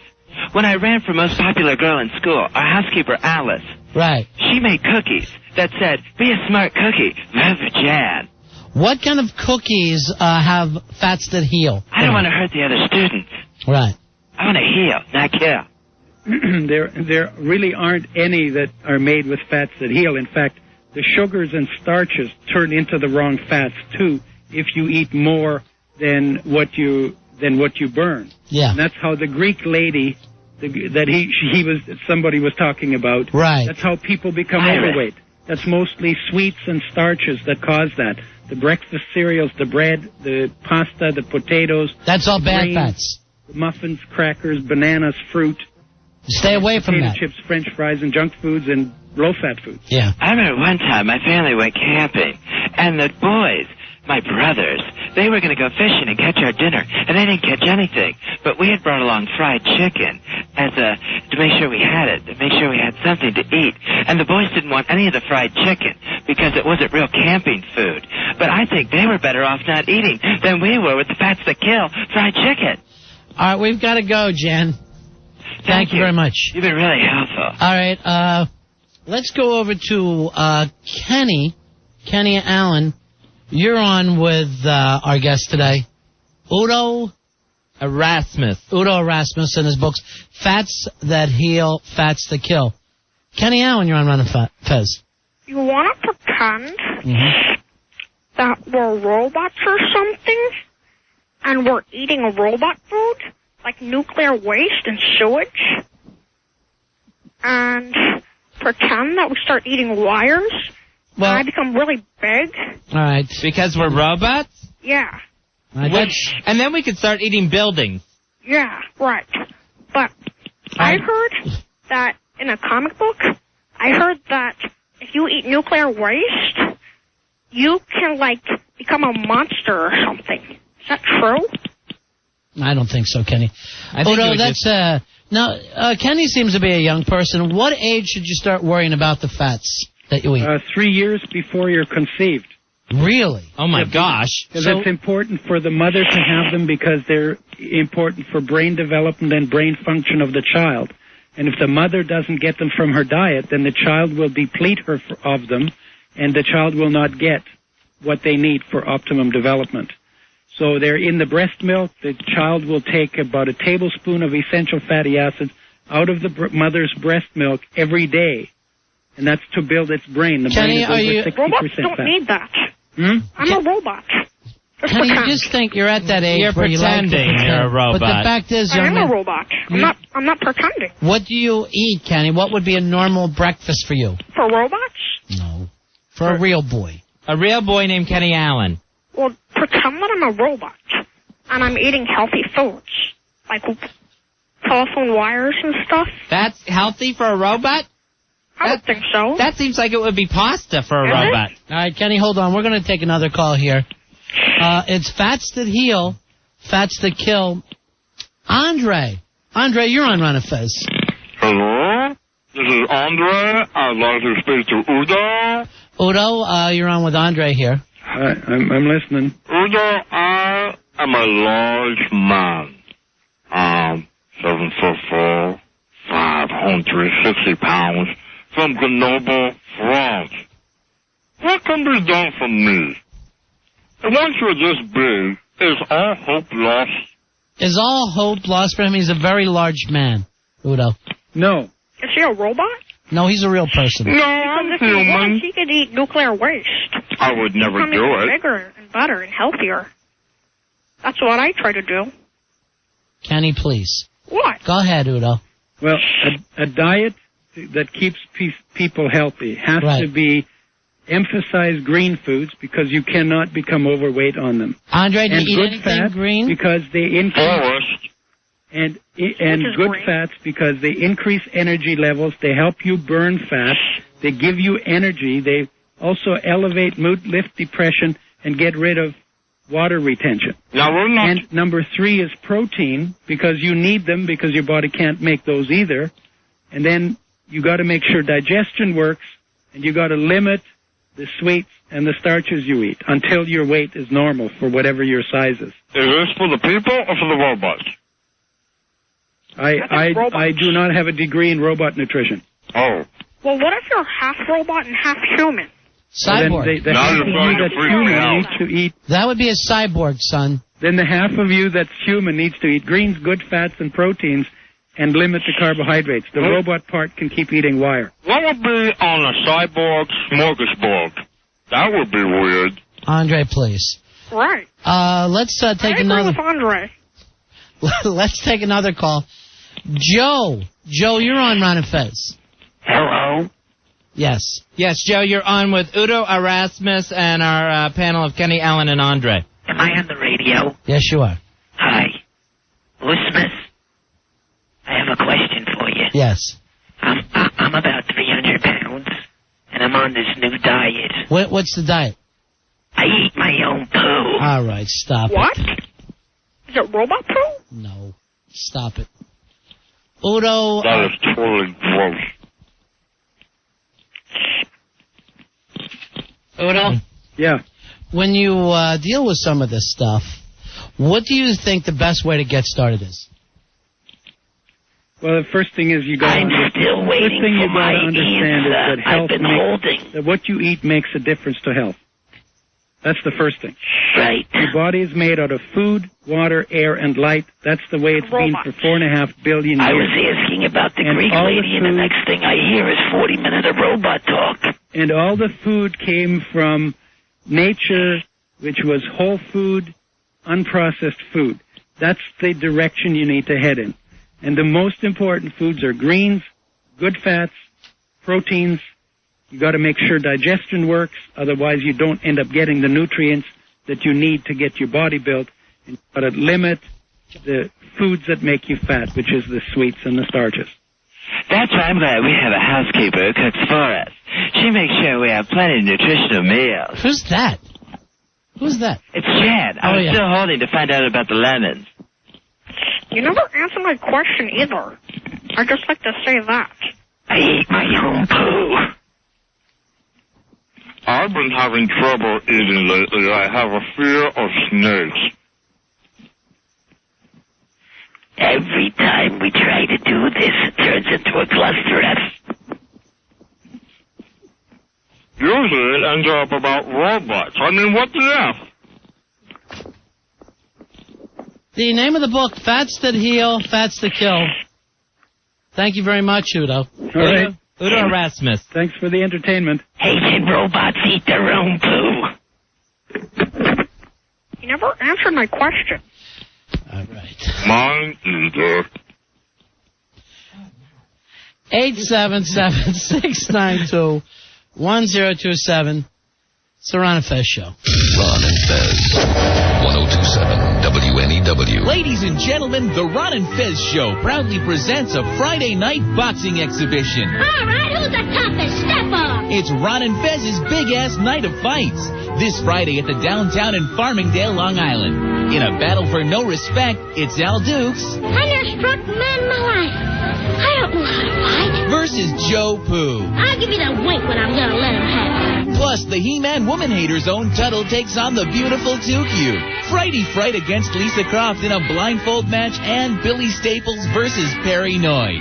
When I ran for most popular girl in school, our housekeeper, Alice, right, she made cookies that said, "Be a smart cookie, vote for Jan." What kind of cookies have fats that heal? I don't want to hurt the other students. Right. I want to heal, not kill. There really aren't any that are made with fats that heal. In fact, the sugars and starches turn into the wrong fats too if you eat more than what you burn. Yeah. And that's how the Greek lady that somebody was talking about. Right. That's how people become overweight. That's mostly sweets and starches that cause that. The breakfast cereals, the bread, the pasta, the potatoes. That's all bad grains, fats. The muffins, crackers, bananas, fruit. Stay away from potato that. chips, French fries, and junk foods and low-fat foods. Yeah. I remember one time my family went camping, and the boys, my brothers, they were going to go fishing and catch our dinner, and they didn't catch anything. But we had brought along fried chicken to make sure we had it, to make sure we had something to eat. And the boys didn't want any of the fried chicken because it wasn't real camping food. But I think they were better off not eating than we were with the fats that kill fried chicken. All right, we've got to go, Jen. Thank you very much. You've been really helpful. All right, let's go over to Kenny Allen. You're on with our guest today, Udo Erasmus and his books, Fats That Heal, Fats That Kill. Kenny Allen, you're on Run the Fez. You want to pretend that we're robots or something, and we're eating robot food, like nuclear waste and sewage, and pretend that we start eating wires, and I become really big? All right. Because we're robots? Yeah. And then we could start eating buildings. Yeah, right. But I heard that in a comic book, I heard that if you eat nuclear waste, you can, like, become a monster or something. Is that true? I don't think so, Kenny. Udo, that's Kenny seems to be a young person. What age should you start worrying about the fats that you eat? 3 years before you're conceived. Really? Oh, my gosh. Because it's important for the mother to have them because they're important for brain development and brain function of the child. And if the mother doesn't get them from her diet, then the child will deplete her of them, and the child will not get what they need for optimum development. So they're in the breast milk. The child will take about a tablespoon of essential fatty acids out of the mother's breast milk every day. And that's to build its brain. The Kenny, brain is over 60% robots don't fat. need that. I'm a robot. Kenny, you just think you're at that age where you like to pretend. You're a robot. But the fact is, I am a robot. I'm not pretending. What do you eat, Kenny? What would be a normal breakfast for you? For robots? No. For a real boy. A real boy named Kenny Allen. Well, pretend that I'm a robot, and I'm eating healthy foods, like telephone wires and stuff. That's healthy for a robot? I don't think so. That seems like it would be pasta for a robot. All right, Kenny, hold on. We're going to take another call here. It's Fats That Heal, Fats That Kill. Andre, you're on Run a Fez. Hello? This is Andre. I'd like to speak to Udo. Udo, you're on with Andre here. I'm listening. Udo, I am a large man. 7'4", 560 pounds, from Grenoble, France. What can be done for me? And once you're this big, is all hope lost? Is all hope lost for him? He's a very large man, Udo. No. Is he a robot? No, he's a real person. No, I'm Because if he human. was, he could eat nuclear waste. I would never Become do even it. bigger and better and healthier. That's what I try to do. Kenny, please. What? Go ahead, Udo. Well, a diet that keeps people healthy has to be emphasize green foods because you cannot become overweight on them. Andre, do and you eat good anything fats green? Because they increase and good green? fats because they increase energy levels. They help you burn fat. They give you energy. They also elevate mood, lift depression, and get rid of water retention. Now we're not. And number 3 is protein because you need them because your body can't make those either. And then you got to make sure digestion works, and you got to limit the sweets and the starches you eat until your weight is normal for whatever your size is. Is this for the people or for the robots? I do not have a degree in robot nutrition. Oh. Well, what if you're half robot and half human? Cyborg. Then the half of you that's human needs to eat. That would be a cyborg, son. Then the half of you that's human needs to eat greens, good fats, and proteins, and limit the carbohydrates. The robot part can keep eating wire. What would be on a cyborg smorgasbord? That would be weird. Andre, please. Right. Let's take I another. agree with Andre. Let's take another call. Joe, you're on Ron and Fez. Hello. Yes. Yes, Joe, you're on with Udo Erasmus and our panel of Kenny Allen and Andre. Am I on the radio? Yes, you are. Hi. Listeners, I have a question for you. Yes. I'm about 300 pounds, and I'm on this new diet. What's the diet? I eat my own poo. All right, stop What? it. Is it robot poo? No. Stop it. Udo. That is totally gross. Udo? Yeah. When you deal with some of this stuff, what do you think the best way to get started is? Well, the first thing is you got to still waiting for my understand is that I've health been holding. that what you eat makes a difference to health. That's the first thing. Right. Your body is made out of food, water, air, and light. That's the way it's been for 4.5 billion years. I was asking about the And Greek all lady, and the next thing I hear is 40-minute of robot talk. And all the food came from nature, which was whole food, unprocessed food. That's the direction you need to head in. And the most important foods are greens, good fats, proteins. You got to make sure digestion works, otherwise you don't end up getting the nutrients that you need to get your body built. And you got to limit the foods that make you fat, which is the sweets and the starches. That's why I'm glad we have a housekeeper who cooks for us. She makes sure we have plenty of nutritional meals. Who's that? Who's that? It's Chad. I was still holding to find out about the lemons. You never answer my question either. I just like to say that. I eat my own poo. I've been having trouble eating lately. I have a fear of snakes. Every time we try to do this, it turns into a cluster F. Usually it ends up about robots. I mean, what the F? The name of the book, Fats That Heal, Fats That Kill. Thank you very much, Udo. All right. Udo Erasmus. Thanks for the entertainment. Hey, can robots eat their own poo? You never answered my question. All right. Mine either. 877-692-1027. It's the Ron and Fez Show. Ron and Fez. 1027 WNEW. Ladies and gentlemen, the Ron and Fez Show proudly presents a Friday night boxing exhibition. All right, who's the toughest? Step up. It's Ron and Fez's big-ass night of fights. This Friday at the downtown in Farmingdale, Long Island. In a battle for no respect, it's Al Dukes. I never struck a man in my life. I don't know how to fight. Versus Joe Poo. I'll give you that wink when I'm gonna let him have it. Plus, the He-Man Woman Hater's own Tuddle takes on the beautiful 2Q. Frighty Fright against Lisa Croft in a blindfold match, and Billy Staples versus Perry Noy.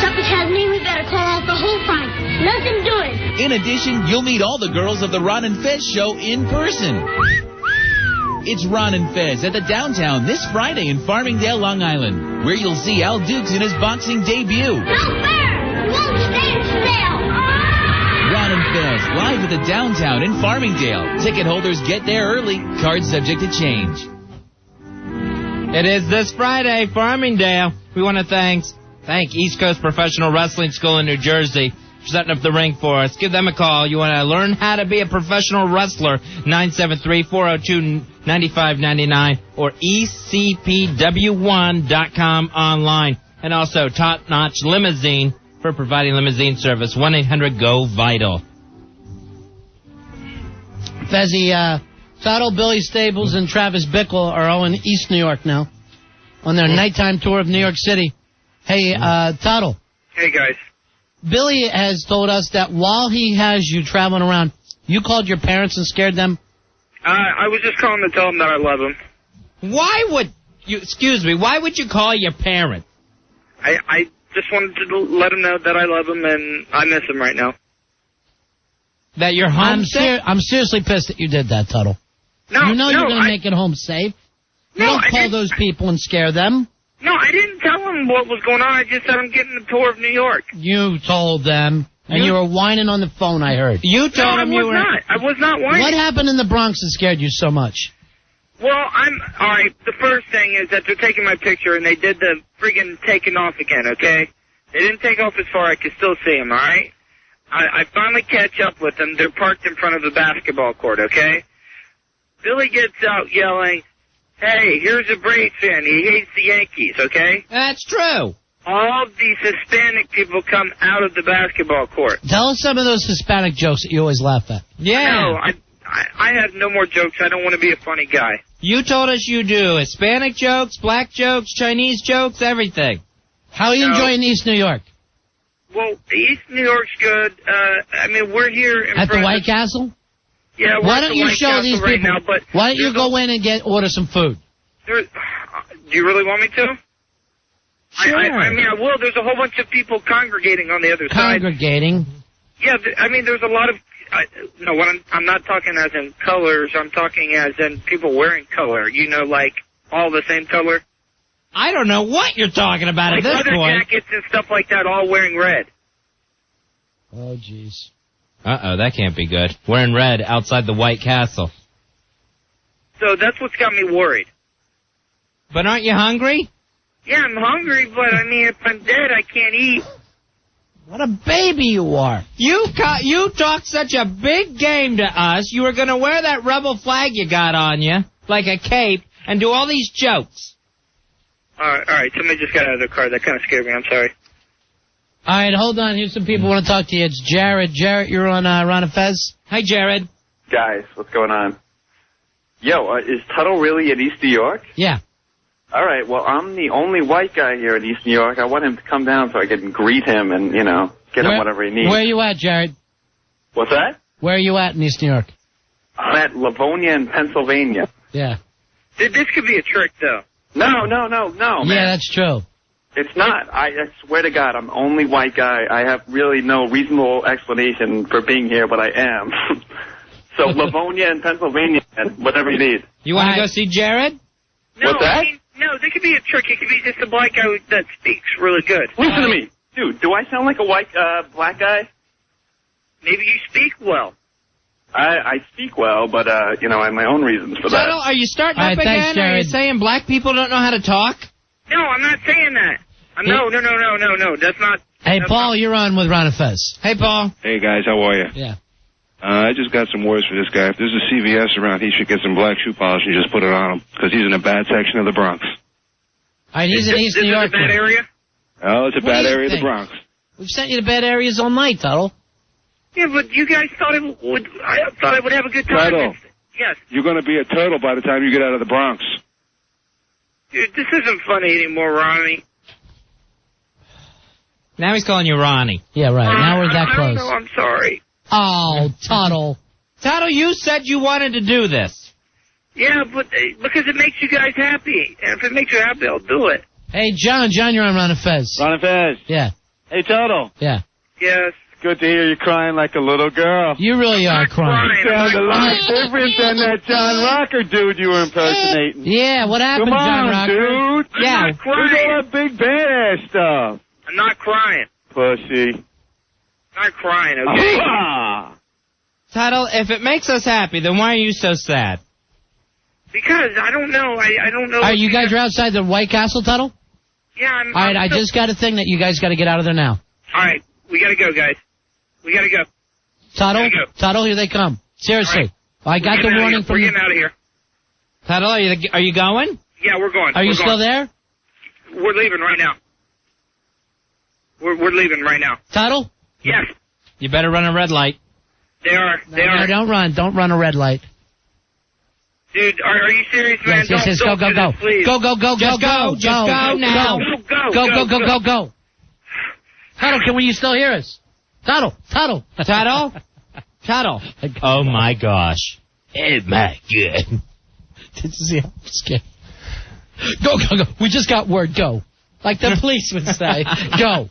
Something tells me we better call off the whole fight. Let them do it. In addition, you'll meet all the girls of the Ron and Fez Show in person. It's Ron and Fez at the downtown this Friday in Farmingdale, Long Island, where you'll see Al Dukes in his boxing debut. No fair! You won't stand still! Ron and Fez, live at the downtown in Farmingdale. Ticket holders get there early. Cards subject to change. It is this Friday, Farmingdale. We want to thank East Coast Professional Wrestling School in New Jersey for setting up the ring for us. Give them a call. You want to learn how to be a professional wrestler, 973-402-9599 or ecpw1.com online. And also Top Notch Limousine for providing limousine service, 1-800-GO-VITAL. Fezzy, Tuddle, Billy Staples, and Travis Bickle are all in East New York now on their nighttime tour of New York City. Hey, Tuddle. Hey, guys. Billy has told us that while he has you traveling around, you called your parents and scared them? I was just calling to tell them that I love them. Why would you call your parents? I just wanted to let them know that I love them and I miss them right now. That you're homesick? I'm seriously pissed that you did that, Tuddle. No, you know you're going to make it home safe. You don't call those people and scare them. No, I didn't tell them what was going on. I just said I'm getting a tour of New York. You told them, and you were whining on the phone, I heard. You told them you were... I was not whining. What happened in the Bronx that scared you so much? Well, all right, the first thing is that they're taking my picture, and they did the friggin' taking off again, okay? They didn't take off as far. I could still see them, all right? I finally catch up with them. They're parked in front of the basketball court, okay? Billy gets out yelling, hey, here's a Braves fan. He hates the Yankees, okay? That's true. all these Hispanic people come out of the basketball court. Tell us some of those Hispanic jokes that you always laugh at. No, I have no more jokes. I don't want to be a funny guy. You told us you do. Hispanic jokes, black jokes, Chinese jokes, everything. How are you enjoying East New York? Well, East New York's good. I mean, we're here in At the White Castle? Yeah, we're Why at don't the you White show Castle these right people? now, but Why don't you go in and order some food? Do you really want me to? Sure. I mean, I will. There's a whole bunch of people congregating on the other side. Congregating? Yeah, I mean, there's a lot of... no, I'm not talking as in colors. I'm talking as in people wearing color. You know, like all the same color. I don't know what you're talking about at this leather point. jackets and stuff like that, all wearing red. Oh, jeez. Uh-oh, that can't be good. Wearing red outside the White Castle. So that's what's got me worried. But aren't you hungry? Yeah, I'm hungry, but I mean, if I'm dead, I can't eat. What a baby you are. You talked such a big game to us. You were going to wear that rebel flag you got on you, like a cape, and do all these jokes. All right. Somebody just got out of their car. That kind of scared me. I'm sorry. All right, hold on. Here's some people who want to talk to you. It's Jared. Jared, you're on Ron and Fez. Hi, Jared. Guys, what's going on? Yo, is Tuddle really in East New York? Yeah. All right, well, I'm the only white guy here in East New York. I want him to come down so I can greet him and, get him whatever he needs. Where are you at, Jared? What's that? Where are you at in East New York? I'm at Livonia in Pennsylvania. Yeah. This could be a trick, though. No, man. Yeah, that's true. It's not. I swear to God, I'm the only white guy. I have really no reasonable explanation for being here, but I am. So Livonia in Pennsylvania, and whatever you need. You want to go see Jared? No, What's that? I mean, no, there could be a trick. It could be just a black guy that speaks really good. Listen to me. Dude, do I sound like a black guy? Maybe you speak well. I speak well, but, I have my own reasons for that. Tuddle, are you starting up All right, again? thanks, Are you Jared. saying black people don't know how to talk? No, I'm not saying that. No. That's not... Hey, Paul, you're on with Ron and Fez. Hey, Paul. Hey, guys, how are you? Yeah. I just got some words for this guy. If there's a CVS around, he should get some black shoe polish and just put it on him, because he's in a bad section of the Bronx. All right, he's in East New York. Is this a bad area? Oh, it's a What bad do you area of the think? Bronx. We've sent you to bad areas all night, Tuddle. Yeah, but you guys thought I would have a good time. Tuddle, Yes. you're going to be a turtle by the time you get out of the Bronx. Dude, this isn't funny anymore, Ronnie. Now he's calling you Ronnie. Yeah, right. Now we're that I close. don't know, I'm sorry. Oh, Tuddle. Tuddle, you said you wanted to do this. Yeah, but because it makes you guys happy. And if it makes you happy, I'll do it. Hey, John, you're on Ron and Fez. Ron and Fez. Yeah. Hey, Tuddle. Yeah. Yes. Good to hear you crying like a little girl. You really are crying. You sound a lot different than that John Rocker dude you were impersonating. Yeah, what happened, Come John on, Rocker? dude. Yeah. Where's all that big badass stuff? I'm not crying. Pussy. I'm not crying, okay? Tuddle, if it makes us happy, then why are you so sad? Because I don't know. I don't know. All right, you guys are outside the White Castle, Tuddle? Yeah, I'm... All right, I just got a thing that you guys got to get out of there now. All right, we got to go, guys. We got to go. Tuddle, Tuddle, here they come. Seriously. Right. I got the warning from We're you. getting out of here. Tuddle, are you going? Yeah, we're going. Are you still there? We're leaving right now. We're leaving right now. Tuddle? Yes. You better run a red light. They are. No, don't run. Don't run a red light. Dude, are you serious, man? Yes, Don't go. do this, please. Go now. Go. Tuddle, can you still hear us? Tuddle. Tuddle? Oh, my gosh. Oh, my God. Did you see how scared? Go. We just got word, go. Like the police would say. Go.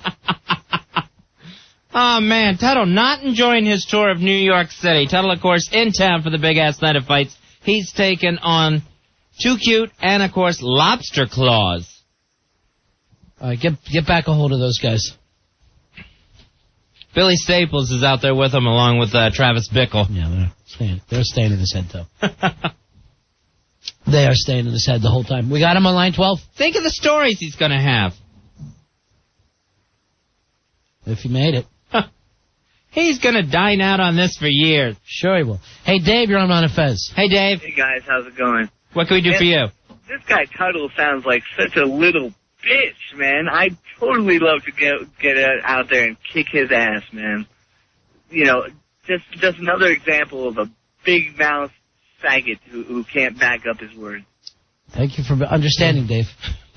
Oh, man. Tuddle not enjoying his tour of New York City. Tuddle, of course, in town for the big-ass night of fights. He's taken on Too Cute and, of course, Lobster Claws. All right, get back a hold of those guys. Billy Staples is out there with him, along with Travis Bickle. Yeah, they're staying in his head, though. They are staying in his head the whole time. We got him on line 12? Think of the stories he's going to have. If he made it. He's going to dine out on this for years. Sure he will. Hey, Dave, you're on Ron and Fez. Hey, Dave. Hey, guys, how's it going? What can we do for you? This guy Tuddle sounds like such a little bitch, man. I'd totally love to get out there and kick his ass, man. You know, just another example of a big mouth faggot who can't back up his words. Thank you for understanding, Dave.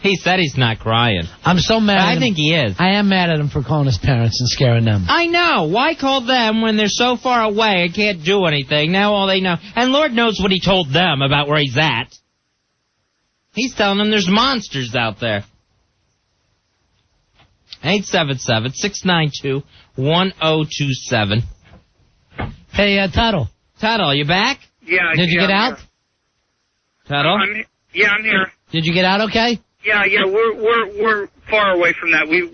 He said he's not crying. I'm so mad at him. I think he is. I am mad at him for calling his parents and scaring them. I know. Why call them when they're so far away and can't do anything? Now all they know. And Lord knows what he told them about where he's at. He's telling them there's monsters out there. 877-692-1027. Hey, Tuddle. Tuddle, you back? Yeah. Did you get out? Tuddle? I'm here. Did you get out okay? Yeah, we're far away from that. We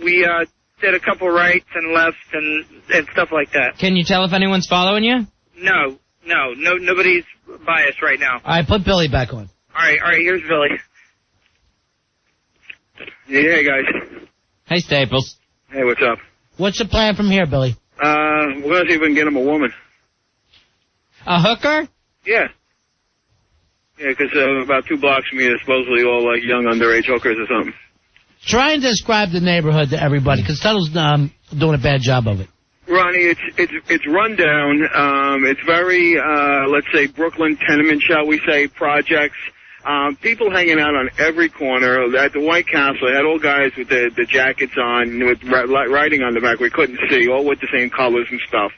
did a couple rights and lefts and stuff like that. Can you tell if anyone's following you? No, nobody's biased right now. All right, put Billy back on. All right, here's Billy. Yeah, hey, guys. Hey, Staples. Hey, what's up? What's the plan from here, Billy? We're going to see if we can get him a woman. A hooker? Yeah. Yeah, because about 2 blocks from me is supposedly all, like, young underage hookers or something. Try and describe the neighborhood to everybody, because Tuddle's doing a bad job of it. Ronnie, it's run down. It's very, let's say, Brooklyn tenement, shall we say, projects. People hanging out on every corner. At the White Castle, they had all guys with the jackets on, with writing on the back we couldn't see, all with the same colors and stuff.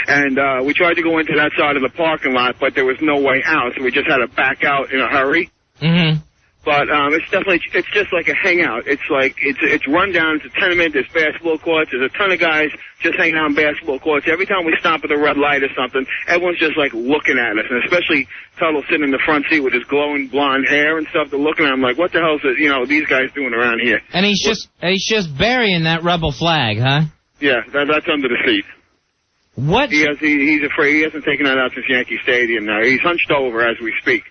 And we tried to go into that side of the parking lot, but there was no way out, so we just had to back out in a hurry. Mm-hmm. But it's just like a hangout. It's like it's run down. It's a tenement. There's basketball courts. There's a ton of guys just hanging out on basketball courts. Every time we stop at a red light or something, everyone's just like looking at us, and especially Tuddle sitting in the front seat with his glowing blonde hair and stuff. They're looking at him like, what the hell is these guys doing around here? And he's just burying that rebel flag, huh? Yeah, that's under the seat. What? He's afraid. He hasn't taken that out since Yankee Stadium. Now he's hunched over as we speak.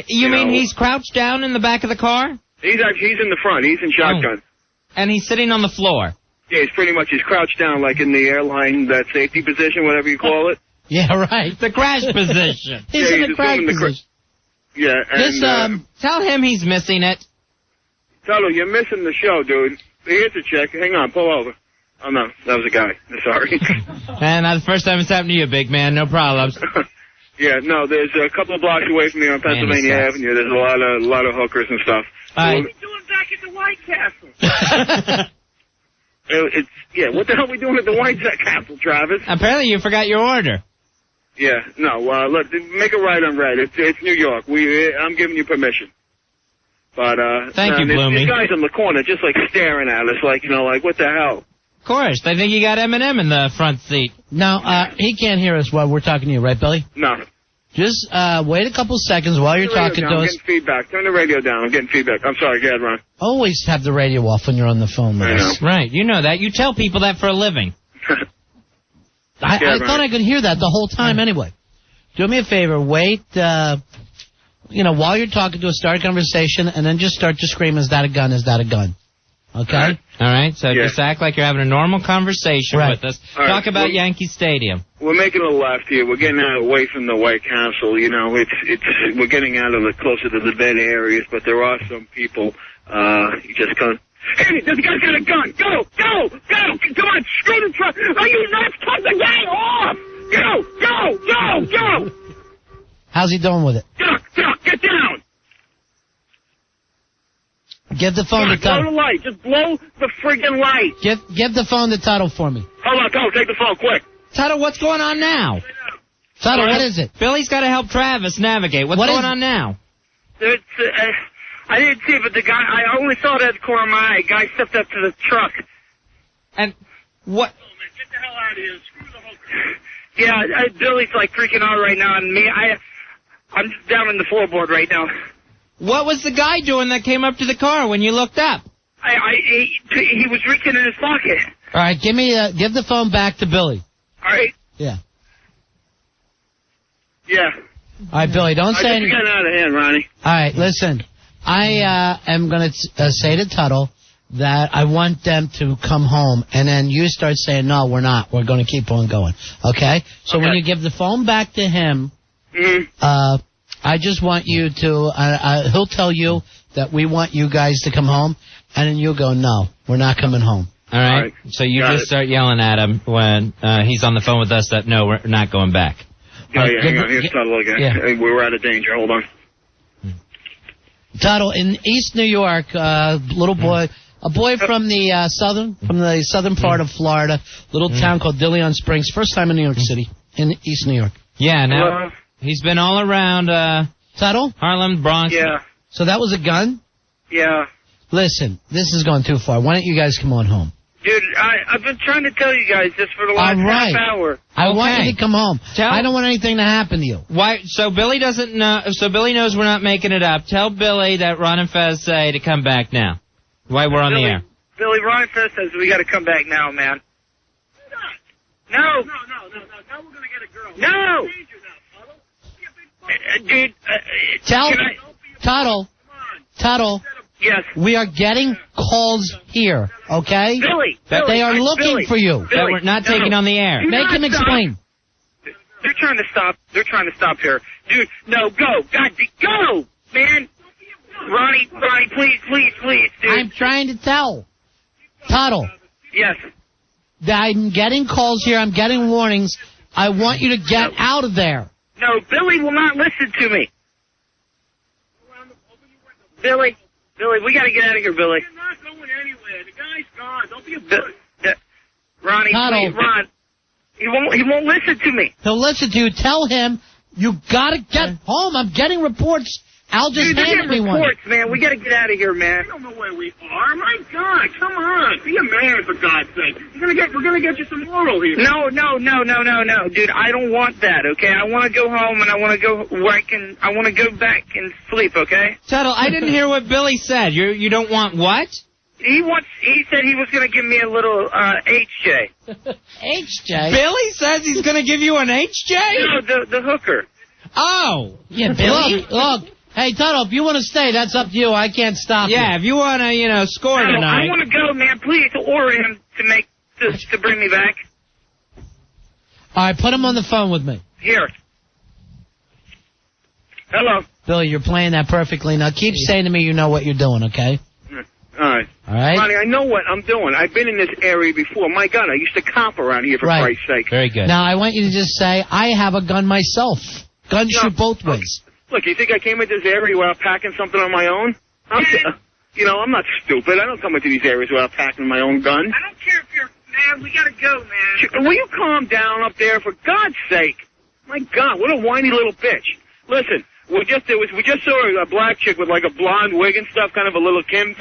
You mean he's crouched down in the back of the car? He's in the front. He's in shotgun. And he's sitting on the floor. Yeah, he's crouched down like in the airline, that safety position, whatever you call it. Yeah, right. The crash position. He's in the crash position. Yeah, and... tell him he's missing it. Tuddle, you're missing the show, dude. Here's a check. Hang on, pull over. Oh, no, that was a guy. Sorry. And that's the first time it's happened to you, big man. No problems. Yeah, no, there's a couple of blocks away from me on Pennsylvania Avenue. There's a lot of hookers and stuff. What are we doing back at the White Castle? What the hell are we doing at the White Castle, Travis? Apparently you forgot your order. Yeah, no, look, make a right on red. It's New York. I'm giving you permission. But, thank you, Bloomy. These guys in the corner just, like, staring at us, like, what the hell? Of course. They think you got Eminem in the front seat. Now, he can't hear us while we're talking to you, right, Billy? No. Just wait a couple seconds while you're talking to us. I'm getting feedback. Turn the radio down. I'm getting feedback. I'm sorry. Go ahead, Ron. Always have the radio off when you're on the phone with us. Right. You know that. You tell people that for a living. I thought I could hear that the whole time anyway. Do me a favor. Wait, while you're talking to us, start a conversation, and then just start to scream, is that a gun? Is that a gun? Okay? All right, so just act like you're having a normal conversation with us. Talk about Yankee Stadium. We're making a left here. We're getting away from the White Castle. We're getting out of closer to the bed areas, but there are some people, you just can't. Hey, this guy's got a gun! Go! Come on, screw the truck! Are you nuts? Cut the guy off! Go! How's he doing with it? Duck, get down! Give the phone to Tuddle. Blow the light. Just blow the friggin' light. Give the phone to Tuddle for me. Hold on, go. Take the phone, quick. Tuddle, what's going on now? Tuddle, what is it? Billy's got to help Travis navigate. What's going on now? I didn't see it, but I only saw it at the corner of my eye. Guy stepped up to the truck. And what? Oh, man, get the hell out of here. Screw the whole crew. Yeah, Billy's like freaking out right now, and I'm down in the floorboard right now. What was the guy doing that came up to the car when you looked up? He was reaching in his pocket. All right, give the phone back to Billy. All right. Yeah. Yeah. All right, Billy, don't say anything. I just got out of hand, Ronnie. All right, listen. I am going to say to Tuddle that I want them to come home, and then you start saying, no, we're not. We're going to keep on going. Okay? So when you give the phone back to him, I just want you to, he'll tell you that we want you guys to come home, And then you go, no, we're not coming home. All right. So you just start yelling at him when he's on the phone with us that, no, we're not going back. Yeah, hang on. Here's Tuddle again. Yeah. Hey, we were out of danger. Hold on. Tuddle, in East New York, little boy, a boy from the southern part of Florida, little town called Dillion Springs. First time in New York City, in East New York. Yeah, now he's been all around Tuddle? Harlem, Bronx. Yeah. So that was a gun? Yeah. Listen, this has gone too far. Why don't you guys come on home? Dude, I've been trying to tell you guys this for the last half hour. I want you to come home. I don't want anything to happen to you. Why? So Billy doesn't know. So Billy knows we're not making it up. Tell Billy that Ron and Fez say to come back now. Why we're on the air? Billy, Ron and Fez says we got to come back now, man. No. No, we're gonna get a girl. No. Dude, tell Tuddle. Yes. We are getting calls here, okay? Billy, they are looking for you. That we're not taking on the air. Make him explain. They're trying to stop. They're trying to stop here. Dude, no, go. God, go, man. Ronnie, please, dude. I'm trying to tell. Tuddle. Yes. I'm getting calls here. I'm getting warnings. I want you to get out of there. No, Billy will not listen to me. Billy, we got to get out of here, Billy. You're not going anywhere. The guy's gone. Don't be a Ronnie, Tuddle. please, Ron. He won't listen to me. He'll listen to you. Tell him you got to get home. I'm getting reports. Al just handed me one. Reports, man. We got to get out of here, man. I don't know where we are. My God, come on. Be a man, for God's sake. We're gonna get you some oral here. No, dude. I don't want that. Okay, I want to go home and I want to go work and I want to go back and sleep. Okay. Tuddle, I didn't hear what Billy said. You don't want what? He said he was going to give me a little HJ. HJ? Billy says he's going to give you an HJ? No, the hooker. Oh. Yeah, Billy. Look. Hey, Tuddle, if you want to stay, that's up to you. I can't stop you. Yeah, if you want to, score tonight. I want to go, man. Please order him to bring me back. All right, put him on the phone with me. Here. Hello. Billy, you're playing that perfectly. Now keep saying to me you know what you're doing, okay? All right. All right. Ronnie, I know what I'm doing. I've been in this area before. My God, I used to cop around here, for Christ's sake. Very good. Now, I want you to just say, I have a gun myself. Guns shoot both ways. Look, you think I came into this area without packing something on my own? I'm not stupid. I don't come into these areas without packing my own gun. I don't care if you're... Man, we got to go, man. Will you calm down up there, for God's sake? My God, what a whiny little bitch. Listen, we just saw a black chick with like a blonde wig and stuff, kind of a little Kim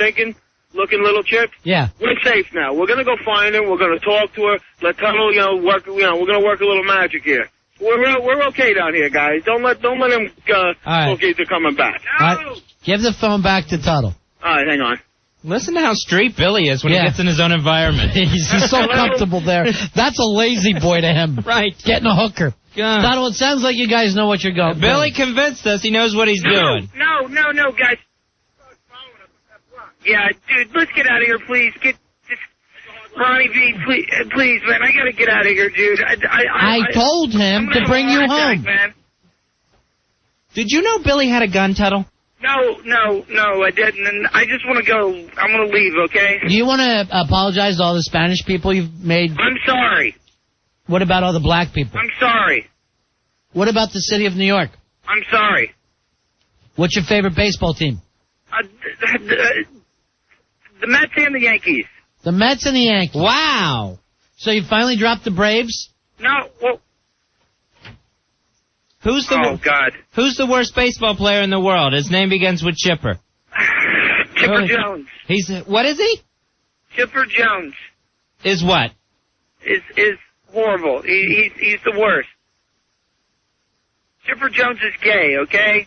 looking little chick. Yeah. We're safe now. We're gonna go find her. We're gonna talk to her. Let Tuddle, work. We're gonna work a little magic here. We're okay down here, guys. Don't let him okay to coming back. No. Give the phone back to Tuddle. All right, hang on. Listen to how straight Billy is when he gets in his own environment. He's so comfortable there. That's a lazy boy to him. Right. Getting a hooker. Tuddle, it sounds like you guys know what you're going. Billy convinced us. He knows what he's doing. No, guys. Yeah, dude, let's get out of here, please. Ronnie B, please, man, I gotta get out of here, dude. I told him to bring you home. Man. Did you know Billy had a gun, Tuddle? No, I didn't, and I just want to go. I'm going to leave, okay? Do you want to apologize to all the Spanish people you've made? I'm sorry. What about all the black people? I'm sorry. What about the city of New York? I'm sorry. What's your favorite baseball team? The Mets and the Yankees. The Mets and the Yankees. Wow. So you finally dropped the Braves? No, well... Who's the worst baseball player in the world? His name begins with Chipper. Chipper Jones. What is he? Chipper Jones. Is what? Is horrible. He's the worst. Chipper Jones is gay, okay?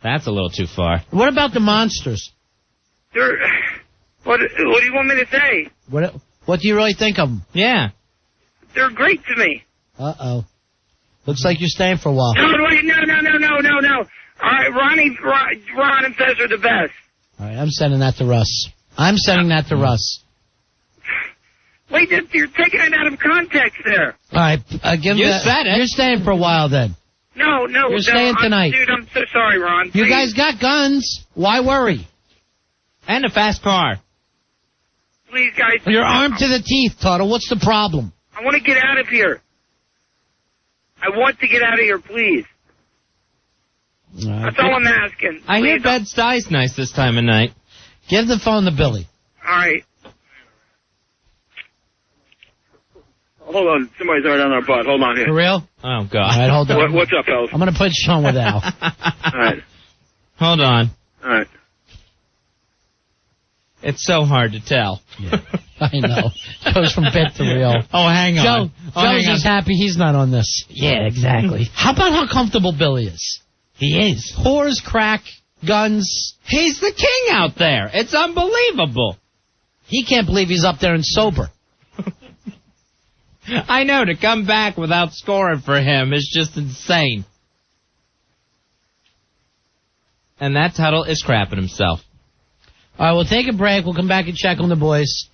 That's a little too far. What about the Monsters? What do you want me to say? What do you really think of them? Yeah. They're great to me. Uh-oh. Looks like you're staying for a while. No. All right, Ron and Fez are the best. All right, I'm sending that to Russ. Wait, you're taking it out of context there. All right, you said it. You're staying for a while then. No. You're staying tonight. Dude, I'm so sorry, Ron. You guys got guns. Why worry? And a fast car. Please, guys. You're armed to the teeth, Tuddle. What's the problem? I want to get out of here. I want to get out of here, please. That's all I'm asking. I hear Bed-Stuy's nice this time of night. Give the phone to Billy. All right. Hold on. Somebody's right on our butt. Hold on here. For real? Oh, God. All right, hold on. What's up, fellas? I'm going to put you on with Al. All right. Hold on. All right. It's so hard to tell. Yeah, I know. Goes from bit to real. Oh, hang on. Joe's just happy he's not on this. Yeah, exactly. How about how comfortable Billy is? He is. Whores, crack, guns. He's the king out there. It's unbelievable. He can't believe he's up there and sober. I know, to come back without scoring for him is just insane. And that Tuddle is crapping himself. All right, we'll take a break. We'll come back and check on the boys.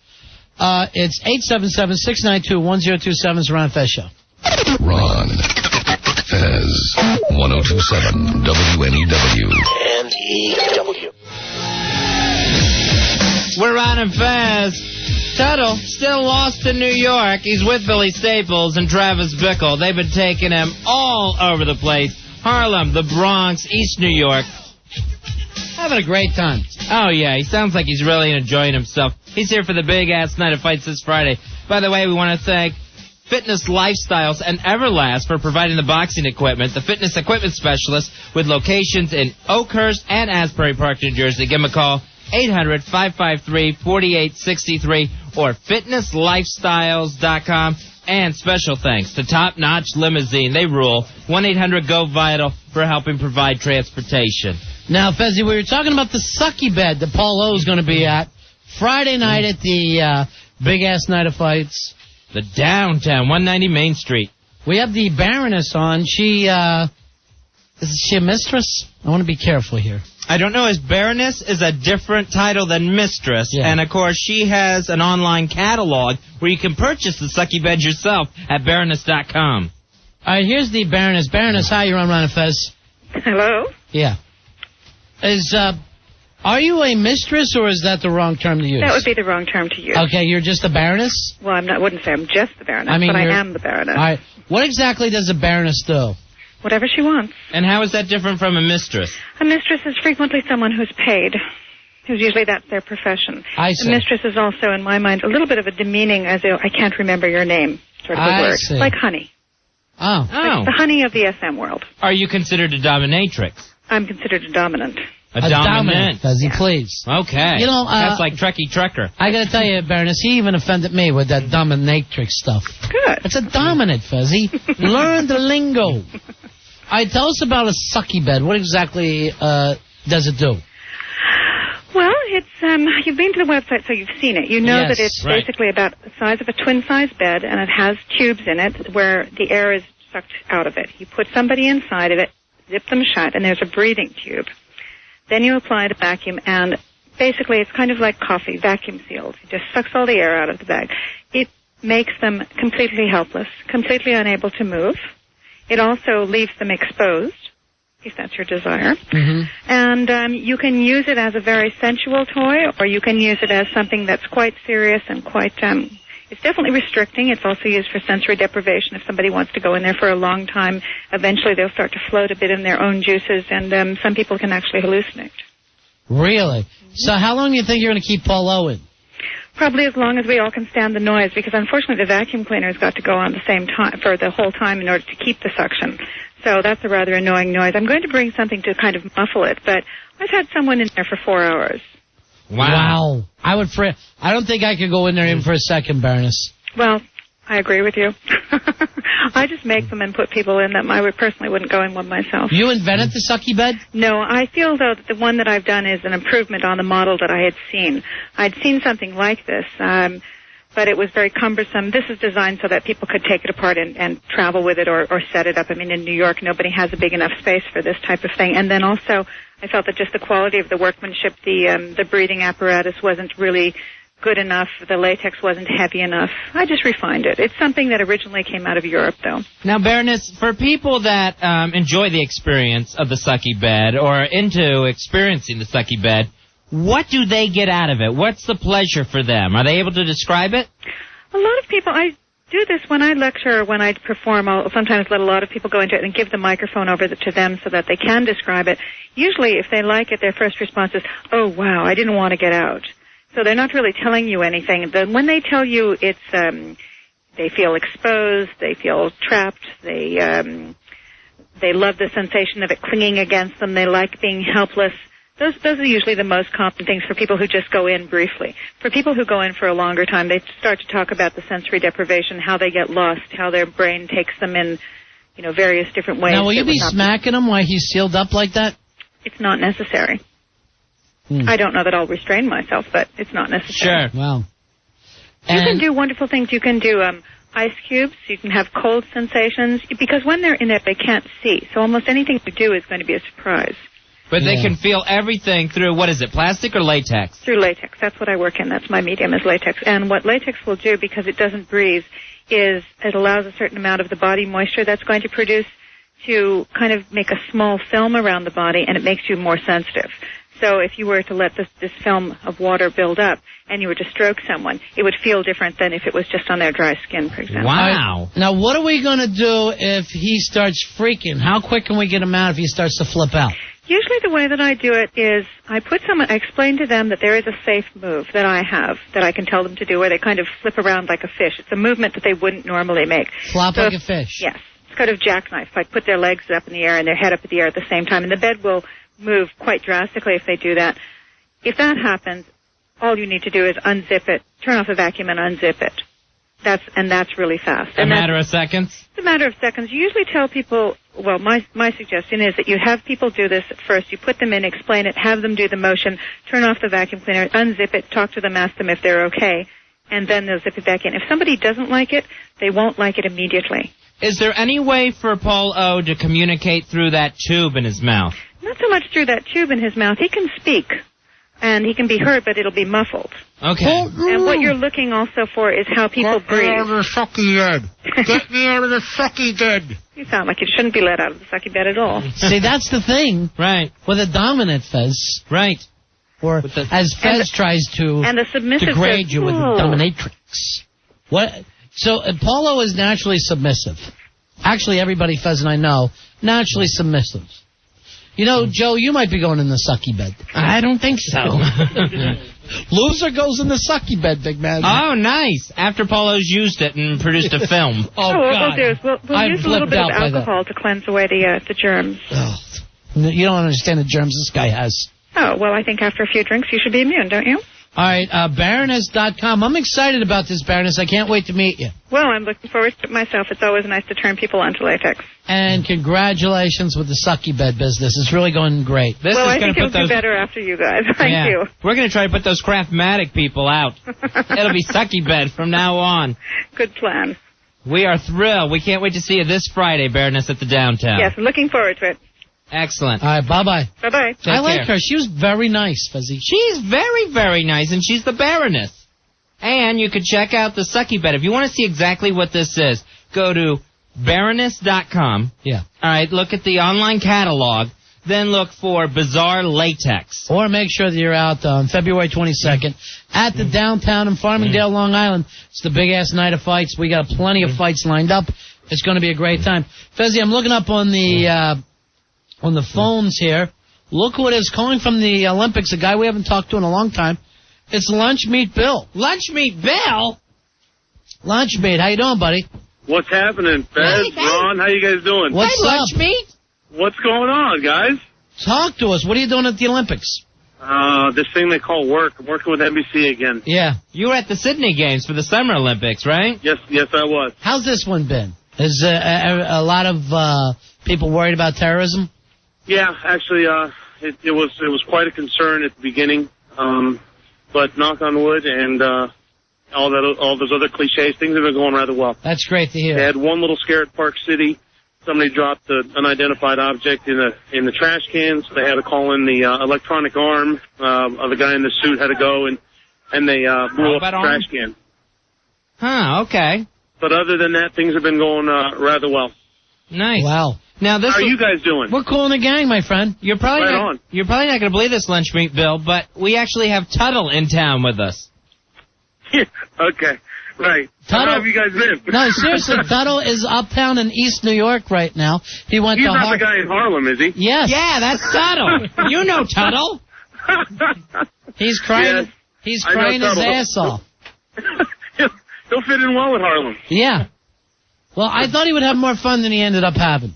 It's 877-692-1027. It's the Ron and Fez Show. Ron, Fez, 1027 WNEW. NEW. We're Ron and Fez. Tuddle, still lost in New York. He's with Billy Staples and Travis Bickle. They've been taking him all over the place. Harlem, the Bronx, East New York. Having a great time. Oh, yeah, he sounds like he's really enjoying himself. He's here for the big-ass night of fights this Friday. By the way, we want to thank Fitness Lifestyles and Everlast for providing the boxing equipment, the fitness equipment specialist with locations in Oakhurst and Asbury Park, New Jersey. Give him a call, 800-553-4863 or fitnesslifestyles.com. And special thanks to Top Notch Limousine. They rule. 1-800-GO-VITAL for helping provide transportation. Now, Fezzy, we were talking about the Sucky bed that Paul O is going to be at Friday night at the big-ass night of fights. The downtown, 190 Main Street. We have the Baroness on. Is she a mistress? I want to be careful here. I don't know. Baroness is a different title than mistress. Yeah. And, of course, she has an online catalog where you can purchase the Sucky bed yourself at Baroness.com. All right, here's the Baroness. Baroness, hi, you're on Ron and Fez. Hello? Yeah. Are you a mistress, or is that the wrong term to use? That would be the wrong term to use. Okay, you're just a Baroness? Well, I wouldn't say I'm just the Baroness, but I am the Baroness. All right. What exactly does a Baroness do? Whatever she wants. And how is that different from a mistress? A mistress is frequently someone who's paid. Who's usually that's their profession. I see. A mistress is also, in my mind, a little bit of a demeaning, as I can't remember your name sort of a word. See. Like honey. Oh. Like the honey of the SM world. Are you considered a dominatrix? I'm considered a dominant. A dominant. Does he please? Okay. You know, that's like Trekkie Trekker. I got to tell you, Baroness, he even offended me with that dominatrix stuff. Good. It's a dominant, Fezzy. Learn the lingo. All right, tell us about a Sucky bed. What exactly does it do? Well, it's you've been to the website, so you've seen it. You know that it's basically about the size of a twin-size bed, and it has tubes in it where the air is sucked out of it. You put somebody inside of it, zip them shut, and there's a breathing tube. Then you apply the vacuum, and basically it's kind of like coffee, vacuum sealed. It just sucks all the air out of the bag. It makes them completely helpless, completely unable to move. It also leaves them exposed, if that's your desire. Mm-hmm. And you can use it as a very sensual toy, or you can use it as something that's quite serious and quite... it's definitely restricting. It's also used for sensory deprivation. If somebody wants to go in there for a long time, eventually they'll start to float a bit in their own juices, and some people can actually hallucinate. Really? So how long do you think you're going to keep Paul O in? Probably as long as we all can stand the noise, because unfortunately the vacuum cleaner's got to go on the same time for the whole time in order to keep the suction. So that's a rather annoying noise. I'm going to bring something to kind of muffle it, but I've had someone in there for 4 hours. Wow. I don't think I could go in there even for a second, Baroness. Well, I agree with you. I just make them and put people in them. I personally wouldn't go in one myself. You invented the Sucky bed? No, I feel, though, that the one that I've done is an improvement on the model that I had seen. I'd seen something like this, but it was very cumbersome. This is designed so that people could take it apart and travel with it or set it up. I mean, in New York, nobody has a big enough space for this type of thing. And then also, I felt that just the quality of the workmanship, the breathing apparatus wasn't really good enough. The latex wasn't heavy enough. I just refined it. It's something that originally came out of Europe, though. Now, Baroness, for people that enjoy the experience of the Sucky bed or into experiencing the Sucky bed, What do they get out of it? What's the pleasure for them? Are they able to describe it? A lot of people, I do this when I lecture or when I perform. I'll sometimes let a lot of people go into it and give the microphone over to them so that they can describe it. Usually, if they like it, their first response is, oh, wow, I didn't want to get out. So they're not really telling you anything. Then when they tell you it's, they feel exposed, they feel trapped, they love the sensation of it clinging against them, they like being helpless. Those are usually the most common things for people who just go in briefly. For people who go in for a longer time, they start to talk about the sensory deprivation, how they get lost, how their brain takes them in, various different ways. Now, will you be smacking him while he's sealed up like that? It's not necessary. I don't know that I'll restrain myself, but it's not necessary. Sure. Wow. You can do wonderful things. You can do ice cubes. You can have cold sensations. Because when they're in there, they can't see. So almost anything you do is going to be a surprise. But they can feel everything through, what is it, plastic or latex? Through latex. That's what I work in. That's my medium is latex. And what latex will do, because it doesn't breathe, is it allows a certain amount of the body moisture that's going to produce to kind of make a small film around the body, and it makes you more sensitive. So if you were to let this film of water build up and you were to stroke someone, it would feel different than if it was just on their dry skin, for example. Wow. Now, what are we going to do if he starts freaking? How quick can we get him out if he starts to flip out? Usually the way that I do it is I explain to them that there is a safe move that I have that I can tell them to do where they kind of flip around like a fish. It's a movement that they wouldn't normally make. Flop like a fish. Yes. It's kind of jackknife, like put their legs up in the air and their head up in the air at the same time. And the bed will move quite drastically if they do that. If that happens, all you need to do is unzip it, turn off the vacuum and unzip it. That's really fast. A matter of seconds? It's a matter of seconds. You usually tell people, well, my suggestion is that you have people do this at first. You put them in, explain it, have them do the motion, turn off the vacuum cleaner, unzip it, talk to them, ask them if they're okay, and then they'll zip it back in. If somebody doesn't like it, they won't like it immediately. Is there any way for Paul O. to communicate through that tube in his mouth? Not so much through that tube in his mouth. He can speak, and he can be heard, but it'll be muffled. Okay. And what you're looking also for is how people breathe. Get me out of the sucky bed. Get me out of the sucky bed. You sound like you shouldn't be let out of the sucky bed at all. See, that's the thing. Right. With a dominant Fez. Right. Or as Fez tries to degrade you with a dominatrix. What? So Paulo is naturally submissive. Actually, everybody Fez and I know, naturally submissive. Joe, you might be going in the sucky bed. I don't think so. Loser goes in the sucky bed, big man. Oh, nice. After Paulo's used it and produced a film. What we'll do is we'll use a little bit of alcohol to cleanse away the germs. Oh, you don't understand the germs this guy has. Oh, well, I think after a few drinks you should be immune, don't you? All right, Baroness.com. I'm excited about this, Baroness. I can't wait to meet you. Well, I'm looking forward to it myself. It's always nice to turn people onto latex. And congratulations with the sucky bed business. It's really going great. I think it'll do better after you guys. Thank you. We're going to try to put those Craftmatic people out. It'll be sucky bed from now on. Good plan. We are thrilled. We can't wait to see you this Friday, Baroness, at the downtown. Yes, looking forward to it. Excellent. All right, bye-bye. Bye-bye. I like her. She was very nice, Fezzy. She's very, very nice, and she's the Baroness. And you can check out the sucky bed. If you want to see exactly what this is, go to Baroness.com. Yeah. All right, look at the online catalog. Then look for Bizarre Latex. Or make sure that you're out on February 22nd at the downtown in Farmingdale, Long Island. It's the big-ass night of fights. We got plenty of fights lined up. It's going to be a great time. Fezzy, I'm looking up on the phones here. Look what is calling from the Olympics, a guy we haven't talked to in a long time. It's Lunch Meat Bill. Lunch Meat Bill? Lunch Meat, how you doing, buddy? What's happening, Fez? Ron, how you guys doing? What's up? Lunch Meat? What's going on, guys? Talk to us. What are you doing at the Olympics? This thing they call work. I'm working with NBC again. Yeah. You were at the Sydney Games for the Summer Olympics, right? Yes, I was. How's this one been? Is a lot of people worried about terrorism? Yeah, actually, it was quite a concern at the beginning, but knock on wood and all those other cliches, things have been going rather well. That's great to hear. They had one little scare at Park City. Somebody dropped an unidentified object in the trash can, so they had to call in the electronic arm of the guy in the suit. Had to go and they blew up the trash can. Huh? Okay. But other than that, things have been going rather well. Nice. Wow. Now this. How are you guys doing? We're cool in the gang, my friend. You're probably not going to believe this, Lunch Meat Bill, but we actually have Tuddle in town with us. Okay, right. Tuddle, how have you guys been? No, seriously, Tuddle is uptown in East New York right now. He's not the guy in Harlem, is he? Yes. Yeah, that's Tuddle. You know Tuddle. He's crying. Yes, he's crying his ass off. He'll fit in well with Harlem. Yeah. Well, I thought he would have more fun than he ended up having.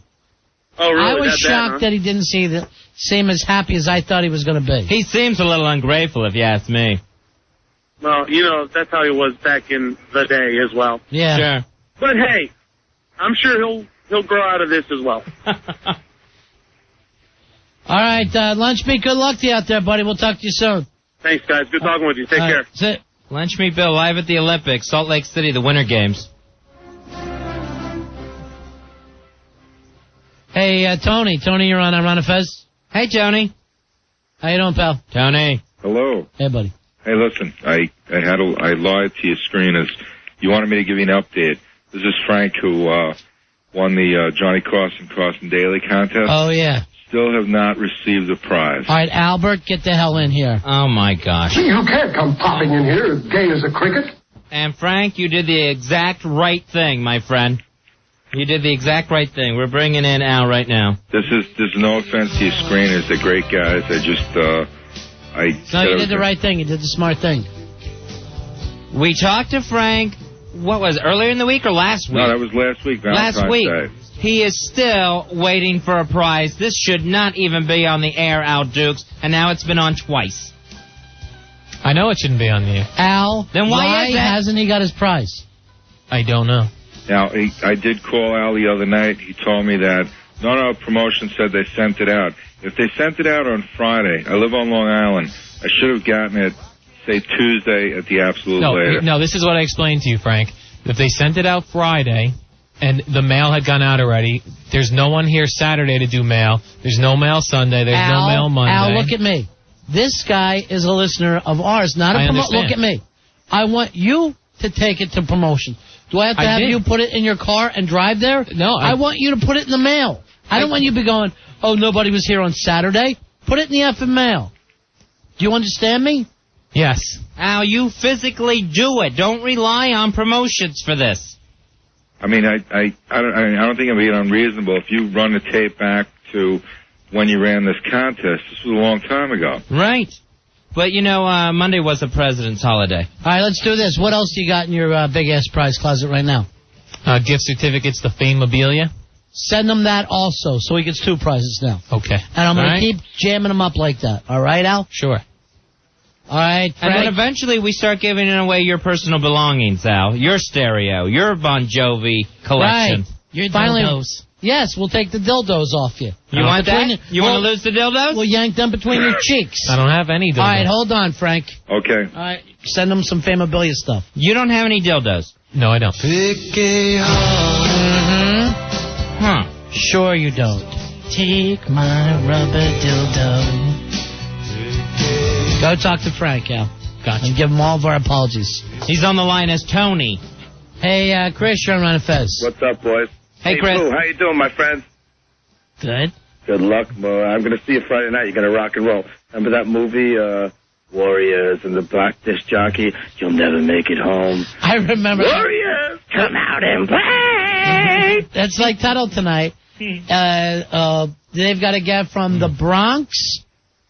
Oh, really? I was shocked that he didn't seem as happy as I thought he was going to be. He seems a little ungrateful, if you ask me. Well, that's how he was back in the day as well. Yeah. Sure. But hey, I'm sure he'll grow out of this as well. All right, Lunch Meat, good luck to you out there, buddy. We'll talk to you soon. Thanks, guys. Good talking with you. Take care. That's it. Lunch Meat Bill live at the Olympics, Salt Lake City, the Winter Games. Hey, Tony. Tony, you're on Ron and Fez. Hey, Tony. How you doing, pal? Tony. Hello. Hey, buddy. Hey, listen, I lied to your screen as you wanted me to give you an update. This is Frank who won the Johnny Carson Daily contest. Oh, yeah. Still have not received the prize. All right, Albert, get the hell in here. Oh, my gosh. Gee, you can't come popping in here as gay as a cricket. And, Frank, you did the exact right thing, my friend. You did the exact right thing. We're bringing in Al right now. There's no offense to your screeners. They're great guys. No, you did the right thing. You did the smart thing. We talked to Frank, what was it, earlier in the week or last week? No, that was last week, Valentine's Last week. Day. He is still waiting for a prize. This should not even be on the air, Al Dukes, and now it's been on twice. I know it shouldn't be on the air. Al, then why hasn't he got his prize? I don't know. Now, I did call Al the other night. He told me that none of our promotion said they sent it out. If they sent it out on Friday, I live on Long Island, I should have gotten it, say, Tuesday at the absolute latest. No, this is what I explained to you, Frank. If they sent it out Friday and the mail had gone out already, there's no one here Saturday to do mail. There's no mail Sunday. There's no mail Monday. Al, look at me. This guy is a listener of ours, not a promoter. Look at me. I want you to take it to promotion. Do I have to have you put it in your car and drive there? No. I want you to put it in the mail. I don't want you to be going, oh, nobody was here on Saturday. Put it in the effing mail. Do you understand me? Yes. Al, you physically do it. Don't rely on promotions for this. I mean, I don't think I'm being unreasonable. If you run the tape back to when you ran this contest, this was a long time ago. Right. But, Monday was the president's holiday. All right, let's do this. What else do you got in your big-ass prize closet right now? Gift certificates to Fame-mobilia. Send him that also, so he gets 2 prizes now. Okay. And I'm going to keep jamming them up like that. All right, Al? Sure. All right, Frank. And then eventually we start giving away your personal belongings, Al. Your stereo, your Bon Jovi collection. Right. Your dildos. Yes, we'll take the dildos off you. You want that? You want to lose the dildos? We'll yank them between your cheeks. I don't have any dildos. All right, hold on, Frank. Okay. All right, send them some Fame-mobilia stuff. You don't have any dildos? No, I don't. Huh. Sure you don't. Take my rubber dildo. Go talk to Frank, Al. Gotcha. And give him all of our apologies. He's on the line as Tony. Hey, Chris, you're on Ron and Fez. What's up, boys? Hey, Chris. Boo, how you doing, my friend? Good. Good luck, Mo. I'm going to see you Friday night. You're going to rock and roll. Remember that movie, Warriors and the Black Disc Jockey? You'll never make it home. I remember. Warriors, come out and play! That's like Tuddle tonight. They've got to get from the Bronx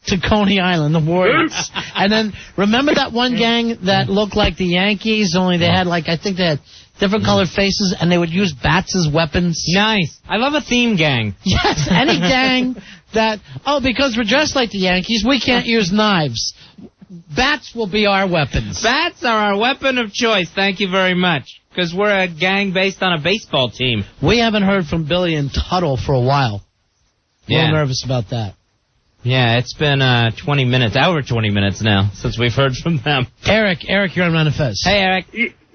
to Coney Island, the Warriors. And then, remember that one gang that looked like the Yankees, only they had, I think they had different colored faces, and they would use bats as weapons? Nice. I love a theme gang. Yes, any gang that, because we're dressed like the Yankees, we can't use knives. Bats will be our weapons. Bats are our weapon of choice, thank you very much. Because we're a gang based on a baseball team. We haven't heard from Billy and Tuddle for a while. A little nervous about that. Yeah, it's been 20 minutes now since we've heard from them. Eric, you're on Ron and Fez. Hey, Eric.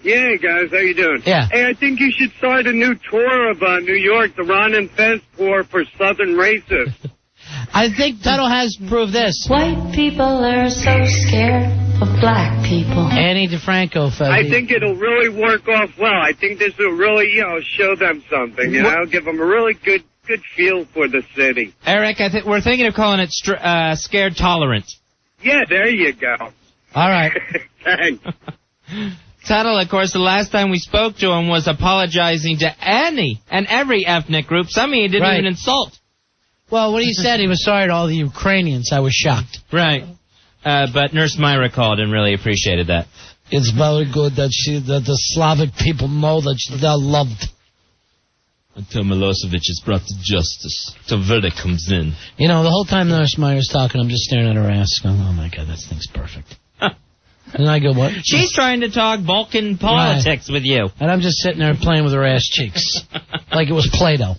Yeah, guys, how you doing? Yeah. Hey, I think you should start a new tour of New York, the Ron and Fez tour for Southern racists. I think Tuddle has proved this. White people are so scared of black people. Annie DeFranco, Fez. I think it'll really work off well. I think this will really, show them something, give them a really good good feel for the city. Eric, we're thinking of calling it Scared Tolerant. Yeah, there you go. All right. Thanks. Tuddle, of course, the last time we spoke to him was apologizing to any and every ethnic group. Some he didn't even insult. Well, when he said he was sorry to all the Ukrainians, I was shocked. Right. But Nurse Myra called and really appreciated that. It's very good that the Slavic people know that they're loved. Until Milosevic is brought to justice. Till verdict comes in. You know, the whole time Nurse Myra's talking, I'm just staring at her ass going, oh, my God, that thing's perfect. And I go, what? She's trying to talk Balkan politics with you. And I'm just sitting there playing with her ass cheeks. Like it was Play-Doh.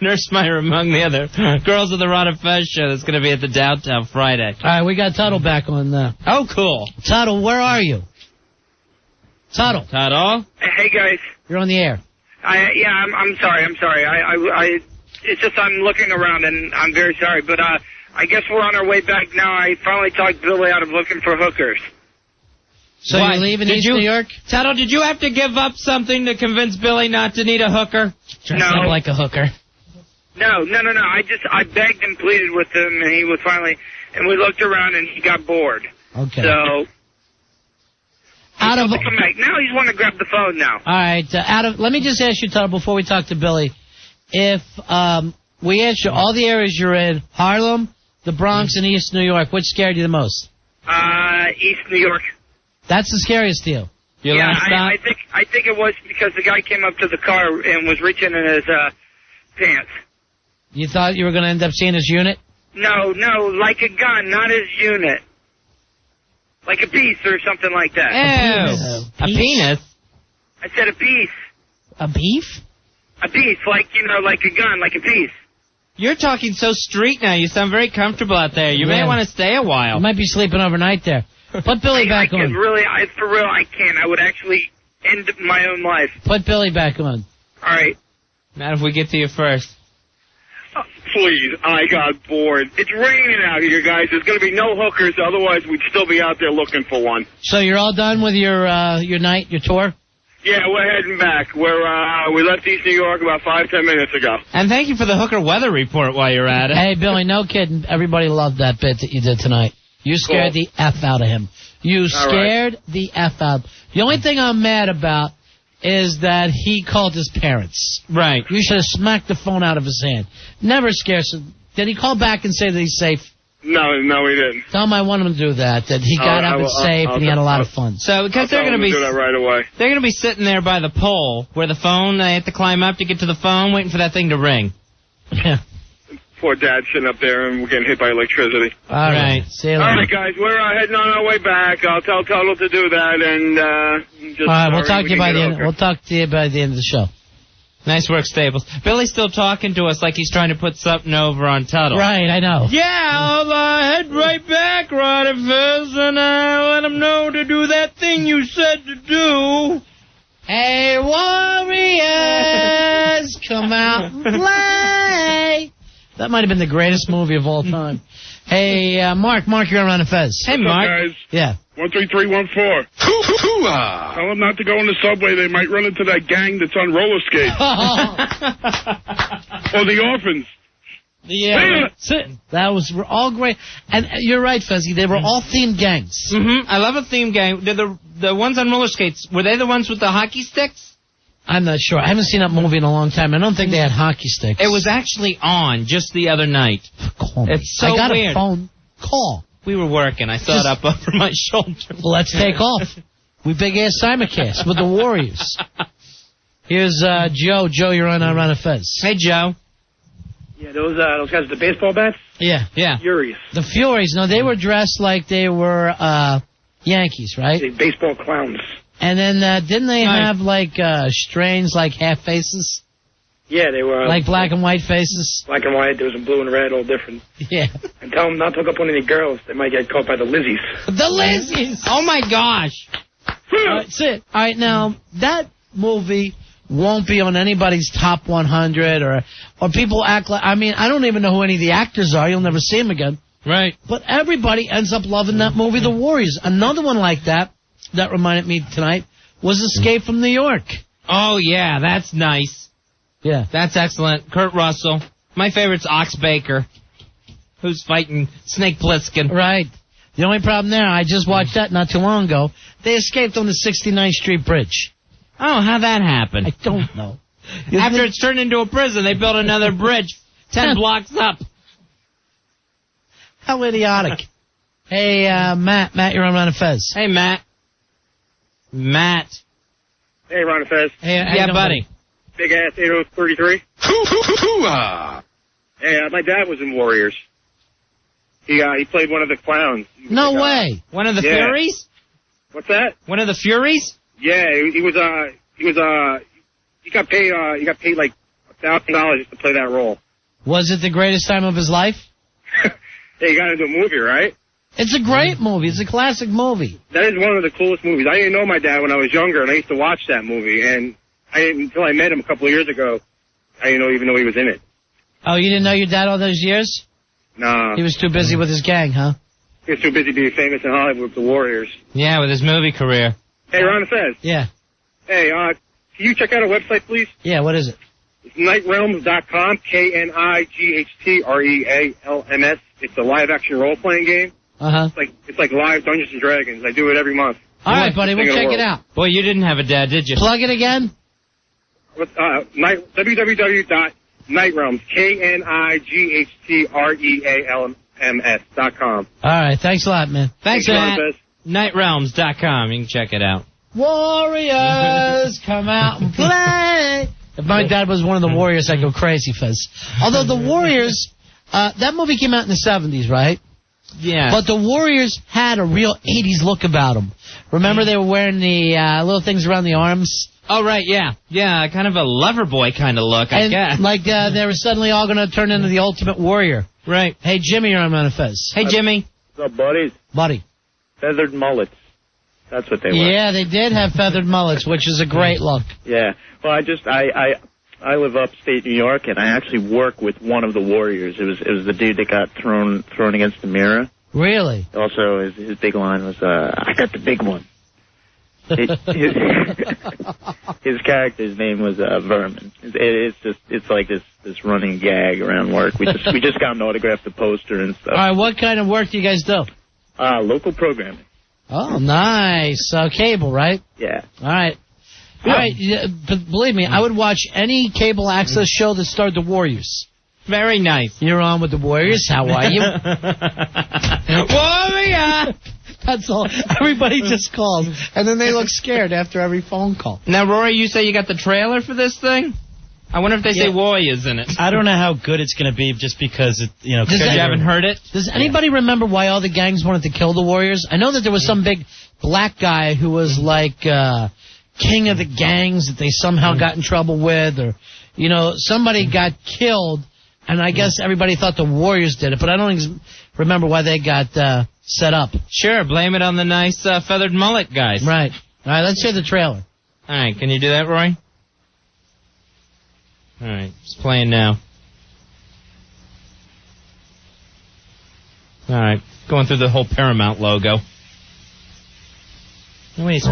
Nurse Myra among the other girls of the Ron and Fez show that's going to be at the Downtown Friday. All right, we got Tuddle back on there. Oh, cool. Tuddle, where are you? Tuddle. Tuddle? Hey, guys. You're on the air. I'm sorry. It's just I'm looking around, and I'm very sorry. But I guess we're on our way back now. I finally talked Billy out of looking for hookers. So you're leaving East New York? Tuddle, did you have to give up something to convince Billy not to need a hooker? Dress up like a hooker. No. I begged and pleaded with him, and he was finally, and we looked around, and he got bored. Okay. So, come back. Now he's wanting to grab the phone now. All right. Let me just ask you, Tuddle, before we talk to Billy, if we asked you all the areas you're in, Harlem, the Bronx, and East New York, which scared you the most? East New York. That's the scariest deal. I think it was because the guy came up to the car and was reaching in his pants. You thought you were going to end up seeing his unit? No, like a gun, not his unit. Like a piece or something like that. Ew. A penis? I said a piece. A beef? A piece, like a gun, like a piece. You're talking so street now. You sound very comfortable out there. You may want to stay a while. You might be sleeping overnight there. Put Billy back on. For real, I can't. I would actually end my own life. Put Billy back on. All right. Not if we get to you first. Please, I got bored. It's raining out here, guys. There's going to be no hookers, otherwise we'd still be out there looking for one. So you're all done with your night, your tour? Yeah, we're heading back. We left East New York about 5-10 minutes ago. And thank you for the hooker weather report while you're at it. Hey, Billy, no kidding. Everybody loved that bit that you did tonight. You scared the F out of him. You scared the F out. The only thing I'm mad about is that he called his parents. Right. You should have smacked the phone out of his hand. Never scares him. Did he call back and say that he's safe? No, he didn't. Tell him I want him to do that he got up and safe and he had a lot of fun. So because they're going to do that right away. They're going to be sitting there by the pole where the phone, they have to climb up to get to the phone, waiting for that thing to ring. Yeah. Poor dad sitting up there and we're getting hit by electricity. All right. See you later. All right, guys, we're heading on our way back. I'll tell Tuddle to do that, and all right, we'll talk to you by the end. We'll talk to you by the end of the show. Nice work, Staples. Billy's still talking to us like he's trying to put something over on Tuddle. Right, I know. Yeah, I'll head right back, Ron and Fez, and let him know to do that thing you said to do. Hey, Warriors, come out and play. That might have been the greatest movie of all time. Hey, Mark, you're on Ron and Fez. Hey, Mark. Guys? Yeah. 13314. Tell them not to go in the subway. They might run into that gang that's on roller skates. Or the orphans. Yeah, that was all great. And you're right, Fezzy. They were all themed gangs. Mm-hmm. I love a themed gang. The ones on roller skates, were they the ones with the hockey sticks? I'm not sure. I haven't seen that movie in a long time. I don't think they had hockey sticks. It was actually on just the other night. Call me. It's so I got weird. a phone. Call. We were working. I saw it up over my shoulder. Well, let's take off. We big-ass simulcast with the Warriors. Here's Joe. Joe, you're on Ron and Fez. Hey, Joe. Yeah, those guys with the baseball bats? Yeah. Furies. The Furies. No, they were dressed like they were Yankees, right? The baseball clowns. And then didn't they have, like, strange, like, half faces? Yeah, they were. Like black and white faces? Black and white. There was some blue and red, all different. Yeah. And tell them not to hook up on any girls. They might get caught by the Lizzies. The Lizzies! Oh, my gosh. That's it. All right, now, that movie won't be on anybody's top 100 or people act like, I mean, I don't even know who any of the actors are. You'll never see them again. Right. But everybody ends up loving that movie, The Warriors. Another one like that reminded me tonight was Escape from New York. Oh, yeah, that's nice. Yeah. That's excellent. Kurt Russell. My favorite's Ox Baker, who's fighting Snake Plissken. Right. The only problem there, I just watched that not too long ago. They escaped on the 69th Street Bridge. Oh, how'd that happen? I don't know. After it's turned into a prison, they built another bridge 10 blocks up. How idiotic. Hey, Matt, you're on Ron and Fez. Hey, Matt. Hey, Ron and Fez. Hey, yeah, buddy. Big ass 8033. Hey, my dad was in Warriors. He played one of the clowns. No way. One of the Furies? What's that? One of the Furies? Yeah, he got paid like $1,000 just to play that role. Was it the greatest time of his life? Hey, you got into a movie, right? It's a great movie. It's a classic movie. That is one of the coolest movies. I didn't know my dad when I was younger, and I used to watch that movie. And until I met him a couple of years ago, I didn't even know he was in it. Oh, you didn't know your dad all those years? Nah. He was too busy with his gang, huh? He was too busy being famous in Hollywood with the Warriors. Yeah, with his movie career. Hey, Ron and Fez. Yeah. Hey, can you check out our website, please? Yeah, what is it? It's nightrealms.com, KNIGHTREALMS. It's a live-action role-playing game. Uh-huh. It's like live Dungeons & Dragons. I do it every month. All right, buddy, we'll check it out. Boy, you didn't have a dad, did you? Plug it again. www.nightrealms, KNIGHTREALMS.com. All right, thanks a lot, man. Thanks, Matt. Nightrealms.com. You can check it out. Warriors, come out and play. If my dad was one of the Warriors, I'd go crazy, Fez. Although the Warriors, that movie came out in the 70s, right? Yeah. But the Warriors had a real 80s look about them. Remember they were wearing the little things around the arms? Oh, right, yeah. Yeah, kind of a lover boy kind of look, I guess. Like they were suddenly all going to turn into the Ultimate Warrior. Right. Hey, Jimmy, you're on Manifest. Hey, Jimmy. What's up, buddies? Buddy. Feathered mullets. That's what they were. Yeah, they did have feathered mullets, which is a great look. Yeah. Well, I live upstate New York, and I actually work with one of the Warriors. It was the dude that got thrown against the mirror. Really? Also, his big line was, "I got the big one." His character's name was Vermin. It's like this running gag around work. We just got him to autograph the poster and stuff. All right, what kind of work do you guys do? Local programming. Oh, nice. Cable, right? Yeah. All right. Yeah. All right. But believe me, I would watch any cable access show that starred the Warriors. Very nice. You're on with the Warriors. How are you? Warrior! That's all. Everybody just calls, and then they look scared after every phone call. Now, Rory, you say you got the trailer for this thing? I wonder if they say Warriors in it. I don't know how good it's going to be just because, because you haven't heard it? Does anybody remember why all the gangs wanted to kill the Warriors? I know that there was some big black guy who was like king of the gangs that they somehow got in trouble with, or, somebody got killed, and I guess everybody thought the Warriors did it, but I don't remember why they got set up. Sure, blame it on the nice feathered mullet guys. Right. All right, let's hear the trailer. All right, can you do that, Roy? All right, it's playing now. All right, going through the whole Paramount logo. Wait. These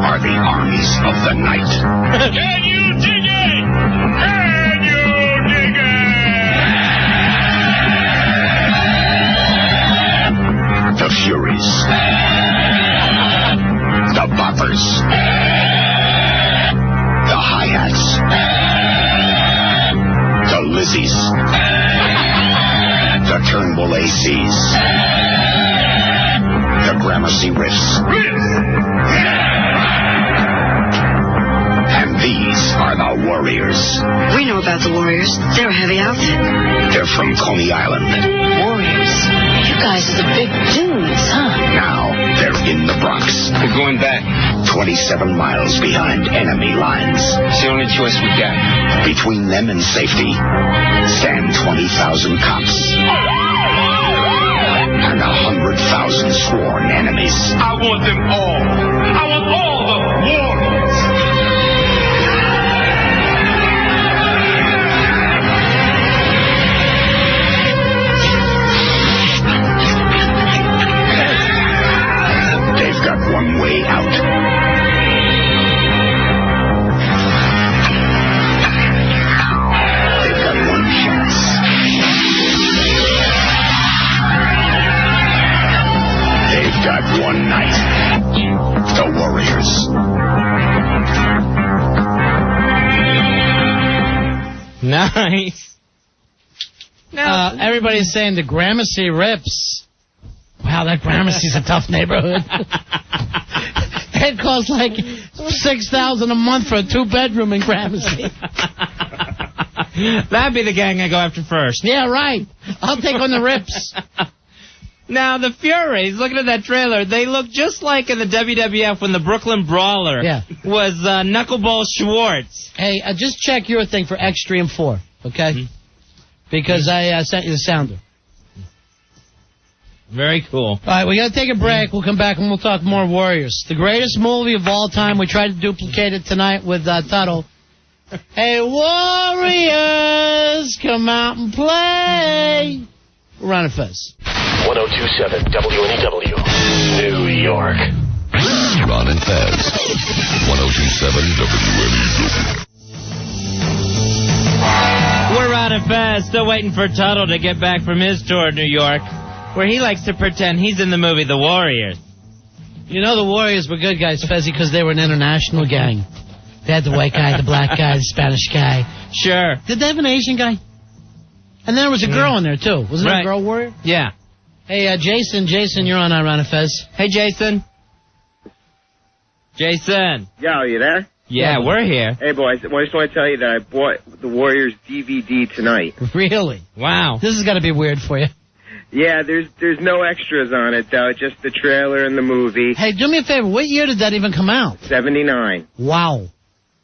are the armies of the night. Can you dig it? Can you dig it? The Furies. The Boppers. The Hi-Hats. The Lizzies. The Turnbull ACs. The Gramercy Riffs. And these are the Warriors. We know about the Warriors. They're a heavy outfit. They're from Coney Island. Warriors? You guys are the big dudes, huh? Now they're in the Bronx. We're going back. 27 miles behind enemy lines. It's the only choice we got. Between them and safety stand 20,000 cops. And 100,000 sworn enemies. I want them all. I want all the Warriors. They've Nice. Everybody's saying the Gramercy rips. Wow, that Gramercy's a tough neighborhood. It costs like $6,000 a month for a 2-bedroom in Gramercy. That'd be the gang I go after first. Yeah, right. I'll take on the rips. Now, the Furies, looking at that trailer, they look just like in the WWF when the Brooklyn Brawler was Knuckleball Schwartz. Hey, just check your thing for Extreme 4, okay? Mm-hmm. Because I sent you the sounder. Very cool. All right, we got to take a break. We'll come back and we'll talk more Warriors. The greatest movie of all time. We tried to duplicate it tonight with Tuddle. Hey, Warriors, come out and play. We're on a Fez. 1027 WNEW, New York. Ron and Fez. 1027 WNEW. We're on a Fez. Still waiting for Tuddle to get back from his tour in New York, where he likes to pretend he's in the movie The Warriors. You know the Warriors were good guys, Fezzy, because they were an international gang. They had the white guy, the black guy, the Spanish guy. Sure. Did they have an Asian guy? And then there was a girl in there, too. Wasn't there a girl warrior? Yeah. Hey, Jason, you're on Ron and Fez. Hey, Jason. Jason. Yo, are you there? Yeah, we're here. Hey, boys, I just want to tell you that I bought the Warriors DVD tonight. Really? Wow. This is going to be weird for you. Yeah, there's no extras on it, though, just the trailer and the movie. Hey, do me a favor. What year did that even come out? 79. Wow.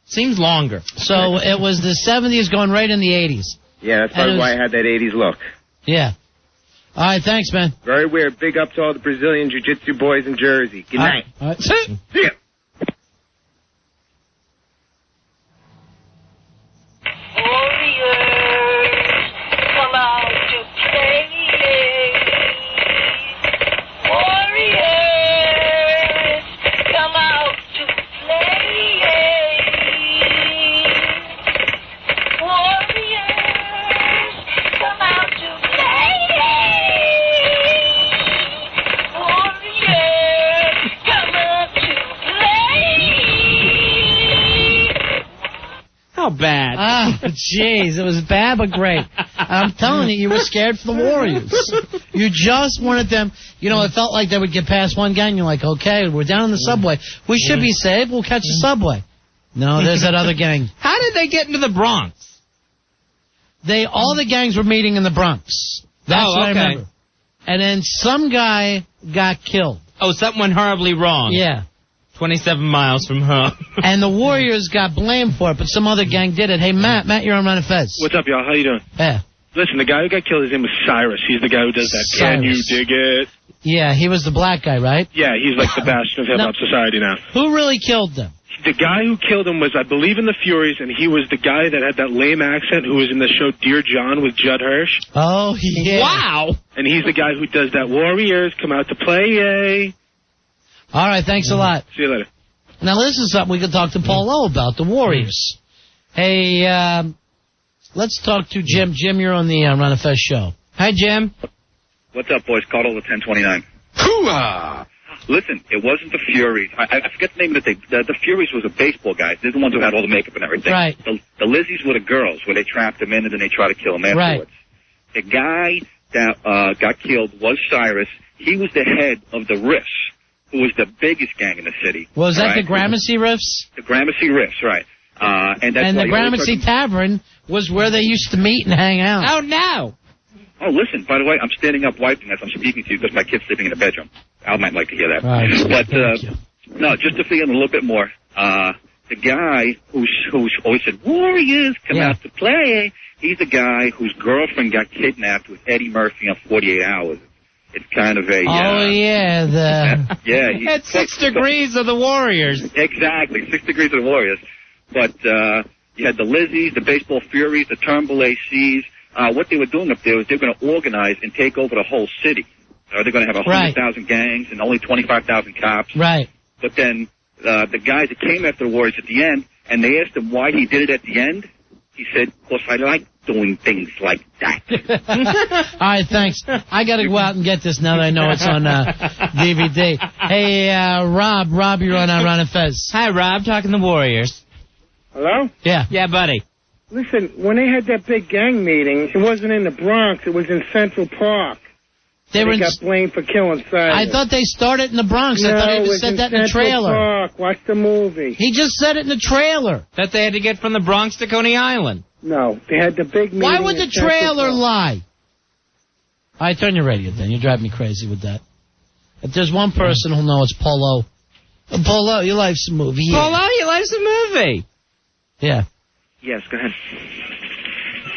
Seems longer. So it was the 70s going right in the 80s. Yeah, that's probably why I had that 80s look. Yeah. All right, thanks, man. Very weird. Big up to all the Brazilian Jiu-Jitsu boys in Jersey. Good night. All right. See ya. Warriors, come out to play. Warriors, come out to play. Warriors, come out to play. Warriors, come out to play. How bad? Oh, jeez. It was bad but great. I'm telling you, you were scared for the Warriors. You just wanted them. You know, it felt like they would get past one gang. You're like, okay, we're down in the subway. We should be safe. We'll catch the subway. No, there's that other gang. How did they get into the Bronx? All the gangs were meeting in the Bronx. That's what I remember. And then some guy got killed. Oh, something went horribly wrong. Yeah. 27 miles from home. And the Warriors got blamed for it, but some other gang did it. Hey, Matt, you're on Run and Fez. What's up, y'all? How you doing? Yeah. Listen, the guy who got killed, his name was Cyrus. He's the guy who does that. Cyrus. Can you dig it? Yeah, he was the black guy, right? Yeah, he's like the bastion of hip-hop society now. Who really killed them? The guy who killed him was, I believe, in the Furies, and he was the guy that had that lame accent who was in the show Dear John with Judd Hirsch. Oh, yeah. Wow. And he's the guy who does that Warriors, come out to play, yay. All right, thanks a lot. See you later. Now, this is something we can talk to Paul Lowe about, the Warriors. Hey, let's talk to Jim. Jim, you're on the Run and Fez show. Hi, Jim. What's up, boys? Call the 1029. Hoo-ah! Listen, it wasn't the Furies. I forget the name of the thing. The Furies was the baseball guys. They're the ones who had all the makeup and everything. Right. The Lizzies were the girls, where they trapped them in and then they tried to kill them afterwards. Right. The guy that got killed was Cyrus. He was the head of the Riffs, who was the biggest gang in the city. Was that the Gramercy Riffs? The Gramercy Riffs, right. And the Gramercy Tavern was where they used to meet and hang out. Oh, no. Oh, listen, by the way, I'm standing up wiping as I'm speaking to you because my kid's sleeping in the bedroom. Al might like to hear that. Right. But, no, just to fill in a little bit more, the guy who's always said, Warriors, come out to play, he's the guy whose girlfriend got kidnapped with Eddie Murphy on 48 Hours. It's kind of a... yeah, That's 6 degrees of the Warriors. Exactly, 6 degrees of the Warriors. But you had the Lizzies, the Baseball Furies, the Turnbull ACs. What they were doing up there was they were going to organize and take over the whole city. They're going to have 100,000 gangs and only 25,000 cops. Right. But then the guys that came after the Warriors at the end, and they asked him why he did it at the end, he said, because I like doing things like that. All right, thanks. I got to go out and get this now that I know it's on DVD. Hey, Rob, you're on Ron and Fez. Hi, Rob, talking the Warriors. Hello? Yeah. Yeah, buddy. Listen, when they had that big gang meeting, it wasn't in the Bronx. It was in Central Park. They got blamed for killing Cyrus. I thought they started in the Bronx. No, I thought he just said that in the trailer. Park. Watch the movie. He just said it in the trailer. That they had to get from the Bronx to Coney Island. No, they had the big meeting. Why would the trailer lie? All right, turn your radio then. You drive me crazy with that. If there's one person who'll know, it's Polo. Polo, your life's a movie. Yeah. Polo, your life's a movie. Yeah. Yes, go ahead.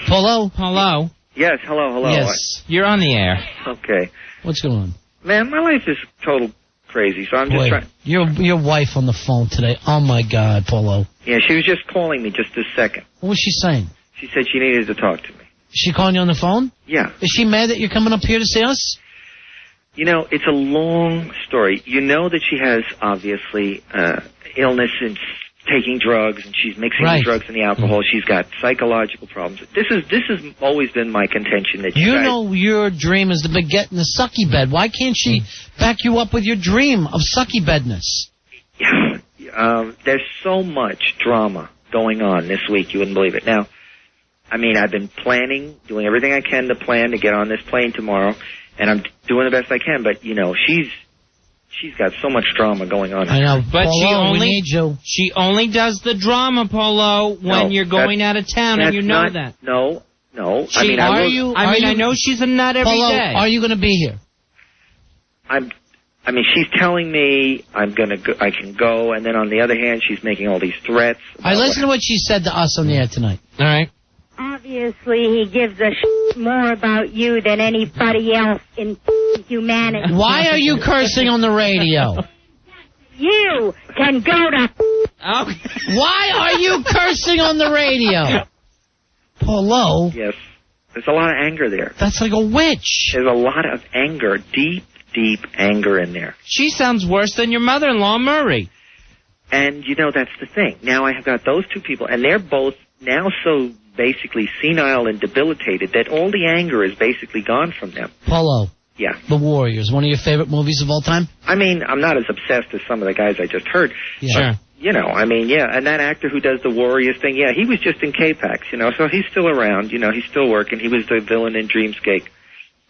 Polo? Hello. Yes, hello. Yes. You're on the air. Okay. What's going on? Man, my life is total crazy, so I'm just trying... Your wife on the phone today. Oh, my God, Polo. Yeah, she was just calling me just this second. What was she saying? She said she needed to talk to me. Is she calling you on the phone? Yeah. Is she mad that you're coming up here to see us? You know, it's a long story. You know that she has, obviously, illness and taking drugs, and she's mixing the drugs and the alcohol. She's got psychological problems. This has always been my contention that you guys... know your dream is to get in the sucky bed. Why can't she back you up with your dream of sucky bedness? There's so much drama going on this week, you wouldn't believe it. Now, I mean, I've been doing everything I can to plan to get on this plane tomorrow, and I'm doing the best I can, but, you know, she's got so much drama going on. I know, but Polo, she only does the drama, Polo, when you're going out of town, and you know that. No. I know she's a nut every Polo, day. Are you going to be here? I mean, she's telling me I can go, and then on the other hand, she's making all these threats. All right, listen to what she said to us on the air tonight. All right. Obviously, he gives a more about you than anybody else in humanity. Why are you cursing on the radio? You can go to... Why are you cursing on the radio? Polo? Yes. There's a lot of anger there. That's like a witch. There's a lot of anger, deep anger in there. She sounds worse than your mother-in-law, Murray. And, you know, that's the thing. Now I have got those two people, and they're both now so basically senile and debilitated that all the anger is basically gone from them. Polo. Yeah. The Warriors, one of your favorite movies of all time? I mean, I'm not as obsessed as some of the guys I just heard. Yeah. Sure. You know, I mean, yeah, and that actor who does the Warriors thing, yeah, he was just in K-Pax, you know, so he's still around, you know, he's still working. He was the villain in Dreamscape.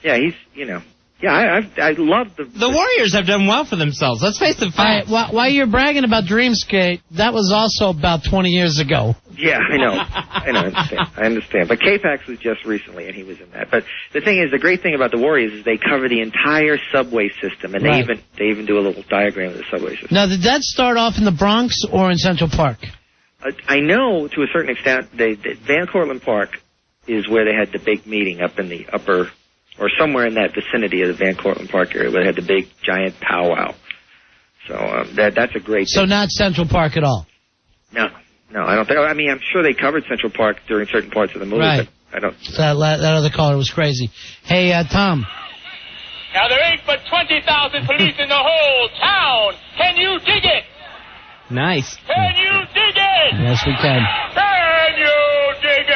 Yeah, he's, you know. Yeah, I love the Warriors have done well for themselves. Let's face the fact. While you're bragging about Dreamscape, that was also about 20 years ago. Yeah, I know. I understand. But K-Pax was just recently, and he was in that. But the thing is, the great thing about the Warriors is they cover the entire subway system, and they even do a little diagram of the subway system. Now, did that start off in the Bronx or in Central Park? I know, to a certain extent, Van Cortlandt Park is where they had the big meeting up in the upper... or somewhere in that vicinity of the Van Cortlandt Park area where they had the big, giant powwow. So that's a great... So not Central Park at all? No, I don't think... I mean, I'm sure they covered Central Park during certain parts of the movie, but I don't... That other caller was crazy. Hey, Tom. Now, there ain't but 20,000 police in the whole town. Can you dig it? Nice. Can you dig it? Yes, we can. Can you dig it?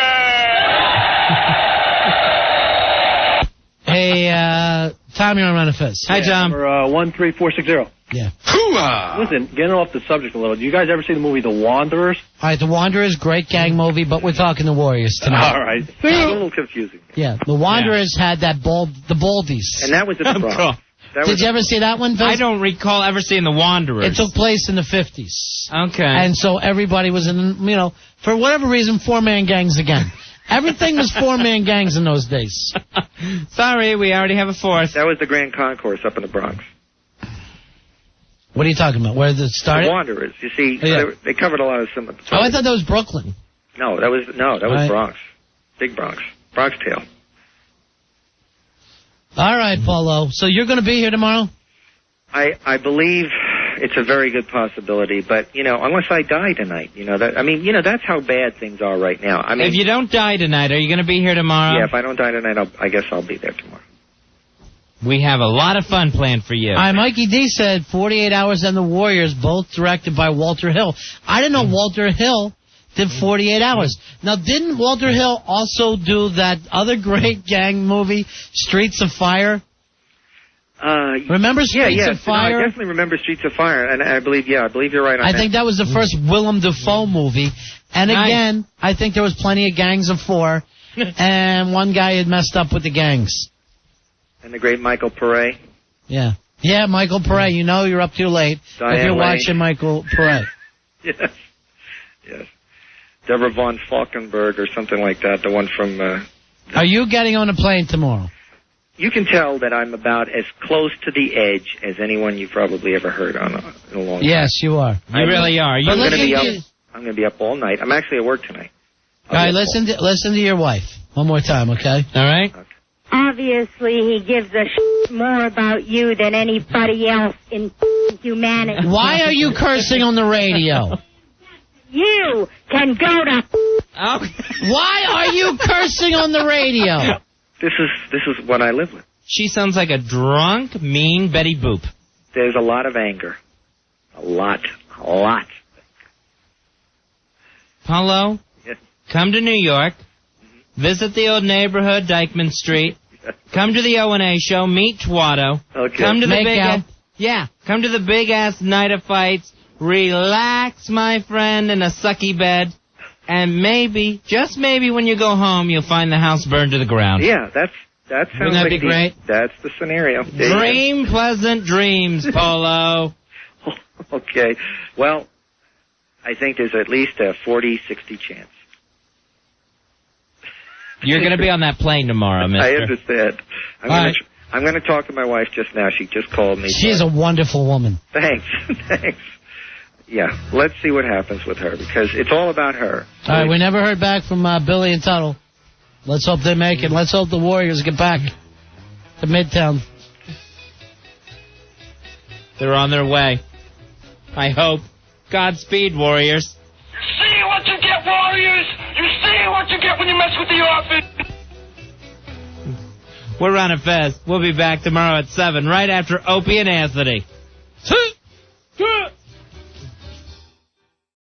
Hey, Tom, you're on Run of Fez. Hi, Tom. Number 13460. Yeah. Listen, getting off the subject a little, do you guys ever see the movie The Wanderers? All right, The Wanderers, great gang movie, but we're talking The Warriors tonight. All right. It's a little confusing. Yeah, The Wanderers had the Baldies. And that was at the Bronx. Did you ever see that one, Fez? I don't recall ever seeing The Wanderers. It took place in the 50s. Okay. And so everybody was in, you know, for whatever reason, four-man gangs again. Everything was four-man gangs in those days. Sorry, we already have a fourth. That was the Grand Concourse up in the Bronx. What are you talking about? Where did it start? The Wanderers. You see, they covered a lot of similar... Oh, I thought that was Brooklyn. No, that was Bronx. Big Bronx. Bronx Tale. All right, Paulo. So you're going to be here tomorrow? I believe it's a very good possibility, but, you know, unless I die tonight, you know, that's how bad things are right now. I mean, if you don't die tonight, are you going to be here tomorrow? Yeah, if I don't die tonight, I guess I'll be there tomorrow. We have a lot of fun planned for you. Mikey D said 48 Hours and The Warriors, both directed by Walter Hill. I didn't know Walter Hill did 48 Hours. Now, didn't Walter Hill also do that other great gang movie, Streets of Fire? Remember Streets of Fire? No, I definitely remember Streets of Fire, and I believe you're right on that. I think that was the first Willem Dafoe movie, And again, I think there was plenty of gangs of 4, and one guy had messed up with the gangs. And the great Michael Pare. Yeah. Yeah, Michael Pare. You know you're up too late if you're watching Michael Pare. Yes. Yes. Deborah Von Falkenberg or something like that, the one from... Are you getting on a plane tomorrow? You can tell that I'm about as close to the edge as anyone you've probably ever heard on in a long time. Yes, you are. You really are. I'm going to be up all night. I'm actually at work tonight. All right, listen to your wife one more time, okay? All right. Okay. Obviously, he gives a more about you than anybody else in humanity. Why are you cursing on the radio? You can go to... Why are you cursing on the radio? This is what I live with. She sounds like a drunk, mean Betty Boop. There's a lot of anger. A lot. Paulo, yes. Come to New York. Visit the old neighborhood, Dykeman Street. Come to the O&A show. Meet Twatto. Okay. Come to the come to the big-ass night of fights. Relax, my friend, in a sucky bed. And maybe, just maybe when you go home, you'll find the house burned to the ground. Yeah, that sounds Wouldn't that be great? That's the scenario. Dream pleasant dreams, Polo. Okay. Well, I think there's at least a 40-60 chance. You're going to be on that plane tomorrow, mister. I understand. I'm going to talk to my wife just now. She just called me. She is a wonderful woman. Thanks. Yeah, let's see what happens with her, because it's all about her. All right, we never heard back from Billy and Tuddle. Let's hope they make it. Let's hope the Warriors get back to Midtown. They're on their way. I hope. Godspeed, Warriors. You see what you get, Warriors? You see what you get when you mess with the office? We're Ron and Fez. We'll be back tomorrow at 7, right after Opie and Anthony.